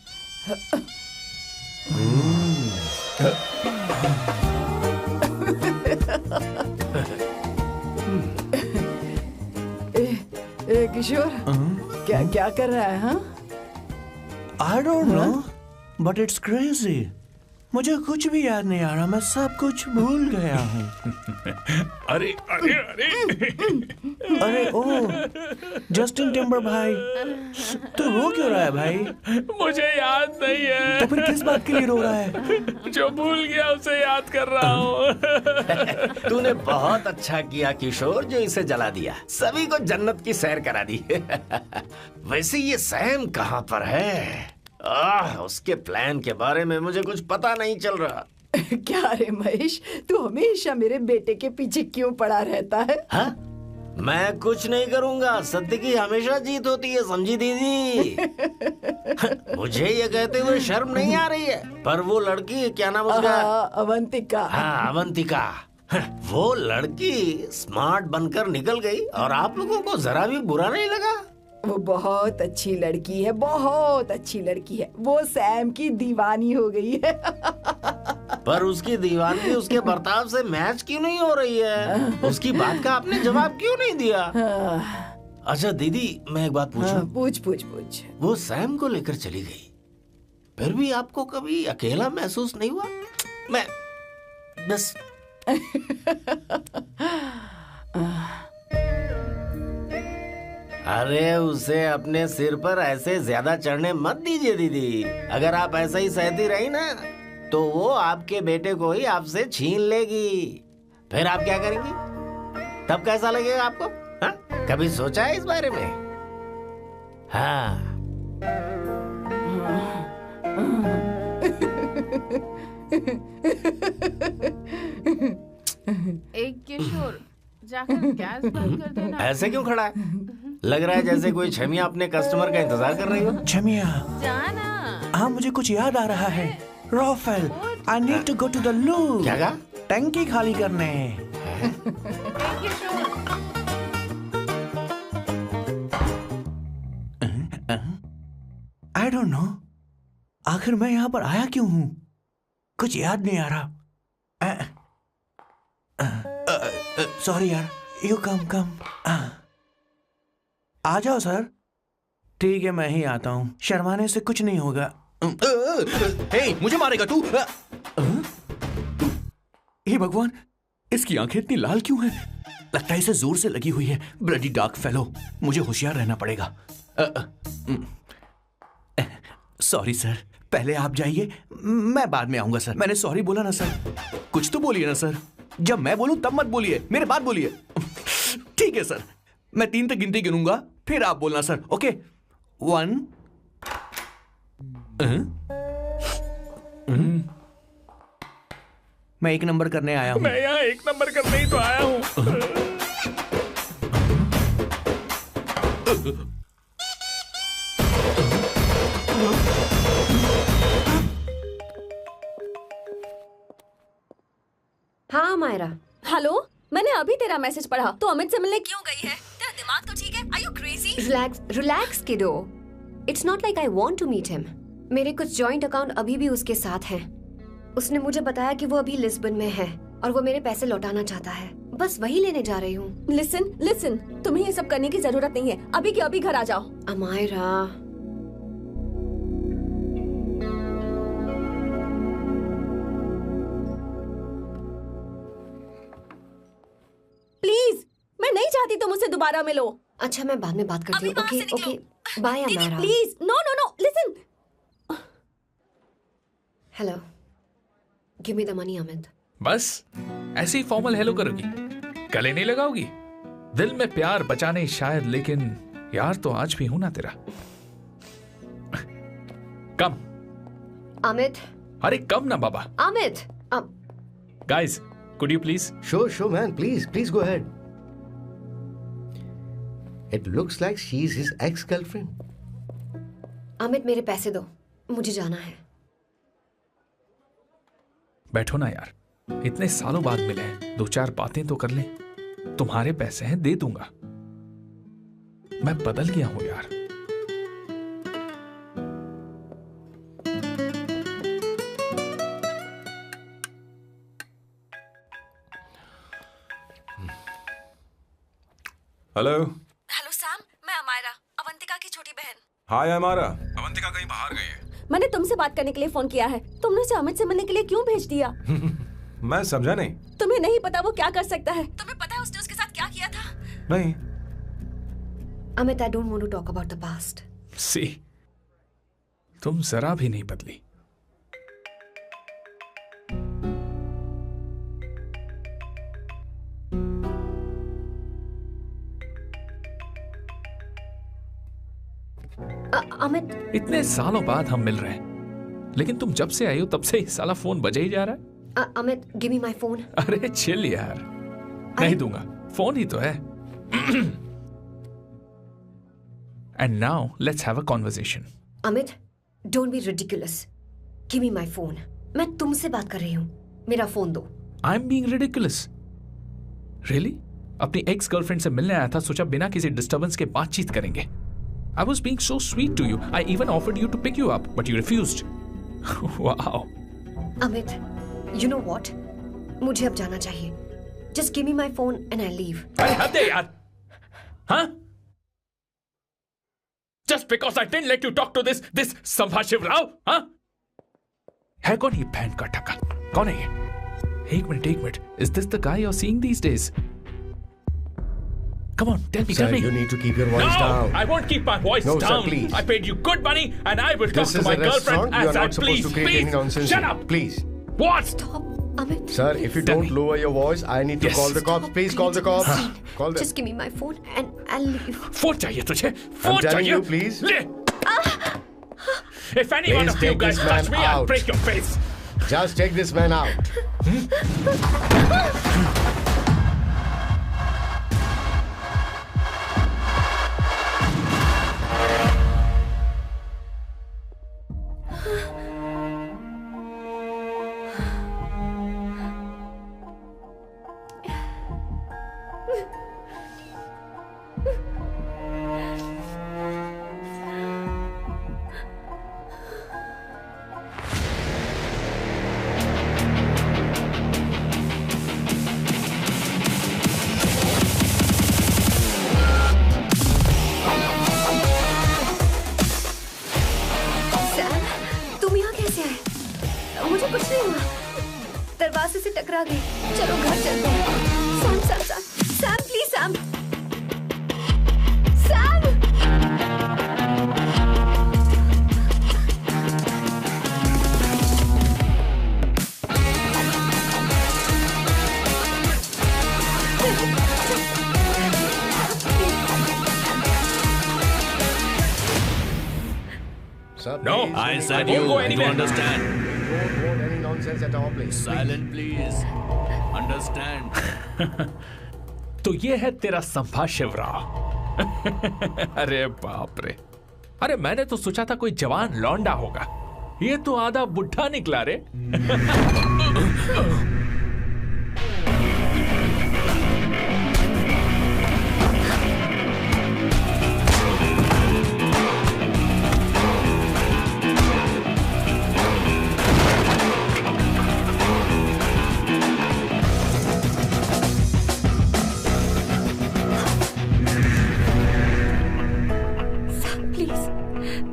ए किशोर, क्या क्या कर रहा है? हाँ, I don't know, but it's crazy. मुझे कुछ भी याद नहीं आ रहा, मैं सब कुछ भूल गया हूँ। अरे अरे अरे अरे ओ जस्टिन टिम्बर भाई, तू रो क्यों रहा है भाई? मुझे याद नहीं है। तो फिर किस बात के लिए रो रहा है? जो भूल गया उसे याद कर रहा हूँ। तूने बहुत अच्छा किया किशोर जो इसे जला दिया, सभी को जन्नत की सैर करा दी। वैसे ये सैम कहाँ पर है? उसके प्लान के बारे में मुझे कुछ पता नहीं चल रहा। क्या रे महेश, तू हमेशा मेरे बेटे के पीछे क्यों पड़ा रहता है? हाँ? मैं कुछ नहीं करूंगा, सत्य की हमेशा जीत होती है, समझी दीदी? मुझे ये कहते हुए शर्म नहीं आ रही है, पर वो लड़की, क्या नाम उसका? अवंतिका। हाँ, अवंतिका। वो लड़की स्मार्ट बनकर निकल गई और आप लोगों को जरा भी बुरा नहीं लगा? वो बहुत अच्छी लड़की है, बहुत अच्छी लड़की है। वो सैम की दीवानी हो गई है। पर उसकी दीवानी उसके बर्ताव से मैच क्यों नहीं हो रही है? उसकी बात का आपने जवाब क्यों नहीं दिया? अच्छा दीदी, मैं एक बात पूछूं? पूछ पूछ पूछ। वो सैम को लेकर चली गई, फिर भी आपको कभी अकेला महसूस नहीं हुआ? मैं बस अरे उसे अपने सिर पर ऐसे ज्यादा चढ़ने मत दीजिए दीदी। अगर आप ऐसा ही सहती रही ना तो वो आपके बेटे को ही आपसे छीन लेगी, फिर आप क्या करेंगी? तब कैसा लगेगा आपको? हाँ? कभी सोचा है इस बारे में? हाँ। एक किशोर, जाकर गैस बंद कर देना। ऐसे क्यों खड़ा है? लग रहा है जैसे कोई छमिया अपने कस्टमर का इंतजार कर रही हो। छमिया, जाना। हाँ मुझे कुछ याद आ रहा है। Rafael, I need to go to the loo। क्या कहा? टंकी खाली करने। I don't know। आखिर मैं यहाँ पर आया क्यों हूँ? कुछ याद नहीं आ रहा। सॉरी यार, यू कम। आ जाओ सर। ठीक है, मैं ही आता हूँ, शर्माने से कुछ नहीं होगा। हे, मुझे मारेगा तू? हे भगवान, इसकी आंखें इतनी लाल क्यों हैं? लगता है इसे जोर से लगी हुई है। ब्लडी डार्क फेलो, मुझे होशियार रहना पड़ेगा। सॉरी सर, पहले आप जाइए, मैं बाद में आऊंगा सर। मैंने सॉरी बोला ना सर। कुछ तो बोलिए ना सर। जब मैं बोलूं तब मत बोलिए, मेरे बाद बोलिए। ठीक है सर, मैं 3 तक गिनती गिनूंगा, फिर आप बोलना सर। ओके, 1। मैं 1 नंबर करने आया हूं। मैं यहाँ 1 नंबर करने ही तो आया हूँ। हाँ मायरा। हेलो, मैंने अभी तेरा मैसेज पढ़ा। तो अमित से मिलने क्यों गई है? तेरा दिमाग तो ठीक है? Are you crazy? Relax kiddo. It's not like I want to meet him. मेरे कुछ जॉइंट अकाउंट अभी भी उसके साथ हैं। उसने मुझे बताया कि वो अभी लिस्बन में है और वो मेरे पैसे लौटाना चाहता है। बस वही लेने जा रही हूँ। लिसन, तुम्हें ये सब करने की जरूरत नहीं है। अभी के अभी घर आ जाओ। अमायरा, प्लीज, मैं नहीं चाहती तुम मुझसे दोबारा मिलो। अच्छा, मैं बाद में बात करती हूँ। Okay, bye Amayra. Please, no, listen. Hello, give me the money Amit. बस ऐसे ही फॉर्मल हेलो करोगी, गले नहीं लगाओगी? दिल में प्यार बचा नहीं शायद, लेकिन यार तो आज भी हूं ना तेरा। कम अमित। अरे कम ना बाबा। Amit. Guys, could you please? Sure, man. Please go ahead. It looks like she's his ex-girlfriend. Amit, मेरे पैसे दो, मुझे जाना है। बैठो ना यार, इतने सालों बाद मिले हैं, 2-4 बातें तो कर ले। तुम्हारे पैसे हैं, दे दूंगा। मैं बदल गया हूं यार। हेलो सैम, मैं अमायरा, अवंतिका की छोटी बहन। हाय अमायरा। अवंतिका कहीं बाहर गई है। मैंने तुमसे बात करने के लिए फोन किया है। तुमने उसे अमित से मिलने के लिए क्यों भेज दिया? मैं समझा नहीं। तुम्हें नहीं पता वो क्या कर सकता है? तुम्हें पता है उसने उसके साथ क्या किया था? नहीं। Amit, I don't want to talk about the past. See, तुम जरा भी नहीं बदली। अमित, इतने सालों बाद हम मिल रहे हैं, लेकिन तुम जब से आई हो तब से ही साला फोन बजे ही जा रहा है। Amit, give me my phone. अरे चिल यार, नहीं दूंगा, फोन ही तो है। And now let's have a conversation. Amit, don't be ridiculous. Give me my phone. मैं तुमसे बात कर रही हूँ, मेरा फोन दो। I'm being ridiculous. Really? अपनी एक्स गर्लफ्रेंड से मिलने आया था, सोचा बिना किसी डिस्टर्बेंस के बातचीत करेंगे। I was being so sweet to you. I even offered you to pick you up, but you refused. Wow. Amit, you know what? मुझे अब जाना चाहिए। Just give me my phone and I'll leave. अरे हद है यार, हाँ? Just because I didn't let you talk to this संभाशिव Rao, हाँ? है कौन ये बहन का टक्का? कौन है ये? एक minute. Is this the guy you're seeing these days? Come on, tell me. Sir, you need to keep your voice down. No, I won't keep my voice No, down. sir, please. I paid you good money, and I will talk This to is my a girlfriend restaurant. You as are I not supposed please. to create any nonsense. Shut here. up. Please. What? Stop, Amit. Sir, if you don't lower your voice, I need to Yes. call the cops. Please call the cops. Call them. Just give me my phone and I'll leave. Phone चाहिए तुझे? I'm फोन telling चाहिए? you, please. ले. If any one Please of you take guys this touch man me, I'll out. break your face. Just take this man out. मुझे कुछ नहीं हुआ, दरवाजे से टकरा गई। चलो घर चलते हैं। Sam please Sam. Sir, No, please. I said won't go you anywhere. understand. Don't want any nonsense at all, please. Silent, please. Understand. तो ये है तेरा संभाशिव राव। अरे बाप रे, अरे मैंने तो सोचा था कोई जवान लौंडा होगा, ये तो आधा बुढ़ा निकला रे।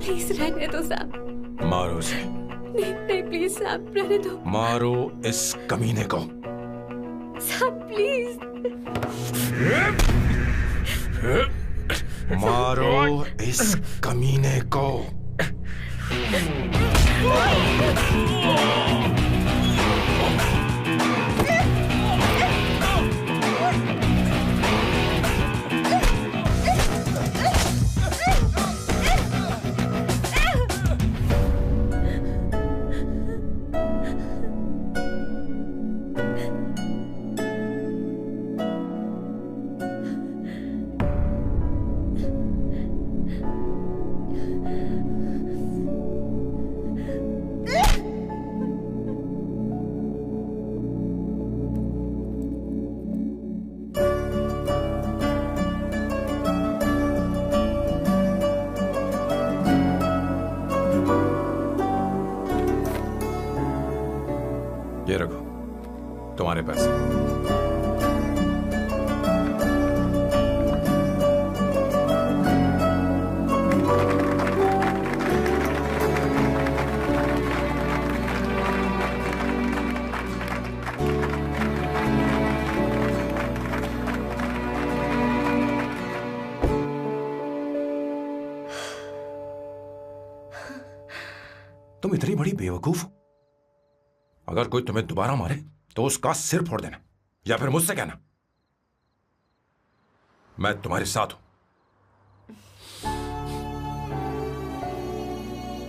प्लीज रहने दो सैम। मारो उसे। नहीं प्लीज सैम रहने दो। मारो इस कमीने को। Sam please. मारो इस कमीने को। ये रखो तुम्हारे पैसे। तुम इतनी बड़ी बेवकूफ हो। अगर कोई तुम्हें दोबारा मारे तो उसका सिर फोड़ देना, या फिर मुझसे कहना मैं तुम्हारे साथ हूं।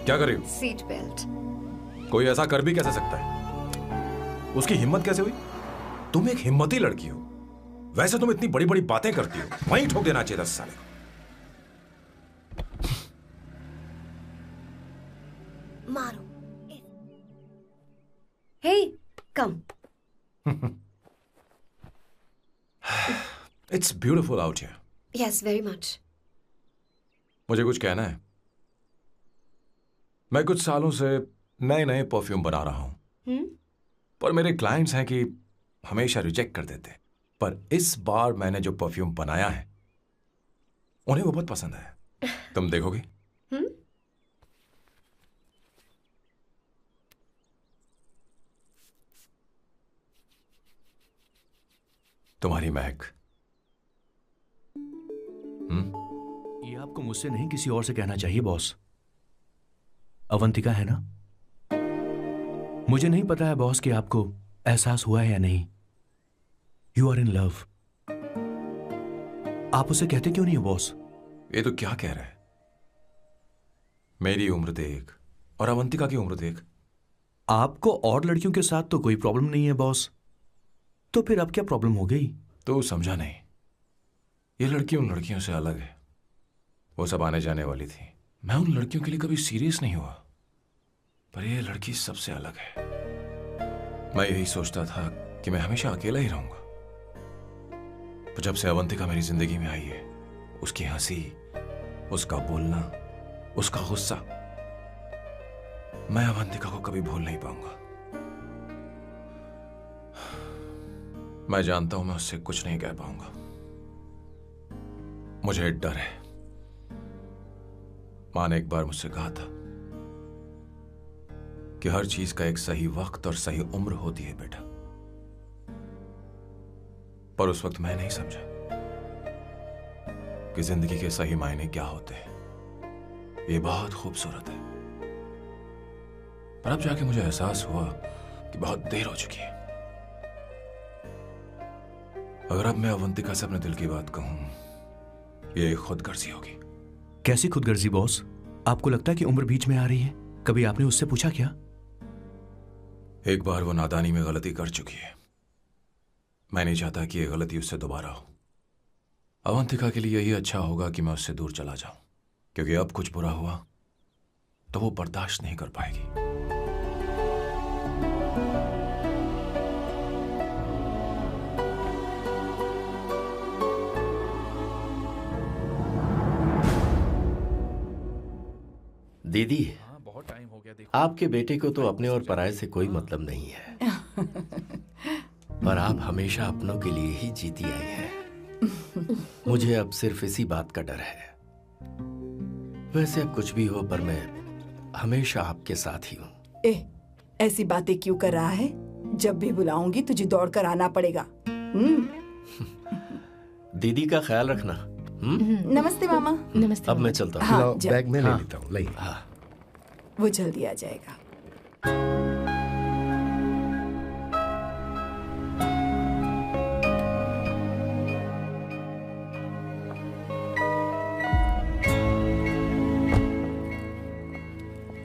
क्या कर रही हो? Seat belt. कोई ऐसा कर भी कैसे सकता है? उसकी हिम्मत कैसे हुई? तुम एक हिम्मती लड़की हो, वैसे तुम इतनी बड़ी बड़ी बातें करती हो, वहीं ठोक देना चाहिए 10 साल को। मारो। Hey, come. It's beautiful out here. Yes, very much. मुझे कुछ कहना है। मैं कुछ सालों से नए नए परफ्यूम बना रहा हूं, पर मेरे क्लाइंट्स हैं कि हमेशा रिजेक्ट कर देते। पर इस बार मैंने जो परफ्यूम बनाया है उन्हें वो बहुत पसंद आया। तुम देखोगे? तुम्हारी महक। ये आपको मुझसे नहीं किसी और से कहना चाहिए बॉस। अवंतिका है ना? मुझे नहीं पता है बॉस कि आपको एहसास हुआ है या नहीं। You are in love. आप उसे कहते क्यों नहीं हो बॉस? ये तो क्या कह रहा है? मेरी उम्र देख और अवंतिका की उम्र देख। आपको और लड़कियों के साथ तो कोई प्रॉब्लम नहीं है बॉस, तो फिर अब क्या प्रॉब्लम हो गई? तो समझा नहीं। ये लड़की उन लड़कियों से अलग है। वो सब आने जाने वाली थी। मैं उन लड़कियों के लिए कभी सीरियस नहीं हुआ, पर ये लड़की सबसे अलग है। मैं यही सोचता था कि मैं हमेशा अकेला ही रहूंगा, पर जब से अवंतिका मेरी जिंदगी में आई है, उसकी हंसी, उसका बोलना, उसका गुस्सा, मैं अवंतिका को कभी भूल नहीं पाऊंगा। मैं जानता हूं मैं उससे कुछ नहीं कह पाऊंगा। मुझे डर है। मां ने एक बार मुझसे कहा था कि हर चीज का एक सही वक्त और सही उम्र होती है बेटा, पर उस वक्त मैं नहीं समझा कि जिंदगी के सही मायने क्या होते हैं। ये बहुत खूबसूरत है, पर अब जाके मुझे एहसास हुआ कि बहुत देर हो चुकी है। अगर अब मैं अवंतिका से अपने दिल की बात कहूं, ये खुदगर्जी होगी। कैसी खुदगर्जी बॉस? आपको लगता है कि उम्र बीच में आ रही है? कभी आपने उससे पूछा क्या? एक बार वो नादानी में गलती कर चुकी है। मैं नहीं चाहता कि ये गलती उससे दोबारा हो। अवंतिका के लिए यही अच्छा होगा कि मैं उससे दूर चला जाऊं, क्योंकि अब कुछ बुरा हुआ तो वो बर्दाश्त नहीं कर पाएगी। दीदी, बहुत टाइम हो गया। आपके बेटे को तो अपने और पराये से कोई मतलब नहीं है, पर आप हमेशा अपनों के लिए ही जीती आई हैं। मुझे अब सिर्फ इसी बात का डर है। वैसे अब कुछ भी हो, पर मैं हमेशा आपके साथ ही हूँ। ऐसी बातें क्यों कर रहा है? जब भी बुलाऊंगी तुझे दौड़कर आना पड़ेगा। दीदी का ख्याल रखना। नमस्ते मामा। नमस्ते। अब मैं चलता हूँ। हाँ, बैग में ले लेता हूँ। लाइए। हाँ, वो जल्दी आ जाएगा।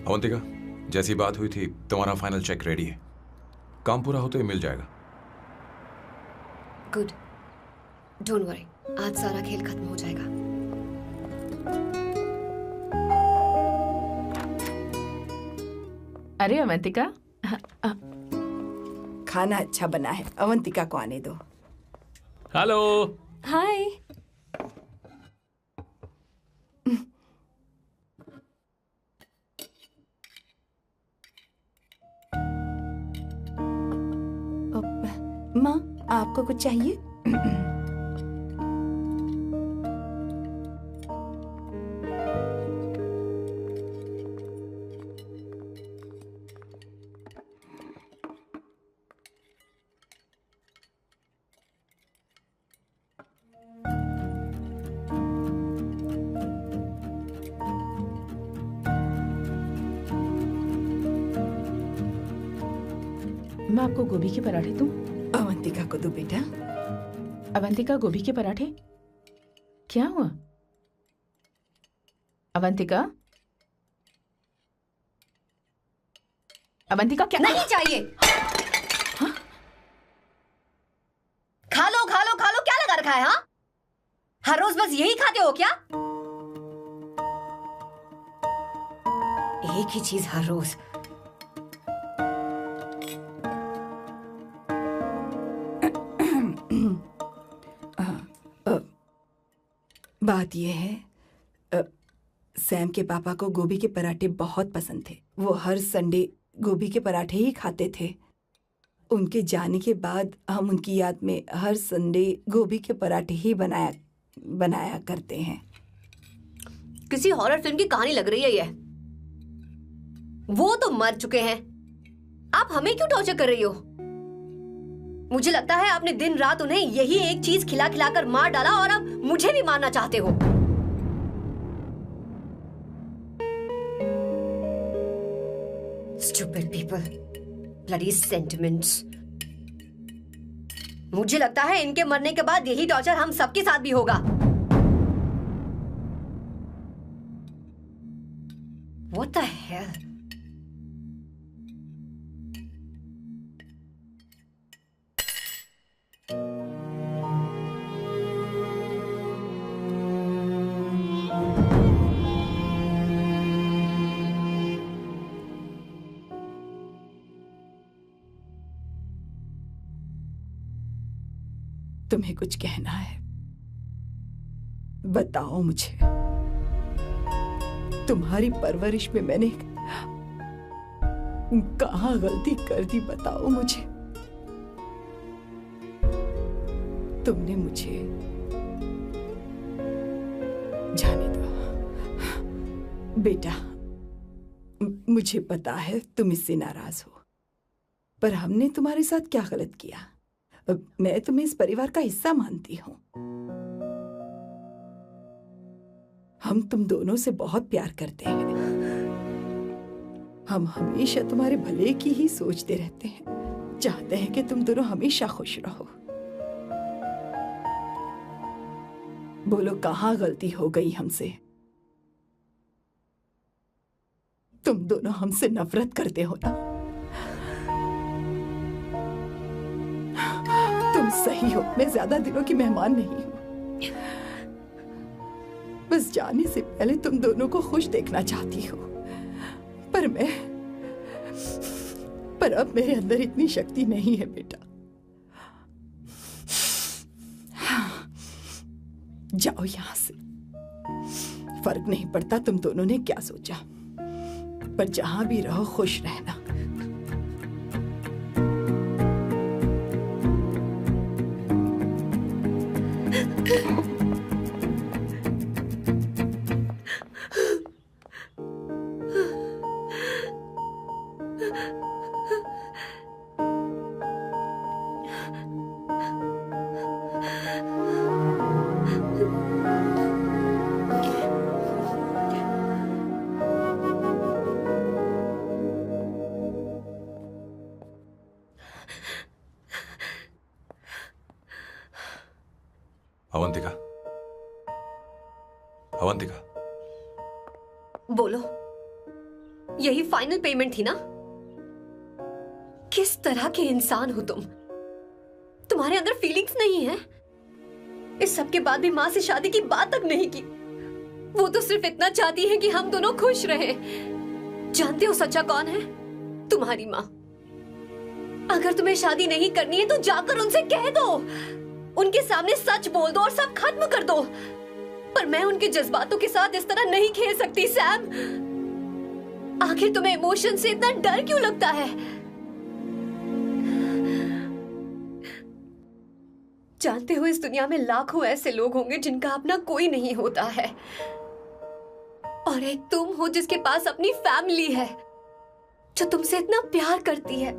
अवंतिका, जैसी बात हुई थी तुम्हारा फाइनल चेक रेडी है। काम पूरा हो तो ये मिल जाएगा। गुड, डोंट वरी, आज सारा खेल खत्म हो जाएगा। अरे अवंतिका, खाना अच्छा बना है। अवंतिका को आने दो। हेलो। हाय। माँ, आपको कुछ चाहिए? मैं आपको गोभी के पराठे दूं? अवंतिका को दो बेटा। अवंतिका, गोभी के पराठे? क्या हुआ अवंतिका? अवंतिका क्या? नहीं चाहिए। हाँ? खा लो खा लो खा लो, क्या लगा रखा है? हाँ, हर रोज बस यही खाते हो क्या? एक ही चीज हर रोज। बात यह है, सैम के पापा को गोभी के पराठे बहुत पसंद थे। वो हर संडे गोभी के पराठे ही खाते थे। उनके जाने के बाद हम उनकी याद में हर संडे गोभी के पराठे ही बनाया करते हैं। किसी हॉरर फिल्म की कहानी लग रही है ये। वो तो मर चुके हैं, आप हमें क्यों टॉर्चर कर रही हो? मुझे लगता है आपने दिन रात उन्हें यही एक चीज खिला खिला कर मार डाला और अब मुझे भी मारना चाहते हो। Stupid people, bloody sentiments। मुझे लगता है इनके मरने के बाद यही टॉर्चर हम सबके साथ भी होगा। What the hell? तुम्हें कुछ कहना है? बताओ मुझे। तुम्हारी परवरिश में मैंने कहाँ गलती कर दी, बताओ मुझे। तुमने मुझे जाने दो बेटा। मुझे पता है तुम इससे नाराज हो, पर हमने तुम्हारे साथ क्या गलत किया? मैं तुम्हें इस परिवार का हिस्सा मानती हूं। हम तुम दोनों से बहुत प्यार करते हैं। हम हमेशा तुम्हारे भले की ही सोचते रहते हैं, चाहते हैं कि तुम दोनों हमेशा खुश रहो। बोलो कहाँ गलती हो गई हमसे? तुम दोनों हमसे नफरत करते हो ना? तुम सही हो, मैं ज्यादा दिनों की मेहमान नहीं हूं। बस जाने से पहले तुम दोनों को खुश देखना चाहती हो, पर अब मेरे अंदर इतनी शक्ति नहीं है बेटा। जाओ यहां से। फर्क नहीं पड़ता तुम दोनों ने क्या सोचा, पर जहां भी रहो खुश रहना। अवंतिका, अवंतिका, बोलो, यही फाइनल पेमेंट थी ना? किस तरह के इंसान हो तुम? तुम्हारे अंदर फीलिंग्स नहीं है? इस सब के बाद भी माँ से शादी की बात तक नहीं की। वो तो सिर्फ इतना चाहती है कि हम दोनों खुश रहें। जानते हो सच्चा कौन है? तुम्हारी माँ। अगर तुम्हें शादी नहीं करनी है तो जाकर उनसे कह दो, उनके सामने सच बोल दो और सब खत्म कर दो। पर मैं उनके जज्बातों के साथ इस तरह नहीं खेल सकती सैम। आखिर तुम्हें इमोशन से इतना डर क्यों लगता है? जानते हो इस दुनिया में लाखों ऐसे लोग होंगे जिनका अपना कोई नहीं होता है, और एक तुम हो जिसके पास अपनी फैमिली है जो तुमसे इतना प्यार करती है,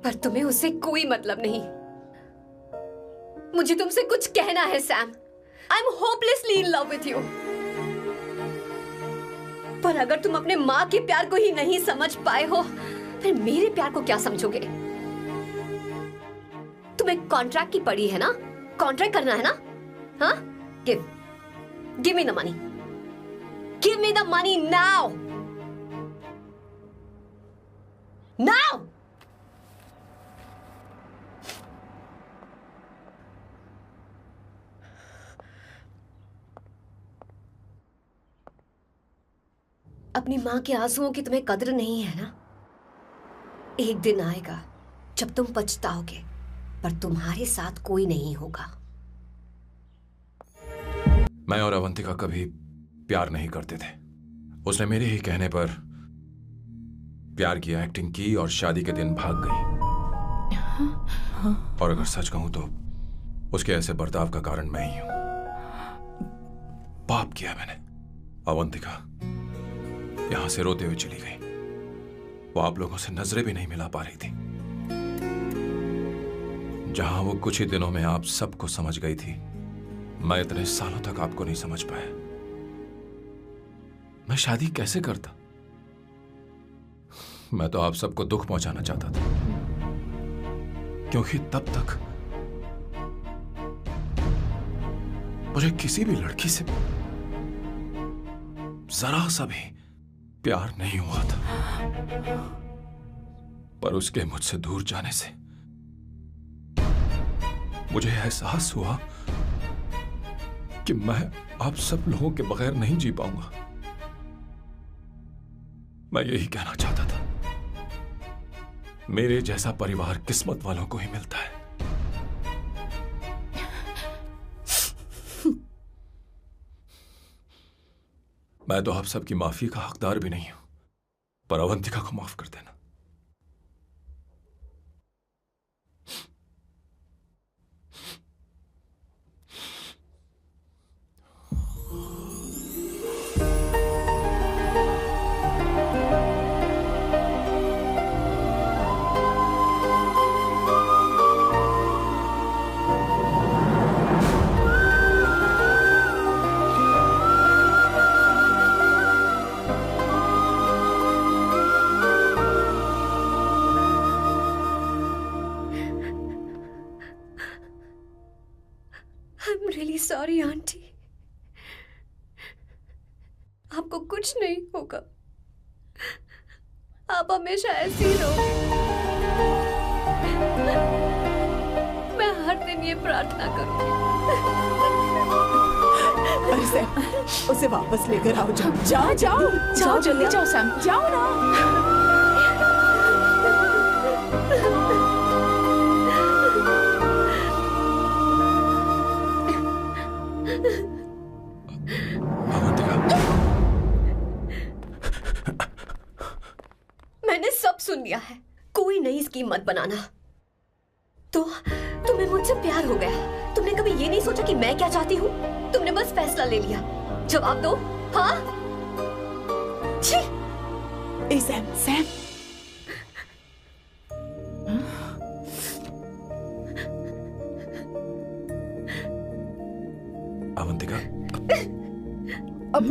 पर तुम्हें उससे कोई मतलब नहीं। मुझे तुमसे कुछ कहना है Sam. I am hopelessly in love with you. पर अगर तुम अपने माँ के प्यार को ही नहीं समझ पाए हो, फिर मेरे प्यार को क्या समझोगे? तुम्हें कॉन्ट्रैक्ट की पड़ी है ना? कॉन्ट्रैक्ट करना है ना? हाँ? Give me the money. Give me the money now. Now. अपनी मां के आंसुओं की तुम्हें कद्र नहीं है ना? एक दिन आएगा जब तुम पछताओगे, पर तुम्हारे साथ कोई नहीं होगा। मैं और अवंतिका कभी प्यार नहीं करते थे। उसने मेरे ही कहने पर प्यार की एक्टिंग की और शादी के दिन भाग गई। और अगर सच कहूं तो उसके ऐसे बर्ताव का कारण मैं ही हूं। पाप किया मैंने। अवंतिका यहां से रोते हुए चली गई। वो आप लोगों से नजरें भी नहीं मिला पा रही थी। जहां वो कुछ ही दिनों में आप सबको समझ गई थी, मैं इतने सालों तक आपको नहीं समझ पाया। मैं शादी कैसे करता? मैं तो आप सबको दुख पहुंचाना चाहता था, क्योंकि तब तक मुझे किसी भी लड़की से जरा सा भी प्यार नहीं हुआ था। पर उसके मुझसे दूर जाने से मुझे एहसास हुआ कि मैं आप सब लोगों के बगैर नहीं जी पाऊंगा। मैं यही कहना चाहता था, मेरे जैसा परिवार किस्मत वालों को ही मिलता है। मैं तो आप सबकी माफी का हकदार भी नहीं हूं, पर अवंतिका को माफ कर देना। सॉरी आंटी, आपको कुछ नहीं होगा। आप हमेशा ऐसी ही रहोगे। मैं हर दिन ये प्रार्थना करूंगी। उसे वापस लेकर आओ। जाओ जाओ जाओ जल्दी जाओ सैम, जाओ ना। मैंने सब सुन लिया है। कोई नई स्कीम मत बनाना। तो तुम्हें मुझसे प्यार हो गया। तुमने कभी ये नहीं सोचा कि मैं क्या चाहती हूँ? तुमने बस फैसला ले लिया। जवाब दो। हाँ? छी। सैम सैम अवंतिका अब